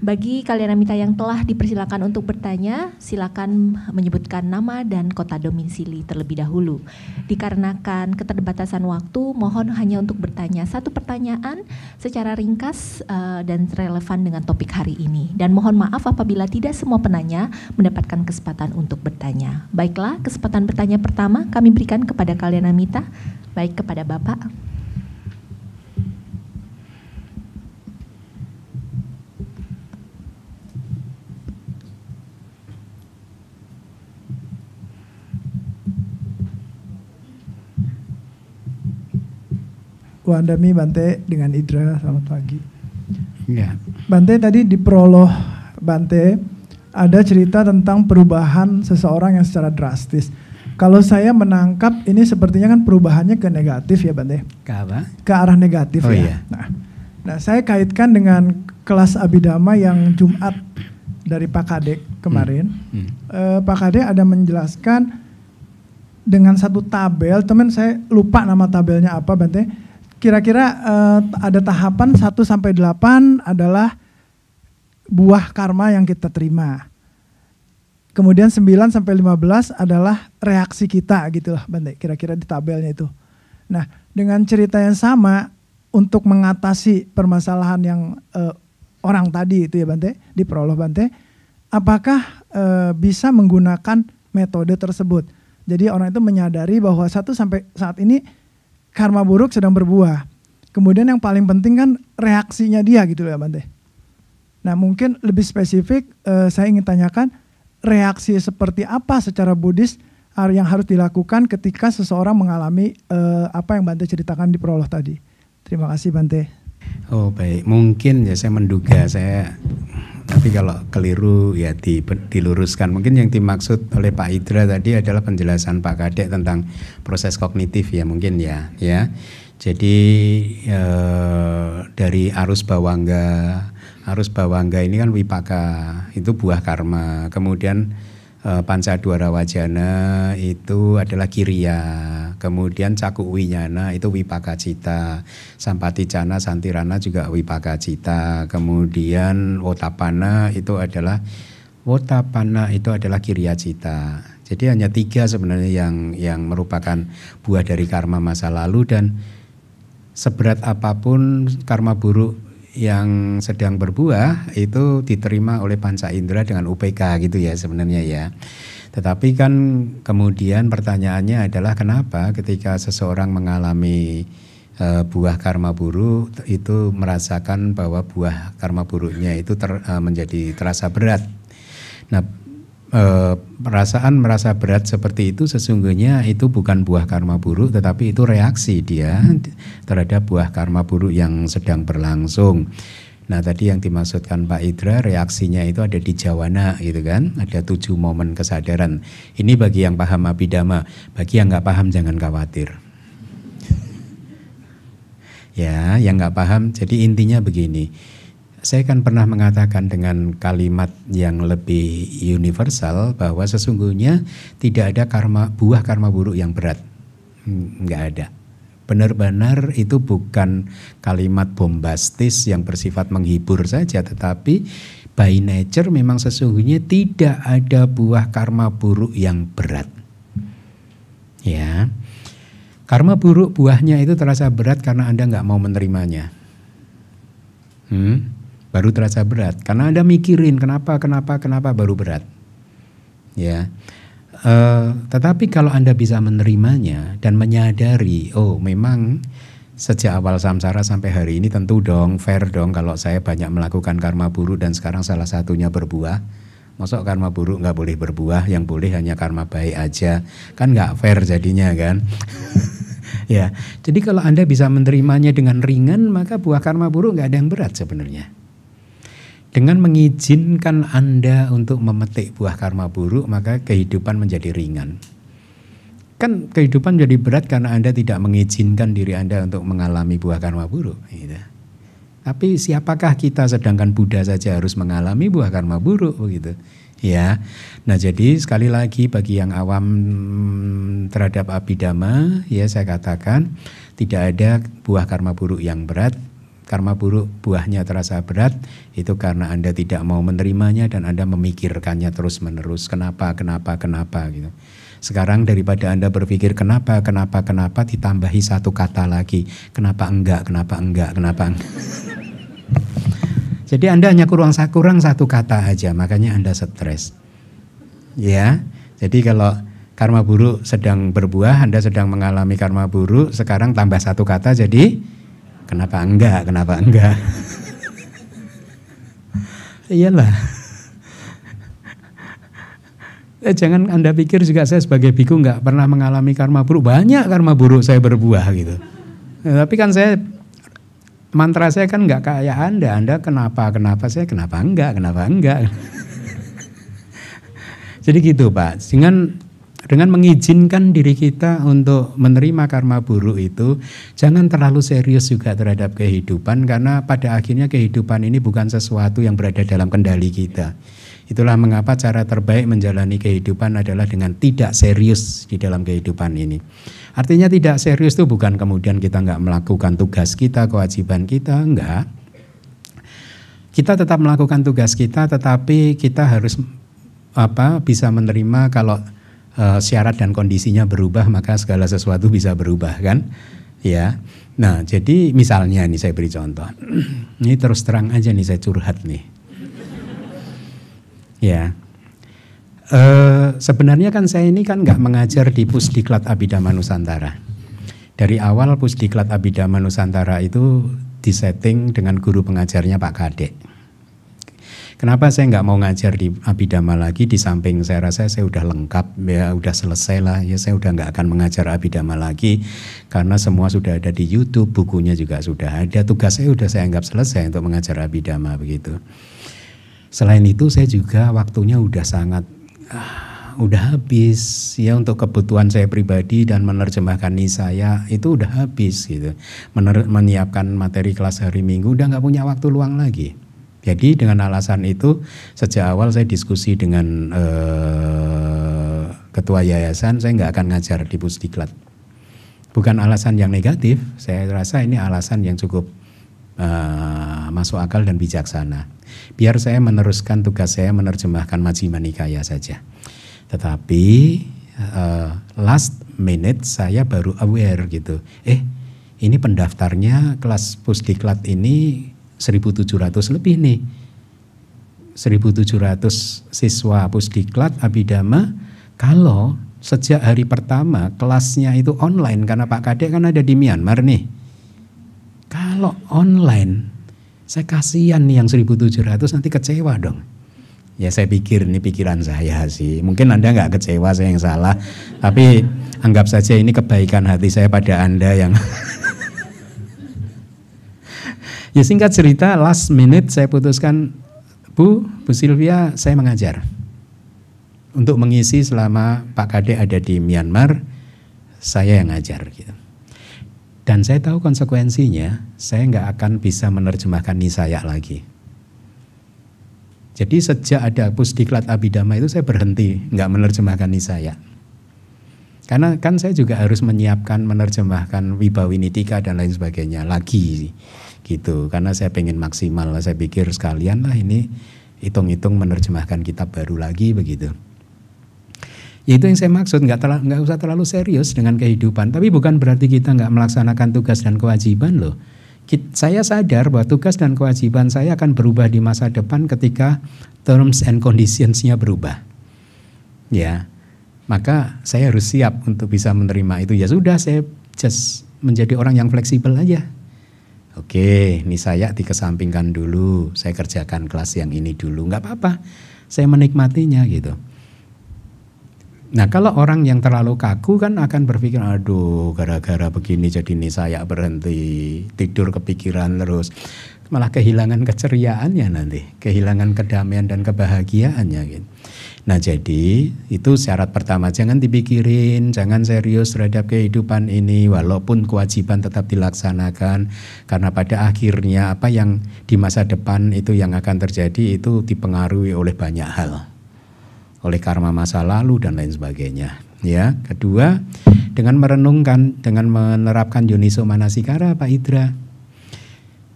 Bagi kalian Amita yang telah dipersilakan untuk bertanya, silakan menyebutkan nama dan kota domisili terlebih dahulu. Dikarenakan keterbatasan waktu, mohon hanya untuk bertanya satu pertanyaan secara ringkas dan relevan dengan topik hari ini. Dan mohon maaf apabila tidak semua penanya mendapatkan kesempatan untuk bertanya. Baiklah, kesempatan bertanya pertama kami berikan kepada kalian Amita, baik kepada Bapak. Wandami Bante dengan Idra, selamat pagi. Ya. Bante tadi di prolog Bante ada cerita tentang perubahan seseorang yang secara drastis. Kalau saya menangkap ini sepertinya kan perubahannya ke negatif ya Bante? Ke apa? Ke arah negatif Oh, ya. iya. Nah saya kaitkan dengan kelas Abhidhamma yang Jumat dari Pak Kadek kemarin. Pak Kadek ada menjelaskan dengan satu tabel, teman saya lupa nama tabelnya apa Bante. Kira-kira ada tahapan 1 sampai 8 adalah buah karma yang kita terima. Kemudian 9 sampai 15 adalah reaksi kita gitu lah Bante, kira-kira di tabelnya itu. Nah, dengan cerita yang sama untuk mengatasi permasalahan yang orang tadi itu ya Bante, di prolog Bante, apakah bisa menggunakan metode tersebut? Jadi orang itu menyadari bahwa 1 sampai saat ini karma buruk sedang berbuah. Kemudian yang paling penting kan reaksinya dia gitu ya Bante. Nah mungkin lebih spesifik saya ingin tanyakan reaksi seperti apa secara Buddhis yang harus dilakukan ketika seseorang mengalami apa yang Bante ceritakan di prolog tadi. Terima kasih Bante. Oh baik, mungkin ya saya menduga tapi kalau keliru ya diluruskan. Mungkin yang dimaksud oleh Pak Idra tadi adalah penjelasan Pak Kadek tentang proses kognitif ya mungkin ya. Jadi dari arus bawangga ini kan wipaka, itu buah karma. Kemudian panca dwara wajana itu adalah kiriya. Kemudian caku winyana itu wipaka cita. Sampaticana santirana juga wipaka cita. Kemudian wotapana itu adalah kiriya cita. Jadi hanya 3 sebenarnya yang merupakan buah dari karma masa lalu, dan seberat apapun karma buruk yang sedang berbuah itu diterima oleh panca indera dengan UPK gitu ya sebenarnya ya. Tetapi kan kemudian pertanyaannya adalah kenapa ketika seseorang mengalami buah karma buruk itu merasakan bahwa buah karma buruknya itu menjadi terasa berat. Nah, perasaan merasa berat seperti itu sesungguhnya itu bukan buah karma buruk, tetapi itu reaksi dia terhadap buah karma buruk yang sedang berlangsung. Nah tadi yang dimaksudkan Pak Idra, reaksinya itu ada di jawana gitu kan, ada 7 momen kesadaran. Ini bagi yang paham Abhidhamma, bagi yang nggak paham jangan khawatir. Ya, yang nggak paham, jadi intinya begini. Saya kan pernah mengatakan dengan kalimat yang lebih universal bahwa sesungguhnya tidak ada buah karma buruk yang berat, nggak ada. Benar-benar itu bukan kalimat bombastis yang bersifat menghibur saja, tetapi by nature memang sesungguhnya tidak ada buah karma buruk yang berat. Ya, karma buruk buahnya itu terasa berat karena Anda nggak mau menerimanya. Baru terasa berat. Karena Anda mikirin kenapa baru berat. Ya. Tetapi kalau Anda bisa menerimanya dan menyadari, oh memang sejak awal samsara sampai hari ini tentu dong, fair dong kalau saya banyak melakukan karma buruk dan sekarang salah satunya berbuah. Masa karma buruk nggak boleh berbuah, yang boleh hanya karma baik aja, kan nggak fair jadinya kan. Ya, jadi kalau Anda bisa menerimanya dengan ringan, maka buah karma buruk nggak ada yang berat sebenarnya. Dengan mengizinkan Anda untuk memetik buah karma buruk, maka kehidupan menjadi ringan. Kan kehidupan jadi berat karena Anda tidak mengizinkan diri Anda untuk mengalami buah karma buruk. Gitu. Tapi siapakah kita, sedangkan Buddha saja harus mengalami buah karma buruk begitu. Ya, nah jadi sekali lagi bagi yang awam terhadap Abhidhamma, ya saya katakan tidak ada buah karma buruk yang berat. Karma buruk buahnya terasa berat, itu karena Anda tidak mau menerimanya dan Anda memikirkannya terus menerus. Kenapa gitu. Sekarang daripada Anda berpikir kenapa, ditambahi satu kata lagi. Kenapa enggak. Jadi Anda hanya kurang satu kata aja, makanya Anda stres. Ya, jadi kalau karma buruk sedang berbuah, Anda sedang mengalami karma buruk, sekarang tambah satu kata jadi kenapa enggak. Iyalah. Jangan Anda pikir juga saya sebagai biku enggak pernah mengalami karma buruk. Banyak karma buruk saya berbuah gitu. Tapi kan saya mantra saya kan nggak kayak Anda kenapa saya kenapa enggak. Jadi gitu Pak, dengan mengizinkan diri kita untuk menerima karma buruk itu, jangan terlalu serius juga terhadap kehidupan, karena pada akhirnya kehidupan ini bukan sesuatu yang berada dalam kendali kita. Itulah mengapa cara terbaik menjalani kehidupan adalah dengan tidak serius di dalam kehidupan ini. Artinya tidak serius itu bukan kemudian kita nggak melakukan tugas kita, kewajiban kita, enggak. Kita tetap melakukan tugas kita, tetapi kita harus bisa menerima kalau syarat dan kondisinya berubah, maka segala sesuatu bisa berubah kan? Ya. Nah, jadi misalnya nih saya beri contoh. Ini terus terang aja nih saya curhat nih. Ya. Sebenarnya kan saya ini kan nggak mengajar di Pusdiklat Abhidhamma Nusantara. Dari awal Pusdiklat Abhidhamma Nusantara itu disetting dengan guru pengajarnya Pak Kadek. Kenapa saya nggak mau ngajar di Abhidhamma lagi, di samping saya rasa saya udah lengkap, ya udah selesai lah, ya saya udah nggak akan mengajar Abhidhamma lagi karena semua sudah ada di YouTube, bukunya juga sudah ada, tugas saya udah saya anggap selesai untuk mengajar Abhidhamma begitu. Selain itu saya juga waktunya udah sangat udah habis ya untuk kebutuhan saya pribadi dan menerjemahkan saya itu udah habis gitu. Menyiapkan materi kelas hari Minggu udah nggak punya waktu luang lagi. Jadi dengan alasan itu sejak awal saya diskusi dengan ketua yayasan, saya nggak akan ngajar di Pusdiklat. Bukan alasan yang negatif, saya rasa ini alasan yang cukup masuk akal dan bijaksana. Biar saya meneruskan tugas saya menerjemahkan Majjhima Nikaya saja. Tetapi last minute saya baru aware gitu. Ini pendaftarnya kelas Pusdiklat ini 1.700 lebih nih. 1.700 siswa Pusdiklat Abhidhamma. Kalau sejak hari pertama kelasnya itu online karena Pak Kadek kan ada di Myanmar nih. Kalau online, saya kasihan nih yang 1.700 nanti kecewa dong. Ya saya pikir ini pikiran saya sih. Mungkin Anda nggak kecewa, saya yang salah. Tapi anggap saja ini kebaikan hati saya pada Anda yang ya singkat cerita, last minute saya putuskan, Bu Sylvia, saya mengajar. Untuk mengisi selama Pak Kadek ada di Myanmar, saya yang ngajar gitu. Dan saya tahu konsekuensinya, saya nggak akan bisa menerjemahkan Nisaya lagi. Jadi sejak ada Pusdiklat Abhidhamma itu saya berhenti nggak menerjemahkan Nisaya. Karena kan saya juga harus menyiapkan menerjemahkan Wibawinitika dan lain sebagainya lagi gitu. Karena saya pengen maksimal, saya pikir sekalian lah ini hitung-hitung menerjemahkan kitab baru lagi begitu. Ya itu yang saya maksud, nggak usah terlalu serius dengan kehidupan. Tapi bukan berarti kita nggak melaksanakan tugas dan kewajiban loh. Saya sadar bahwa tugas dan kewajiban saya akan berubah di masa depan ketika terms and conditionsnya berubah. Ya, maka saya harus siap untuk bisa menerima itu. Ya sudah, saya just menjadi orang yang fleksibel aja. Oke, ini saya dikesampingkan dulu, saya kerjakan kelas yang ini dulu, nggak apa-apa. saya menikmatinya gitu. Nah kalau orang yang terlalu kaku kan akan berpikir, aduh gara-gara begini jadi nih saya berhenti, tidur kepikiran terus, malah kehilangan keceriaannya nanti, kehilangan kedamaian dan kebahagiaannya gitu. Nah jadi itu syarat pertama, jangan dipikirin, jangan serius terhadap kehidupan ini walaupun kewajiban tetap dilaksanakan, karena pada akhirnya apa yang di masa depan itu yang akan terjadi itu dipengaruhi oleh banyak hal, oleh karma masa lalu dan lain sebagainya. Ya, kedua, dengan merenungkan, dengan menerapkan Yoniso Manasikara, Pak Idra.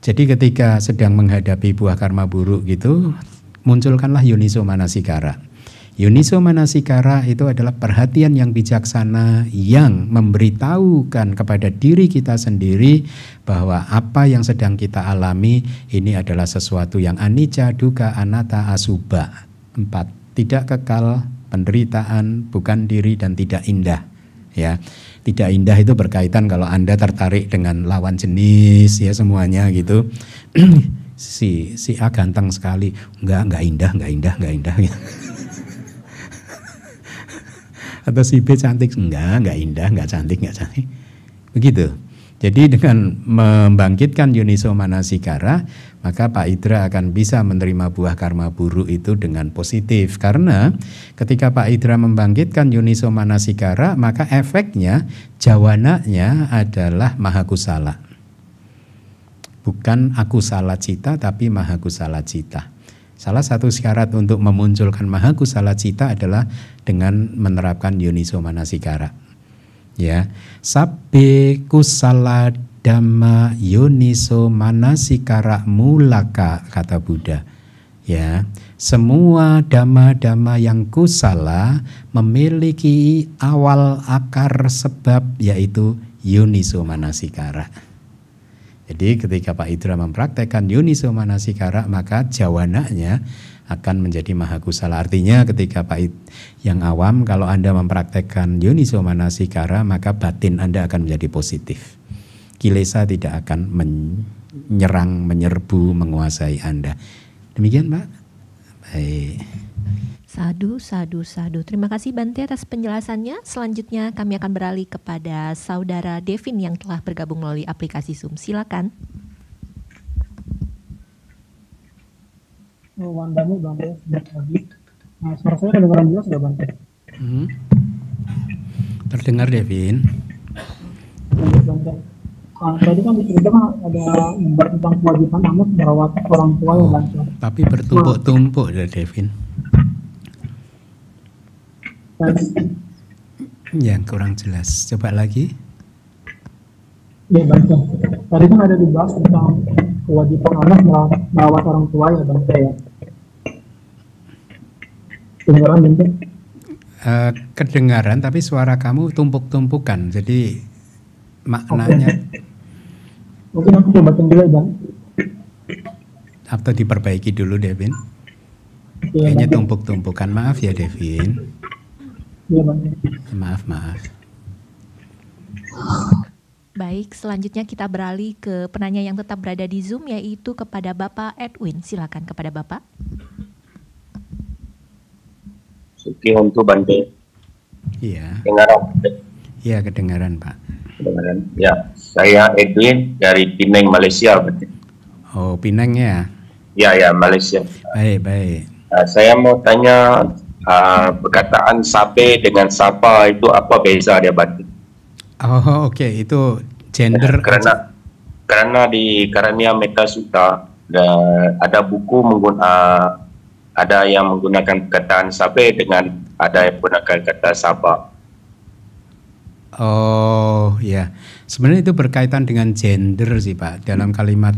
Jadi ketika sedang menghadapi buah karma buruk gitu, munculkanlah Yoniso Manasikara. Yoniso Manasikara itu adalah perhatian yang bijaksana yang memberitahukan kepada diri kita sendiri bahwa apa yang sedang kita alami ini adalah sesuatu yang anicca, dukkha, anatta, asubha. 4. Tidak kekal, penderitaan, bukan diri, dan tidak indah. Ya, tidak indah itu berkaitan kalau Anda tertarik dengan lawan jenis, ya semuanya gitu. si A ganteng sekali, enggak indah. Atau si B cantik, enggak indah, enggak cantik. Begitu. Jadi dengan membangkitkan Yoniso Manasikara, maka Pak Idra akan bisa menerima buah karma buruk itu dengan positif. Karena ketika Pak Idra membangkitkan Yoniso Manasikara, maka efeknya, jawananya adalah mahakusala. Bukan akusala cita, tapi mahakusala cita. Salah satu syarat untuk memunculkan mahakusala cita adalah dengan menerapkan Yoniso Manasikara. Ya, sabbe kusala dhamma yoniso manasikara mulaka, kata Buddha. Ya, semua dhamma-dhamma yang kusala memiliki awal akar sebab, yaitu Yoniso Manasikara. Jadi ketika Pak Idra mempraktekkan Yoniso Manasikara, maka jawananya akan menjadi mahakusala. Artinya ketika Pak yang awam, kalau Anda mempraktekkan Yoniso Manasikara, maka batin Anda akan menjadi positif. Kilesa tidak akan menyerang, menyerbu, menguasai Anda. Demikian Pak. Baik. Sadu. Terima kasih Bante atas penjelasannya. Selanjutnya kami akan beralih kepada Saudara Devin yang telah bergabung melalui aplikasi Zoom. Silakan. Wandami Bante, sejak pagi. Suara saya kedengaran jelas nggak Bante? Terdengar Devin. Bante. Tadi kan diceritakan ada tentang kewajiban anak merawat orang tua ya Bante. Tapi bertumpuk-tumpuk ya Devin. Yang kurang jelas. Coba lagi. Iya Bante. Tadi kan ada dibahas tentang kewajiban anak merawat orang tua ya Bante ya. Kedengaran Bante? Kedengaran, tapi suara kamu tumpuk-tumpukan. Jadi maknanya. Mungkin aku coba delay Bang. Atau diperbaiki dulu Devin. Ya, kayaknya tumpuk-tumpukan. Maaf ya Devin. Iya Bante. Maaf. Baik, selanjutnya kita beralih ke penanya yang tetap berada di Zoom, yaitu kepada Bapak Edwin. Silakan kepada Bapak. Oke, untuk Bante. Iya. Kedengaran? Iya, kedengaran Pak. Kedengaran. Ya, saya Edwin dari Penang, Malaysia. Bante. Oh, Penang ya? Ya, Malaysia. Baik. Saya mau tanya, perkataan sabe dengan sapa itu apa beza dia Bante? Oh, oke. Itu gender. Karena di Karania Metta Sutta ada buku ada yang menggunakan perkataan sabe dengan ada yang menggunakan kata sapa. Oh ya, sebenarnya itu berkaitan dengan gender sih Pak. Dalam kalimat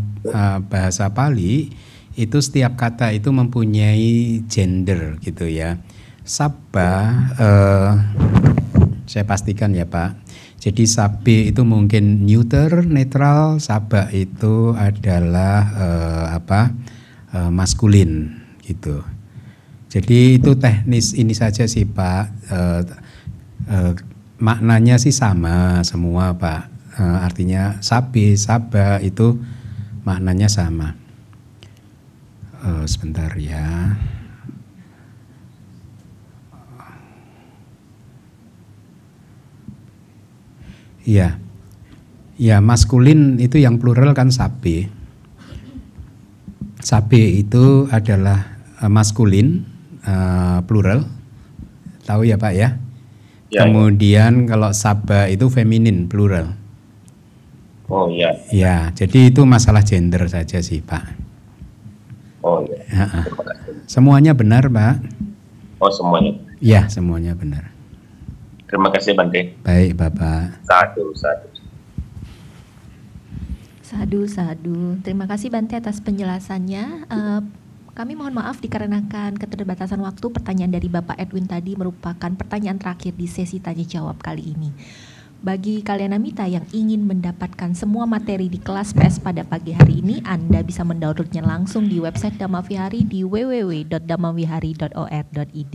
bahasa Pali itu setiap kata itu mempunyai gender gitu ya. Sabba, saya pastikan ya Pak. Jadi sabe itu mungkin neuter, netral. Sabba itu adalah maskulin gitu. Jadi itu teknis ini saja sih Pak. Maknanya sih sama semua Pak. Artinya sabe, sabba itu maknanya sama. Sebentar ya. Iya. Ya, maskulin itu yang plural kan sabe. Sabe itu adalah maskulin plural. Tahu ya Pak ya? Ya, Kemudian kalau saba itu feminin plural. oh ya, Ya, jadi itu masalah gender saja sih Pak. oh ya. Ya, Terima kasih. semuanya benar Pak? Oh semuanya. Ya, semuanya benar. Terima kasih Bante. Baik Bapak. Satu. Sadu. Terima kasih Bante atas penjelasannya. Kami mohon maaf dikarenakan keterbatasan waktu. Pertanyaan dari Bapak Edwin tadi merupakan pertanyaan terakhir di sesi tanya jawab kali ini. Bagi kalian Amita yang ingin mendapatkan semua materi di kelas PS pada pagi hari ini, Anda bisa mendownloadnya langsung di website Dhamma Vihari di www.dhammavihari.or.id.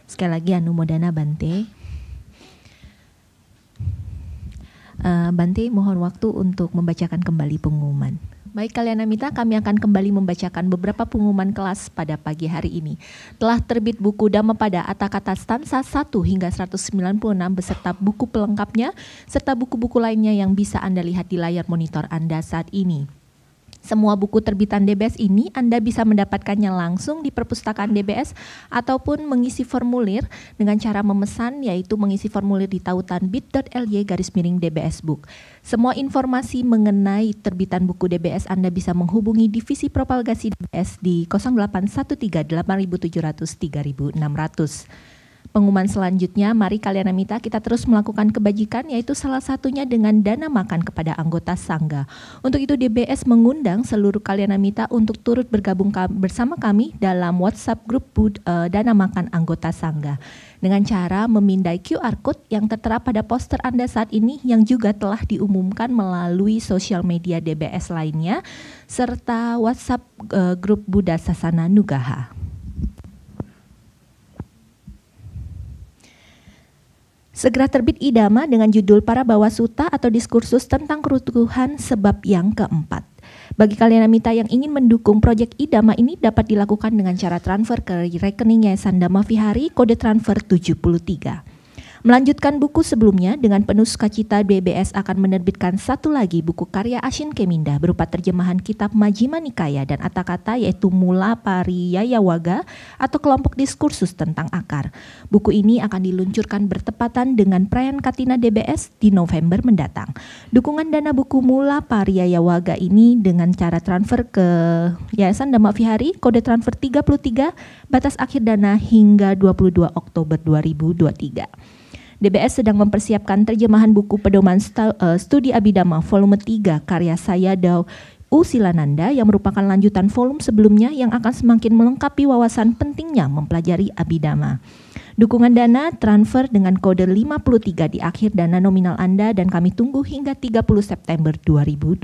Sekali lagi Anumodana Bante. Bante mohon waktu untuk membacakan kembali pengumuman. Baik kalian Amita, kami akan kembali membacakan beberapa pengumuman kelas pada pagi hari ini. Telah terbit buku Dhammapada Atthakatha stansa 1 hingga 196 beserta buku pelengkapnya, serta buku-buku lainnya yang bisa Anda lihat di layar monitor Anda saat ini. Semua buku terbitan DBS ini Anda bisa mendapatkannya langsung di perpustakaan DBS ataupun mengisi formulir dengan cara memesan, yaitu mengisi formulir di tautan bit.ly/DBS Book. Semua informasi mengenai terbitan buku DBS Anda bisa menghubungi Divisi Propagasi DBS di 0813 8700 3600. Pengumuman selanjutnya, mari kalian Amita kita terus melakukan kebajikan, yaitu salah satunya dengan dana makan kepada anggota Sangga. Untuk itu DBS mengundang seluruh kalian Amita untuk turut bergabung bersama kami dalam WhatsApp grup dana makan anggota Sangga. Dengan cara memindai QR Code yang tertera pada poster Anda saat ini yang juga telah diumumkan melalui sosial media DBS lainnya, serta WhatsApp grup Buddha Sasana Nugaha. Segera terbit Idama dengan judul Para Bawa Sutta atau diskursus tentang kerutuhan sebab yang keempat. Bagi kalian Amita yang ingin mendukung proyek Idama ini dapat dilakukan dengan cara transfer ke rekening Yayasan Dhamma Vihari kode transfer 73. Melanjutkan buku sebelumnya, dengan penuh sukacita DBS akan menerbitkan satu lagi buku karya Ashin Keminda berupa terjemahan kitab Majjhima Nikaya dan Atthakatha, yaitu Mula Pariyayawaga atau kelompok diskursus tentang akar. Buku ini akan diluncurkan bertepatan dengan perayaan Katina DBS di November mendatang. Dukungan dana buku Mula Pariyayawaga ini dengan cara transfer ke Yayasan Dhamma Vihari kode transfer 33, batas akhir dana hingga 22 Oktober 2023. DBS sedang mempersiapkan terjemahan buku Pedoman Studi Abhidhamma volume 3 karya Sayadaw U. Silananda yang merupakan lanjutan volume sebelumnya yang akan semakin melengkapi wawasan pentingnya mempelajari Abhidhamma. Dukungan dana transfer dengan kode 53 di akhir dana nominal Anda dan kami tunggu hingga 30 September 2023.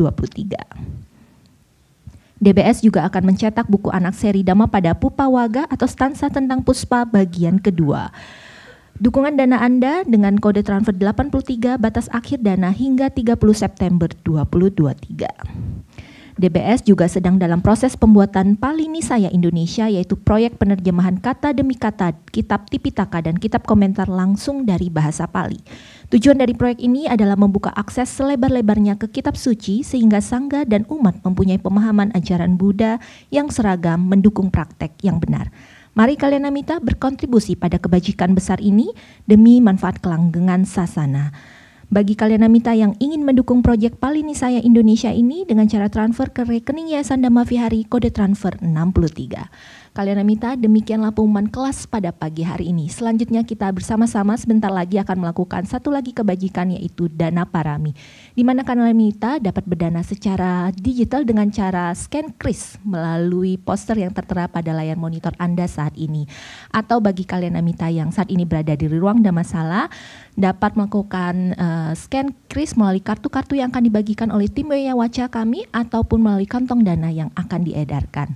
DBS juga akan mencetak buku anak seri Dhammapada Pupawaga atau stansa tentang Puspa bagian kedua. Dukungan dana Anda dengan kode transfer 83, batas akhir dana hingga 30 September 2023. DBS juga sedang dalam proses pembuatan Palinisaya Indonesia, yaitu proyek penerjemahan kata demi kata kitab Tipitaka dan kitab komentar langsung dari bahasa Pali. Tujuan dari proyek ini adalah membuka akses selebar-lebarnya ke kitab suci sehingga Sangga dan umat mempunyai pemahaman ajaran Buddha yang seragam mendukung praktek yang benar. Mari kalian Amita berkontribusi pada kebajikan besar ini demi manfaat kelanggengan sasana. Bagi kalian Amita yang ingin mendukung proyek Palinisaya Indonesia ini dengan cara transfer ke rekening Yayasan Dhamma Vihari kode transfer 63. Kalian Amita, demikianlah pengumuman kelas pada pagi hari ini. Selanjutnya kita bersama-sama sebentar lagi akan melakukan satu lagi kebajikan, yaitu dana parami, di mana kalian Amita dapat berdana secara digital dengan cara scan kris melalui poster yang tertera pada layar monitor Anda saat ini. Atau bagi kalian Amita yang saat ini berada di ruang Dhammasala, dapat melakukan scan kris melalui kartu-kartu yang akan dibagikan oleh tim Weya Waca kami ataupun melalui kantong dana yang akan diedarkan.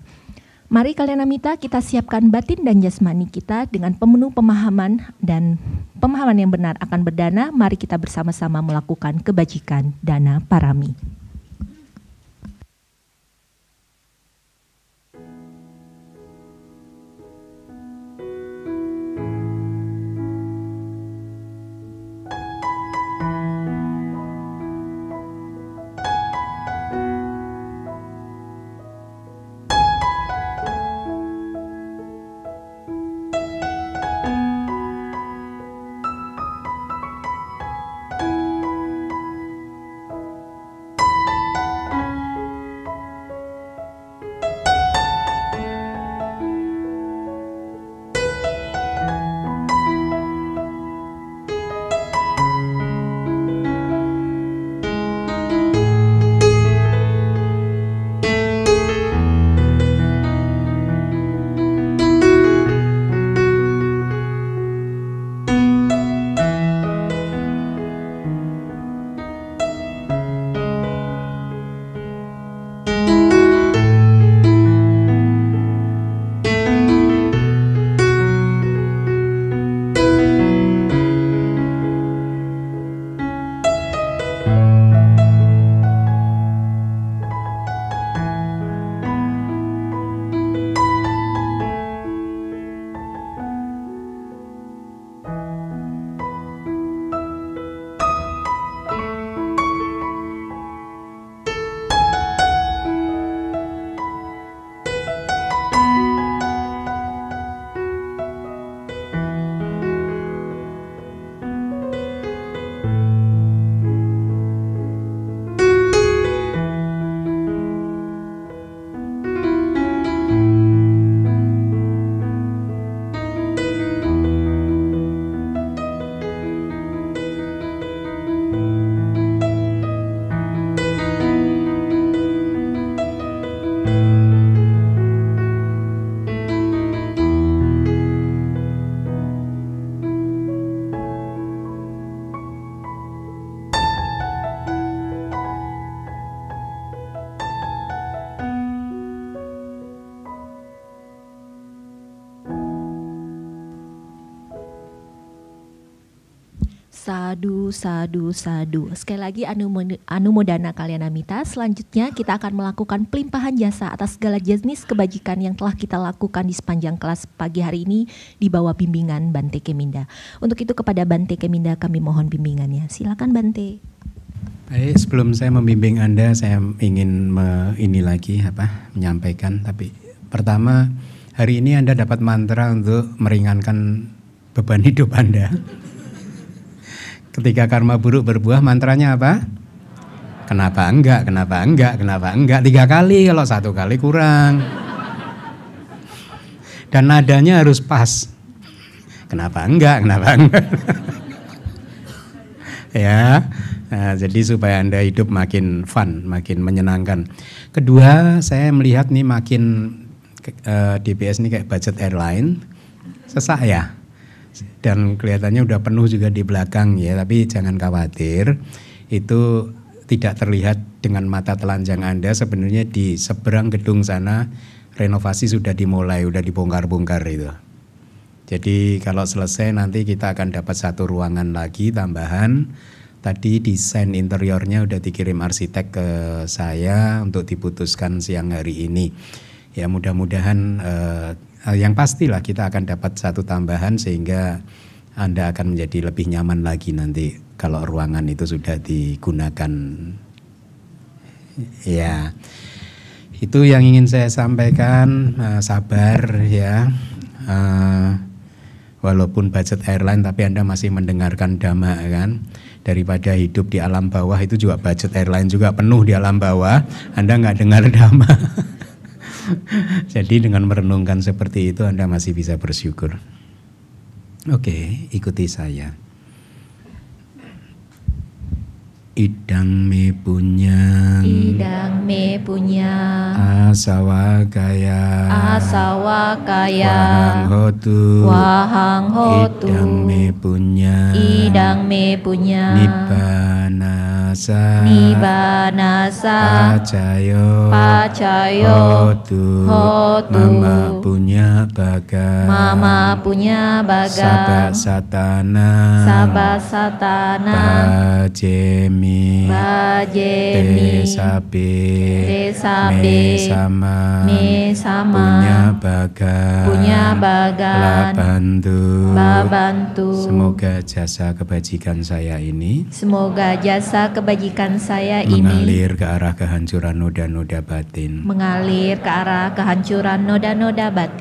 Mari kalian Amita kita siapkan batin dan jasmani kita dengan penuh pemahaman dan pemahaman yang benar akan berdana. Mari kita bersama-sama melakukan kebajikan dana parami. Sadu, sadu, sadu. Sekali lagi anumodana Kalyanamita. Selanjutnya kita akan melakukan pelimpahan jasa atas segala jenis kebajikan yang telah kita lakukan di sepanjang kelas pagi hari ini di bawah bimbingan Bante Keminda. Untuk itu kepada Bante Keminda kami mohon bimbingannya. Silakan Bante. Baik, sebelum saya membimbing Anda, saya ingin menyampaikan. Tapi pertama, hari ini Anda dapat mantra untuk meringankan beban hidup Anda. Ketika karma buruk berbuah, mantranya apa? Kenapa enggak, kenapa enggak, kenapa enggak. 3 kali, kalau 1 kali kurang. Dan nadanya harus pas. Kenapa enggak, kenapa enggak. Ya, nah, jadi supaya Anda hidup makin fun, makin menyenangkan. Kedua, saya melihat nih makin DBS ini kayak budget airline. Sesak ya. Dan kelihatannya udah penuh juga di belakang ya, tapi jangan khawatir, itu tidak terlihat dengan mata telanjang Anda. Sebenarnya di seberang gedung sana renovasi sudah dimulai, udah dibongkar-bongkar itu. Jadi kalau selesai nanti kita akan dapat 1 ruangan lagi tambahan. Tadi desain interiornya udah dikirim arsitek ke saya untuk diputuskan siang hari ini. Ya mudah-mudahan yang pastilah kita akan dapat 1 tambahan sehingga Anda akan menjadi lebih nyaman lagi nanti kalau ruangan itu sudah digunakan. Ya, itu yang ingin saya sampaikan. Sabar ya, walaupun budget airline tapi Anda masih mendengarkan dhamma kan. Daripada hidup di alam bawah, itu juga budget airline juga penuh di alam bawah, Anda nggak dengar dhamma. Jadi dengan merenungkan seperti itu Anda masih bisa bersyukur. Oke, ikuti saya. Idang me punya, Idang me punya, asawa kaya, wahang hotu, idang me punya, Idang me punya, nibbanasa, pacayo, hotu, mama punya baga, sabak satana, bajemi, desabe, me sama, punya bagan, labantu. Semoga jasa kebajikan saya ini mengalir ke arah kehancuran noda-noda batin.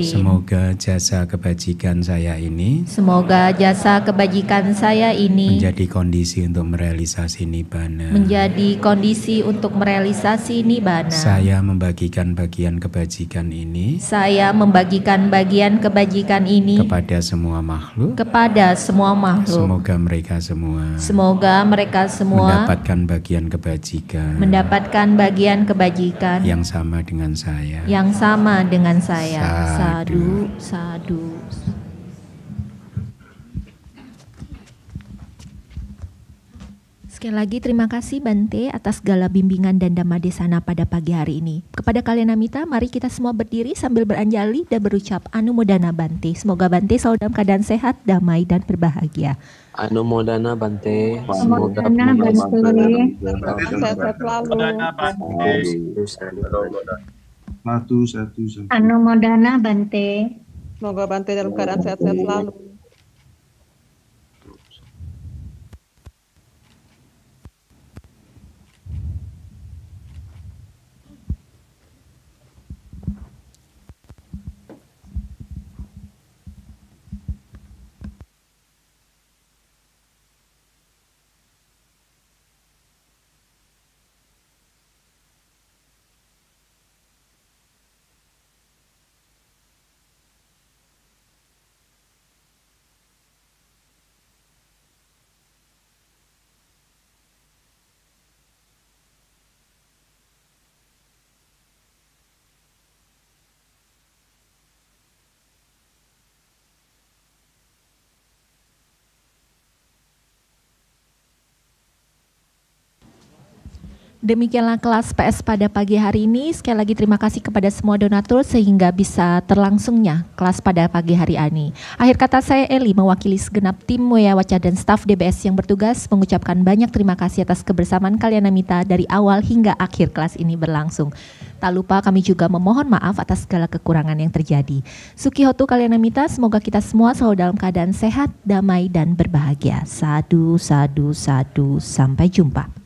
Semoga jasa kebajikan saya ini menjadi kondisi untuk merealisasi nibbana. Saya membagikan bagian kebajikan ini kepada semua makhluk. Semoga mereka semua mendapatkan bagian kebajikan yang sama dengan saya. Sadu, sadu. Sekali lagi terima kasih Bante atas segala bimbingan dan dhamma desana pada pagi hari ini. Kepada Kalyanamita, mari kita semua berdiri sambil beranjali dan berucap Anumodana Bante. Semoga Bante selalu dalam keadaan sehat, damai, dan berbahagia. Anumodana Bante. Semoga Bante. sehat selalu. Anumodana Bante. Semoga Bante dalam keadaan sehat-sehat selalu. Demikianlah kelas PS pada pagi hari ini. Sekali lagi terima kasih kepada semua donatur sehingga bisa terlangsungnya kelas pada pagi hari ini. Akhir kata saya Eli mewakili segenap tim Muya Waca dan staf DBS yang bertugas mengucapkan banyak terima kasih atas kebersamaan kalian Namita dari awal hingga akhir kelas ini berlangsung. Tak lupa kami juga memohon maaf atas segala kekurangan yang terjadi. Sukihotu kalian Namita, semoga kita semua selalu dalam keadaan sehat, damai dan berbahagia. Sadu, sadu, sadu. Sampai jumpa.